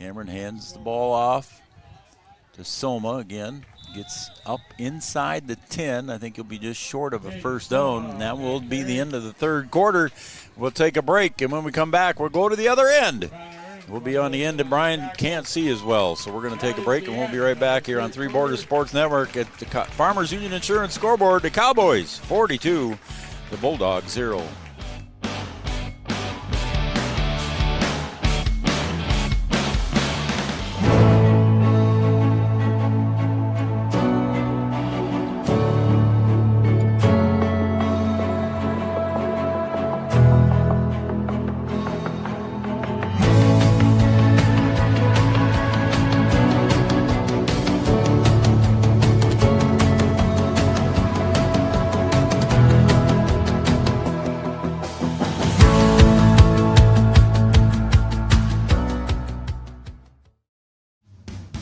Cameron hands the ball off to Soma again. Gets up inside the 10. I think he'll be just short of a first down, and that will be the end of the third quarter. We'll take a break, and when we come back, we'll go to the other end. We'll be on the end that Brian can't see as well, so we're going to take a break, and we'll be right back here on Three Borders Sports Network at the Farmers Union Insurance scoreboard. The Cowboys 42, the Bulldogs 0.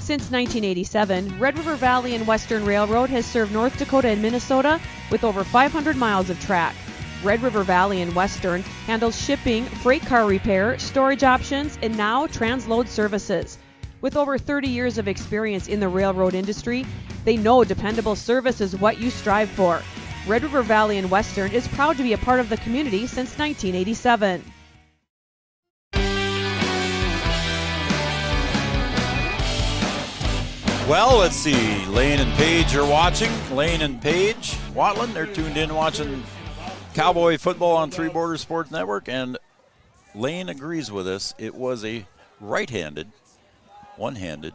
Since 1987, Red River Valley and Western Railroad has served North Dakota and Minnesota with over 500 miles of track. Red River Valley and Western handles shipping, freight car repair, storage options, and now transload services. With over 30 years of experience in the railroad industry, they know dependable service is what you strive for. Red River Valley and Western is proud to be a part of the community since 1987. Well, let's see. Lane and Paige are watching. Lane and Paige Watland, they're tuned in watching Cowboy football on Three Borders Sports Network, and Lane agrees with us. It was a right-handed, one-handed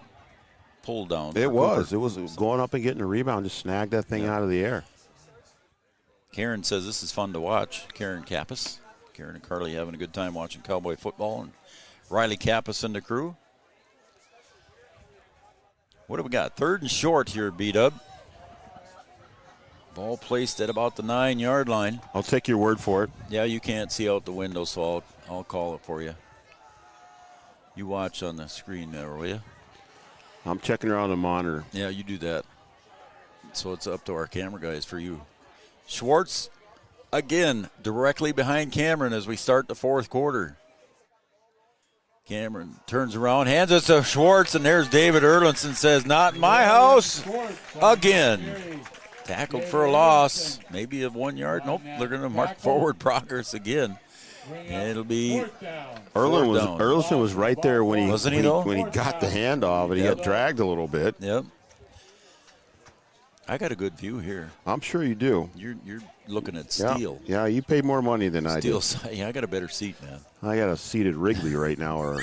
pull down. It was going up and getting a rebound, just snagged that thing out of the air. Karen says this is fun to watch. Karen Kappas. Karen and Carly having a good time watching Cowboy football, and Riley Kappas and the crew. What do we got? 3rd and short here, B-Dub. Ball placed at about the 9 yard line. I'll take your word for it. Yeah, you can't see out the window, so I'll call it for you. You watch on the screen there, will you? I'm checking around the monitor. Yeah, you do that. So it's up to our camera guys for you. Schwartz, again, directly behind Cameron as we start the fourth quarter. Cameron turns around, hands it to Schwartz, and there's David Erlinson, says, not in my house. Again. Tackled for a loss, maybe of 1 yard. Nope, they're going to mark forward progress again. And it'll be Erlinson was right there when he when he got the handoff, but he got dragged a little bit. Yep. I got a good view here. I'm sure you do. You're looking at steel. Yeah, you paid more money than I did. Yeah, I got a better seat, man. I got a seat at Wrigley right now, or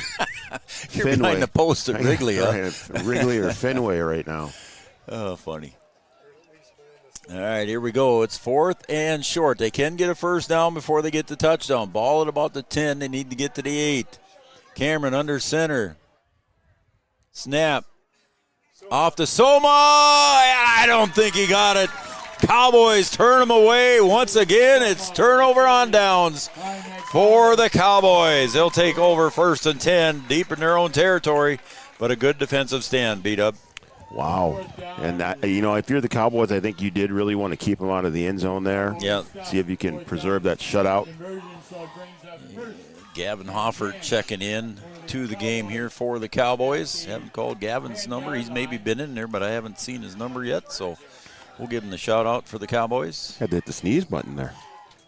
You're Fenway. behind the post at Wrigley, huh? Wrigley or Fenway right now. Oh, funny. All right, here we go. It's 4th and short. They can get a first down before they get the touchdown. Ball at about the 10. They need to get to the 8. Cameron under center. Snap. Off to Soma. I don't think he got it. Cowboys turn him away once again. It's turnover on downs for the Cowboys. They'll take over 1st and 10 deep in their own territory, but a good defensive stand, B-Dub. Wow. And that, if you're the Cowboys, I think you did really want to keep them out of the end zone there. Yeah. See if you can preserve that shutout. Gavin Hoffert checking in to the game here for the Cowboys. Haven't called Gavin's number. He's maybe been in there, but I haven't seen his number yet, so we'll give him the shout out for the Cowboys. Had to hit the sneeze button there.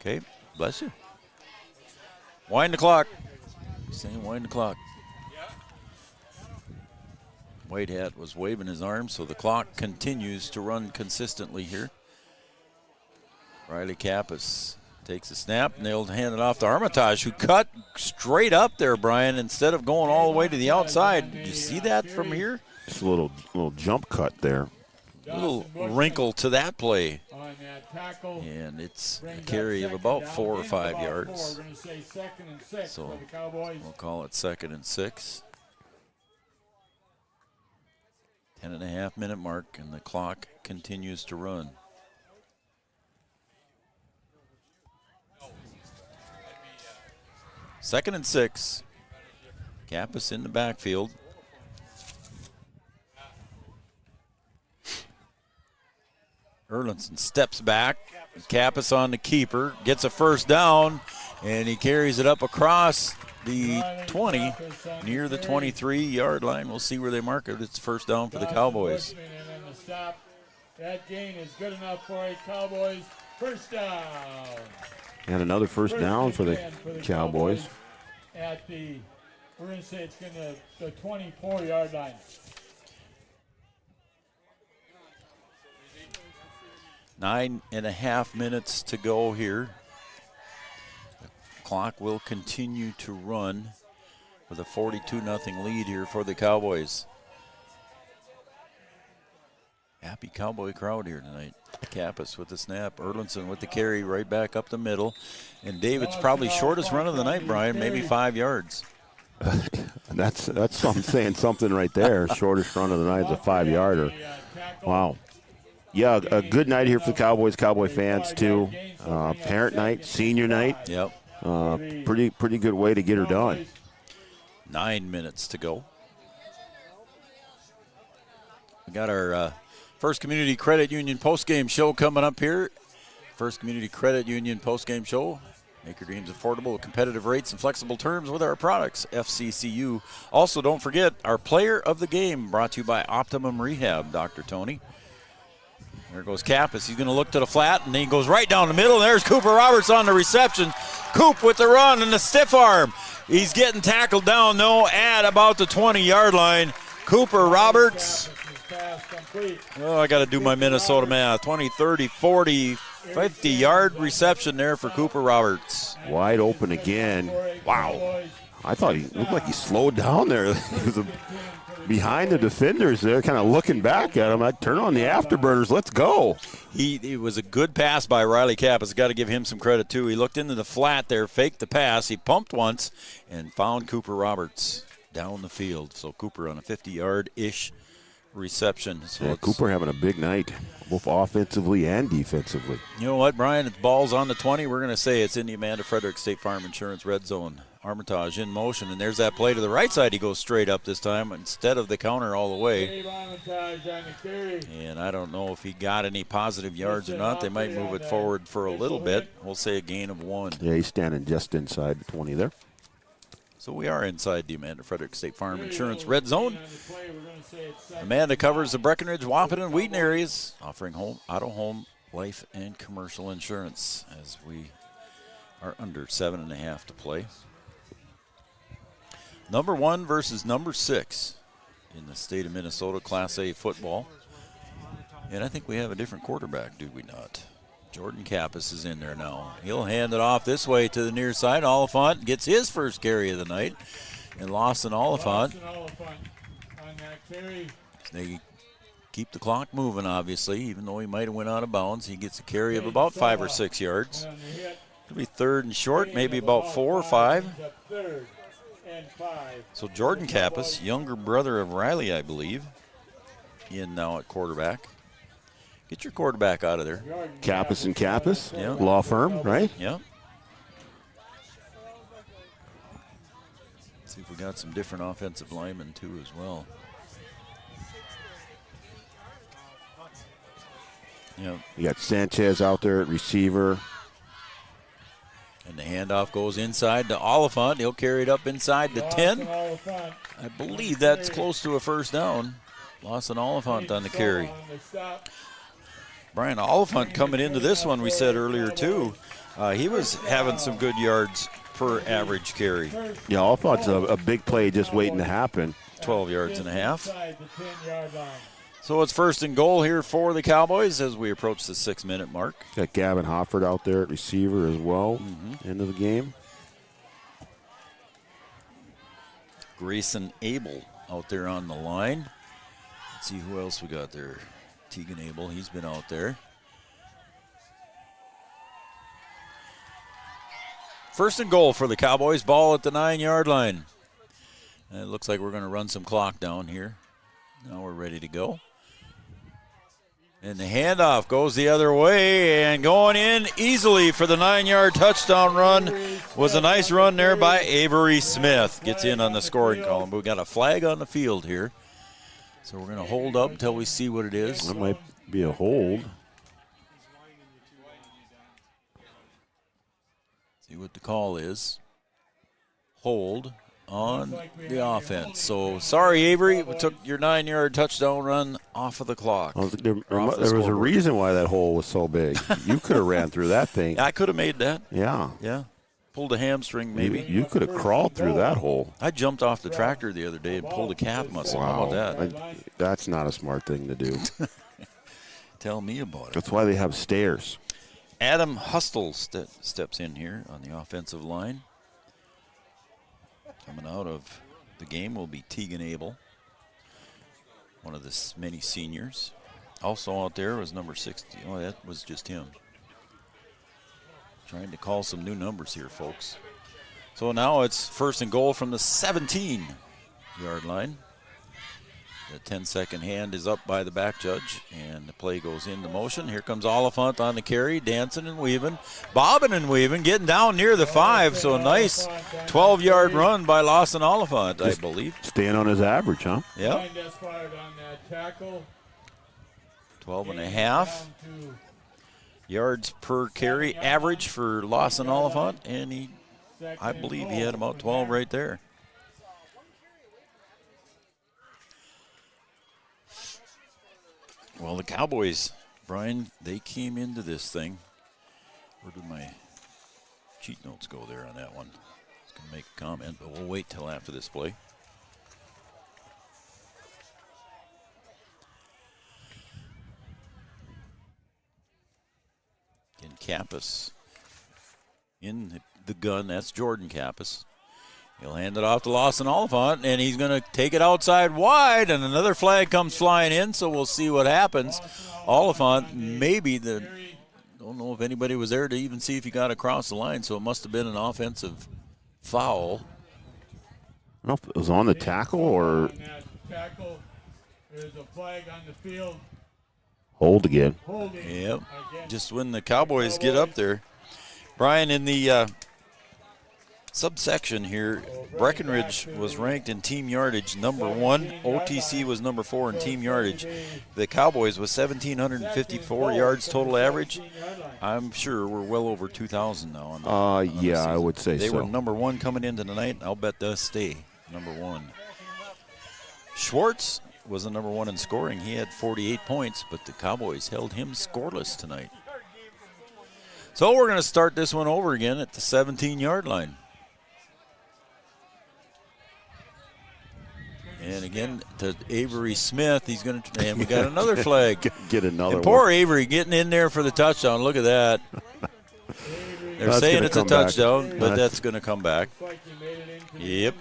Okay, bless you. Wind the clock. Saying wind the clock. White Hat was waving his arms, so the clock continues to run consistently here. Riley Kappas takes a snap, and they'll hand it off to Armitage, who cut straight up there, Brian, instead of going all the way to the outside. Did you see that from here? Just a little jump cut there. A little wrinkle to that play. And it's a carry of about 4 or 5 yards. So we'll call it 2nd and 6. 10.5-minute mark, and the clock continues to run. Second and 6. Kappas in the backfield. Erlinson steps back. Kappas on the keeper, gets a first down, and he carries it up across the 20, near the 23-yard line. We'll see where they mark it. It's first down for the Cowboys. That gain is good enough for a Cowboys first down. And another first down for the Cowboys. At the, we're going to say it's going to the 24-yard line. Nine and a half minutes to go here. The clock will continue to run with a 42-0 lead here for the Cowboys. Happy Cowboy crowd here tonight. Kappas with the snap. Erlinson with the carry right back up the middle. And David's probably shortest run of the night, Brian, maybe 5 yards. That's saying something right there. Shortest run of the night is a 5-yarder. Wow. Yeah, a good night here for the Cowboys, Cowboy fans too. Parent night, senior night. Yep. Pretty good way to get her done. 9 minutes to go. We got our First Community Credit Union postgame show coming up here. First Community Credit Union postgame show. Make your dreams affordable with competitive rates and flexible terms with our products, FCCU. Also, don't forget our player of the game, brought to you by Optimum Rehab, Dr. Tony. There goes Kappas. He's going to look to the flat, and then he goes right down the middle. There's Cooper Roberts on the reception. Coop with the run and the stiff arm. He's getting tackled down, though, at about the 20-yard line. Cooper Roberts. Oh, I got to do my Minnesota math. 20, 30, 40, 50-yard reception there for Cooper Roberts. Wide open again. Wow. I thought he looked like he slowed down there. He was behind the defenders there, kind of looking back at him. I'd turn on the afterburners. Let's go. It was a good pass by Riley Kappas. Got to give him some credit, too. He looked into the flat there, faked the pass. He pumped once and found Cooper Roberts down the field. So Cooper on a 50-yard-ish reception. So yeah, Cooper having a big night, both offensively and defensively. You know what, Brian? It's balls on the 20. We're going to say it's in the Amanda Frederick State Farm Insurance red zone. Armitage in motion, and there's that play to the right side. He goes straight up this time instead of the counter all the way. And I don't know if he got any positive yards or not. They might move it forward for a little bit. We'll say a gain of 1. Yeah, he's standing just inside the 20 there. So we are inside the Amanda Frederick State Farm Insurance red zone. Amanda covers the Breckenridge, Wahpeton, and Wheaton areas, offering home, auto, home, life, and commercial insurance as we are under 7.5 to play. Number 1 versus number 6 in the state of Minnesota Class A football. And I think we have a different quarterback, do we not? Jordan Kappas is in there now. He'll hand it off this way to the near side. Oliphant gets his first carry of the night. And Lawson Oliphant. They keep the clock moving, obviously, even though he might have went out of bounds. He gets a carry of about 5 or 6 yards. It'll be 3rd and short, maybe about 4 or 5. So Jordan Kappas, younger brother of Riley, I believe, in now at quarterback. Get your quarterback out of there. Kappas and Kappas, yeah. Law firm, right? Yeah. See if we got some different offensive linemen too as well. Yeah. You got Sanchez out there at receiver. And the handoff goes inside to Oliphant. He'll carry it up inside the 10. I believe that's close to a first down. Lawson Oliphant on the carry. Brian Oliphant coming into this one, we said earlier too. He was having some good yards per average carry. Yeah, Oliphant's a big play just waiting to happen. 12 yards and a half. So it's first and goal here for the Cowboys as we approach the 6-minute mark. Got Gavin Hofford out there at receiver as well. End of the game. Grayson Abel out there on the line. Let's see who else we got there. Tegan Abel, he's been out there. First and goal for the Cowboys. Ball at the 9-yard line. And it looks like we're going to run some clock down here. Now we're ready to go. And the handoff goes the other way, and going in easily for the 9-yard touchdown run was a nice run there by Avery Smith. Gets in on the scoring column. But we got a flag on the field here. So we're going to hold up until we see what it is. That might be a hold. See what the call is. Hold on the offense. So, sorry, Avery. We took your 9-yard touchdown run off of the clock. Well, there was a reason why that hole was so big. You could have ran through that thing. I could have made that. Yeah. Yeah. Pulled a hamstring, maybe. You could have crawled through that hole. I jumped off the tractor the other day and pulled a calf muscle. Wow. How about that? That's not a smart thing to do. Tell me about it. That's why they have stairs. Adam Hustle steps in here on the offensive line. Coming out of the game will be Tegan Abel, one of the many seniors. Also out there was number 60. Oh, that was just him. Trying to call some new numbers here, folks. So now it's first and goal from the 17-yard line. The 10-second hand is up by the back judge, and the play goes into motion. Here comes Oliphant on the carry, dancing and weaving, bobbing and weaving, getting down near the 5. So a nice 12-yard run by Lawson Oliphant, I believe. Staying on his average, huh? Yep. 12.5 yards per carry average for Lawson Oliphant, and I believe he had about 12 right there. Well, the Cowboys, Brian, they came into this thing. Where did my cheat notes go there on that one? I was going to make a comment, but we'll wait till after this play. Again, Kappas in the gun. That's Jordan Kappas. He'll hand it off to Lawson Oliphant, and he's going to take it outside wide, and another flag comes flying in, so we'll see what happens. Oliphant, don't know if anybody was there to even see if he got across the line, so it must have been an offensive foul. I don't know if it was on the tackle or There's a flag on the field. Hold again. Yep. Just when the Cowboys get up there. Brian, in the subsection here, Breckenridge was ranked in team yardage number 1. OTC was number 4 in team yardage. The Cowboys with 1,754 yards total average. I'm sure we're well over 2,000 now. On yeah, I would say they so. were number 1 coming into tonight. I'll bet they'll stay number 1. Schwartz was the number 1 in scoring. He had 48 points, but the Cowboys held him scoreless tonight. So we're going to start this one over again at the 17-yard line. And again to Avery Smith. He's going to, and we got another flag. Get another and poor one. Avery getting in there for the touchdown. Look at that. They're saying it's a touchdown, but that's going to come back. Yep.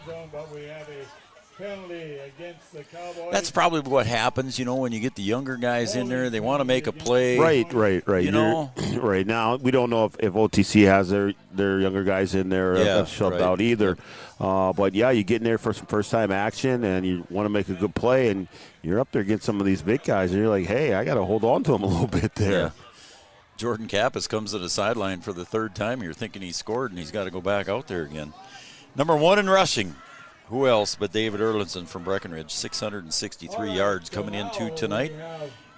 That's probably what happens, when you get the younger guys in there. They want to make a play. Right. You know? Right now, we don't know if OTC has their younger guys in there shoved out either. But, yeah, you get in there for some first-time action, and you want to make a good play, and you're up there against some of these big guys, and you're like, hey, I got to hold on to them a little bit there. Yeah. Jordan Kappas comes to the sideline for the 3rd time. You're thinking he scored, and he's got to go back out there again. Number 1 in rushing. Who else but David Erlinson from Breckenridge, 663 yards coming into tonight.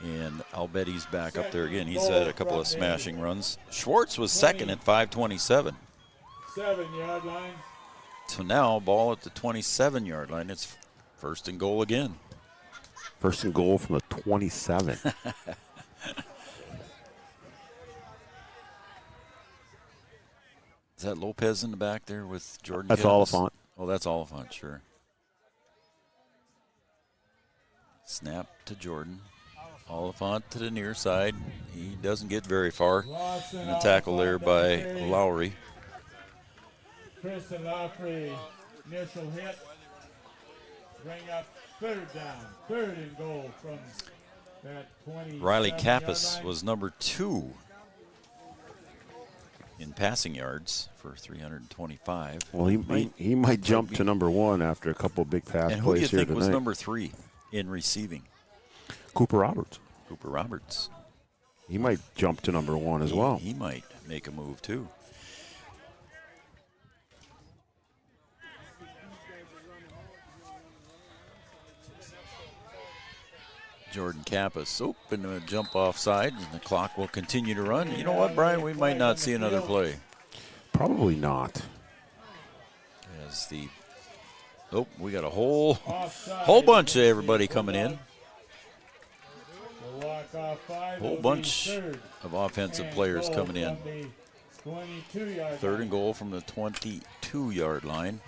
And I'll bet he's back up there again. He's had a couple of smashing runs. Schwartz was second at 527. 7-yard line. So now, ball at the 27-yard line. It's first and goal again. First and goal from the 27. Is that Lopez in the back there with Jordan? That's Kappas? Oliphant. Oh, that's Oliphant, sure. Snap to Jordan. Oliphant to the near side. He doesn't get very far. And a tackle there by Lowry. Kristen Lowry, initial hit. Bring up third down. Third and goal from that 20. Riley Kappas was number 2 in passing yards for 325. Well, he might jump to number 1 after a couple of big pass plays here tonight. And who do you think was number 3 in receiving? Cooper Roberts. Cooper Roberts. He might jump to number 1 as well. He might make a move too. Jordan Kappas open to a jump offside, and the clock will continue to run. You know what, Brian? We might not see another play. Probably not. As we got a whole bunch of everybody coming in. Whole bunch of offensive players coming in. Third and goal from the 22-yard line.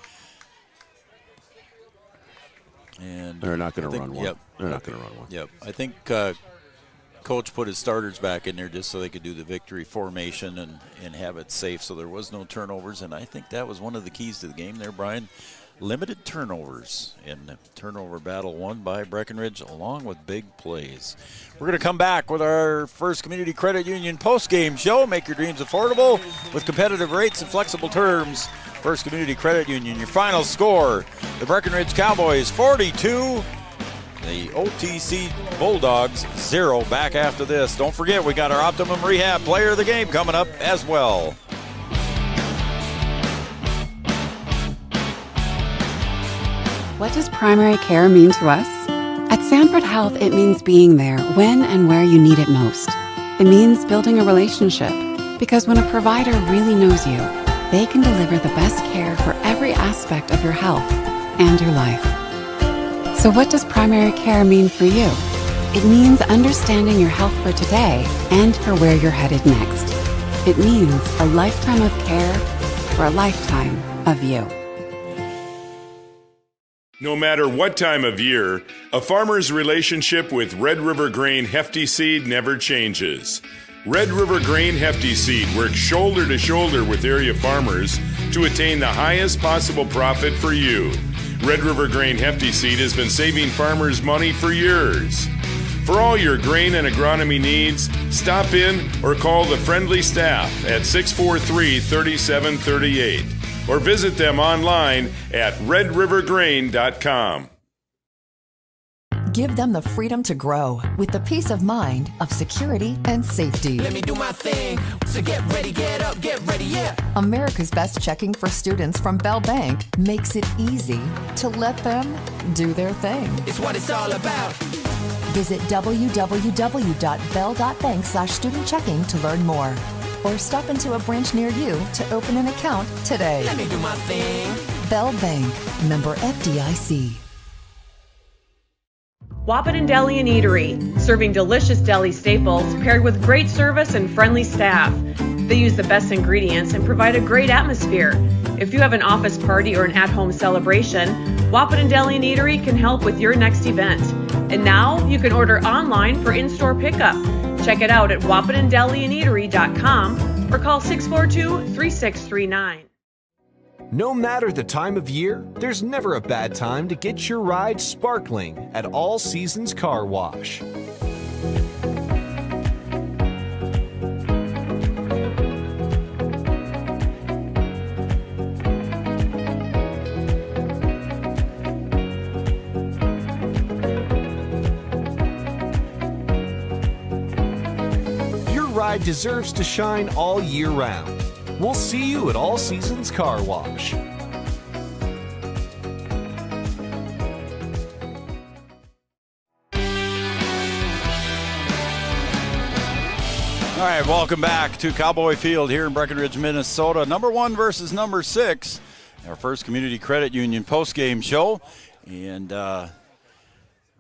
And they're not going to run one. Yep. They're not going to run one. Yep. I think Coach put his starters back in there just so they could do the victory formation and have it safe, so there was no turnovers. And I think that was one of the keys to the game there, Brian. Limited turnovers, and the turnover battle won by Breckenridge along with big plays. We're going to come back with our First Community Credit Union post-game show. Make your dreams affordable with competitive rates and flexible terms. First Community Credit Union, your final score, the Breckenridge Cowboys 42, the OTC Bulldogs 0. Back after this. Don't forget, we got our Optimum Rehab Player of the Game coming up as well. What does primary care mean to us? At Sanford Health, it means being there when and where you need it most. It means building a relationship, because when a provider really knows you, they can deliver the best care for every aspect of your health and your life. So what does primary care mean for you? It means understanding your health for today and for where you're headed next. It means a lifetime of care for a lifetime of you. No matter what time of year, a farmer's relationship with Red River Grain Hefty Seed never changes. Red River Grain Hefty Seed works shoulder to shoulder with area farmers to attain the highest possible profit for you. Red River Grain Hefty Seed has been saving farmers money for years. For all your grain and agronomy needs, stop in or call the friendly staff at 643-3738 or visit them online at redrivergrain.com. Give them the freedom to grow with the peace of mind of security and safety. Let me do my thing. So get ready, get up, get ready, yeah. America's Best Checking for students from Bell Bank makes it easy to let them do their thing. It's what it's all about. Visit www.bell.bank/student-checking to learn more. Or stop into a branch near you to open an account today. Let me do my thing. Bell Bank, member FDIC. Wahpeton Deli and Eatery, serving delicious deli staples paired with great service and friendly staff. They use the best ingredients and provide a great atmosphere. If you have an office party or an at-home celebration, Wahpeton Deli and Eatery can help with your next event. And now you can order online for in-store pickup. Check it out at wahpetondeliandeatery.com or call 642-3639. No matter the time of year, there's never a bad time to get your ride sparkling at All Seasons Car Wash. Your ride deserves to shine all year round. We'll see you at All Seasons Car Wash. All right, welcome back to Cowboy Field here in Breckenridge, Minnesota. Number 1 versus number 6, our First Community Credit Union postgame show. And we're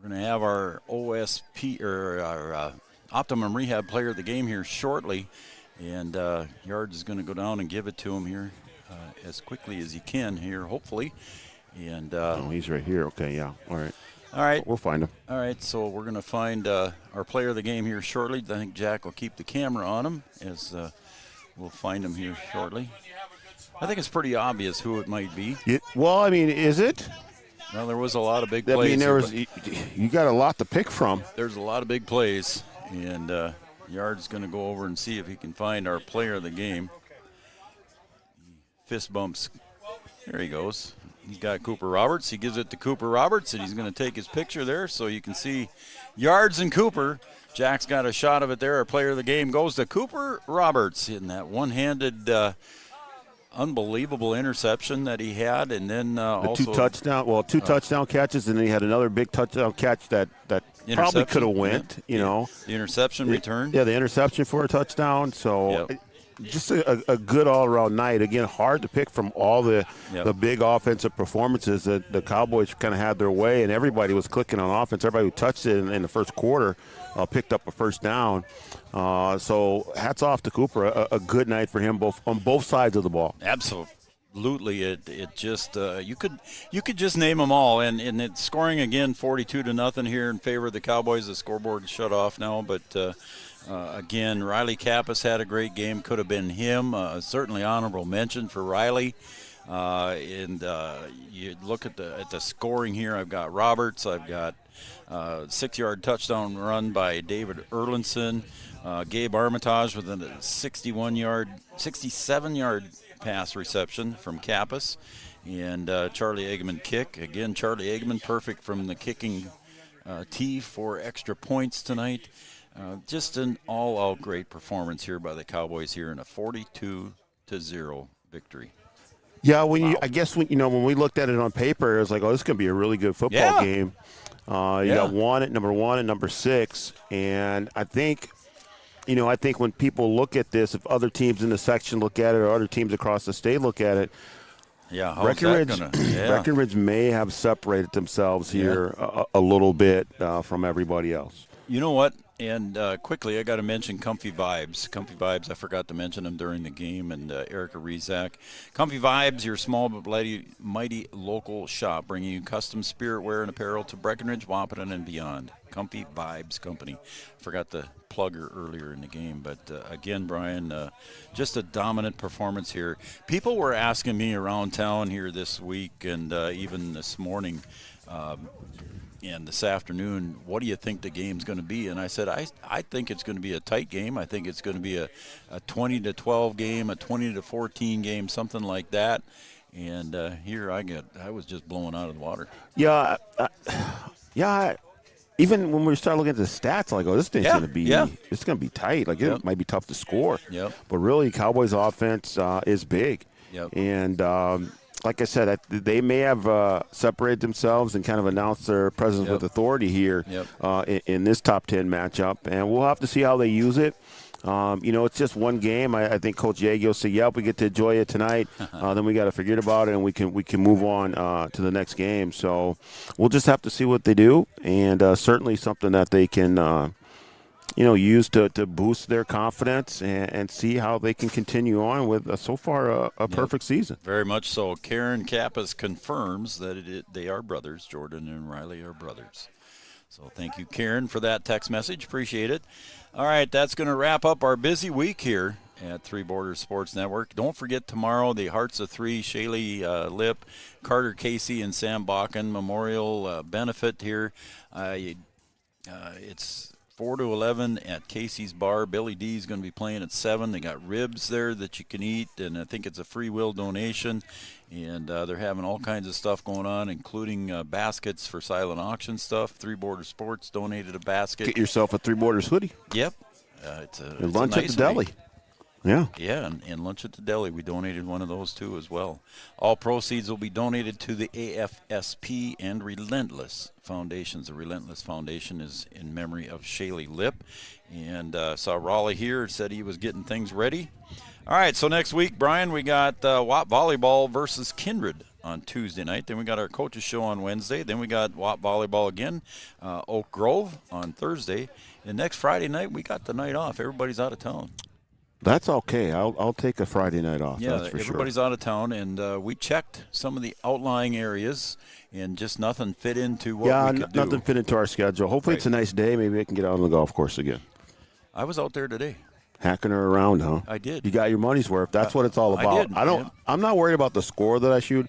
going to have our OSP, or our Optimum Rehab Player of the Game here shortly. And Yard is going to go down and give it to him here as quickly as he can here, hopefully. And oh, he's right here. Okay, yeah. All right. All right. We'll find him. All right, so we're going to find our player of the game here shortly. I think Jack will keep the camera on him as we'll find him here shortly. I think it's pretty obvious who it might be. Well, I mean, is it? Well, there was a lot of big plays. I mean, you got a lot to pick from. There's a lot of big plays, and Yard's going to go over and see if he can find our player of the game. Fist bumps. There he goes. He's got Cooper Roberts. He gives it to Cooper Roberts, and he's going to take his picture there so you can see Yards and Cooper. Jack's got a shot of it there. Our player of the game goes to Cooper Roberts in that one-handed unbelievable interception that he had, and then also two touchdown catches, and then he had another big touchdown catch that probably could have went. You know, the interception return. Yeah, the interception for a touchdown. So. Yep. Just a good all-around night. Again, hard to pick from all the big offensive performances that the Cowboys kind of had their way, and everybody was clicking on offense. Everybody who touched it in the first quarter picked up a first down. So hats off to Cooper. A good night for him on both sides of the ball. Absolutely. It just you could just name them all, and it's scoring again 42-0 here in favor of the Cowboys. The scoreboard is shut off now, but. Again, Riley Kappas had a great game. Could have been him. Certainly honorable mention for Riley. And you look at the scoring here. I've got Roberts. I've got 6-yard touchdown run by David Erlinson. Gabe Armitage with a 67-yard pass reception from Kappas. And Charlie Eggman kick. Again, Charlie Eggman perfect from the kicking tee for extra points tonight. Just an all-out great performance here by the Cowboys here in a 42-0 victory. Yeah, when we looked at it on paper, it was like, oh, this is going to be a really good football game. You got one at number 1 and number 6, and I think when people look at this, if other teams in the section look at it or other teams across the state look at it, Breckenridge may have separated themselves here a little bit from everybody else. You know what? And quickly, I got to mention Comfy Vibes. Comfy Vibes, I forgot to mention them during the game, and Erica Rezak. Comfy Vibes, your small but mighty local shop, bringing you custom spirit wear and apparel to Breckenridge, Wahpeton, and beyond. Comfy Vibes Company. Forgot to plug her earlier in the game, but again, Brian, just a dominant performance here. People were asking me around town here this week and even this morning, and this afternoon, what do you think the game's going to be? And I said, I think it's going to be a tight game. I think it's going to be a 20-12 game, a 20-14 game, something like that. And here I was just blown out of the water. Yeah. Even when we start looking at the stats, like, oh, this thing's going to be it's going to be tight. Like, it might be tough to score. Yep. But really, Cowboys' offense is big. Yep. And like I said, they may have separated themselves and kind of announced their presence with authority here in this top 10 matchup. And we'll have to see how they use it. It's just one game. I think Coach Yagi will say, yep, we get to enjoy it tonight. Then we got to forget about it, and we can move on to the next game. So we'll just have to see what they do, and certainly something that they can use to boost their confidence and see how they can continue on with so far a perfect season. Very much so. Karen Kappas confirms that they are brothers. Jordan and Riley are brothers. So thank you, Karen, for that text message. Appreciate it. All right, that's going to wrap up our busy week here at Three Borders Sports Network. Don't forget tomorrow, the Hearts of Three, Shaylee Lip, Carter Casey, and Sam Bakken Memorial benefit here. It's 4 to 11 at Casey's Bar. Billy D is going to be playing at 7. They got ribs there that you can eat, and I think it's a free will donation. And they're having all kinds of stuff going on, including baskets for silent auction stuff. Three Borders Sports donated a basket. Get yourself a Three Borders hoodie. Yep. It's lunch a nice at the deli. Hoodie. Yeah. Yeah, and lunch at the deli. We donated one of those, too, as well. All proceeds will be donated to the AFSP and Relentless Foundations. The Relentless Foundation is in memory of Shaylee Lip. And saw Raleigh here, said he was getting things ready. All right, so next week, Brian, we got WAP Volleyball versus Kindred on Tuesday night. Then we got our coaches show on Wednesday. Then we got WAP Volleyball again, Oak Grove on Thursday. And next Friday night, we got the night off. Everybody's out of town. That's okay. I'll take a Friday night off. Yeah, that's for everybody's sure. out of town, and we checked some of the outlying areas, and just nothing fit into what we could do. Nothing fit into our schedule. Hopefully it's a nice day. Maybe I can get out on the golf course again. I was out there today. Hacking her around, huh? I did. You got your money's worth. That's what it's all I about. did, I'm not worried about the score that I shoot.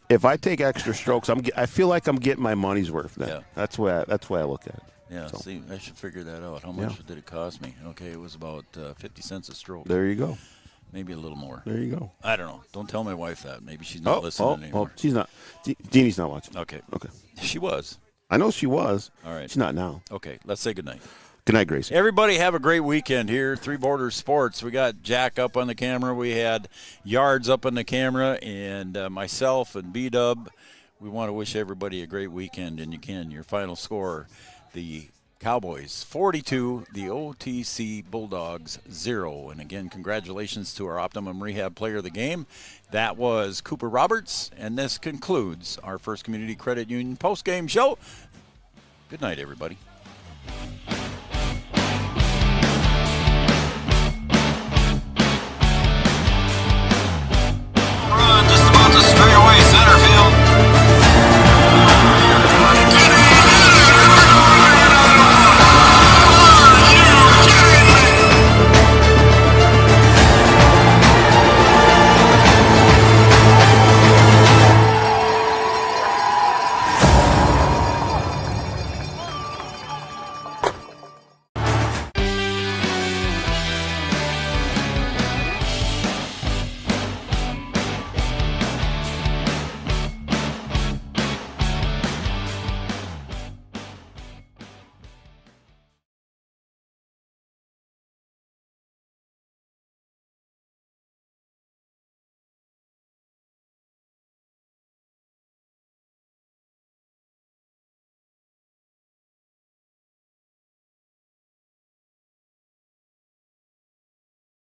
If I take extra strokes, I feel like I'm getting my money's worth. Then. Yeah. That's why I look at it. Yeah, So, see, I should figure that out. How much did it cost me? Okay, it was about 50 cents a stroke. There you go. Maybe a little more. There you go. I don't know. Don't tell my wife that. Maybe she's not listening anymore. She's not. Jeannie's not watching. Okay. Okay. She was. I know she was. All right. She's not now. Okay, let's say goodnight. Good night, Gracie. Everybody have a great weekend here. Three Borders Sports. We got Jack up on the camera. We had Yards up on the camera, and myself and B-Dub. We want to wish everybody a great weekend, and you can. Your final score, the Cowboys 42, the OTC Bulldogs 0. And again, congratulations to our Optimum Rehab player of the game. That was Cooper Roberts, and this concludes our First Community Credit Union postgame show. Good night, everybody.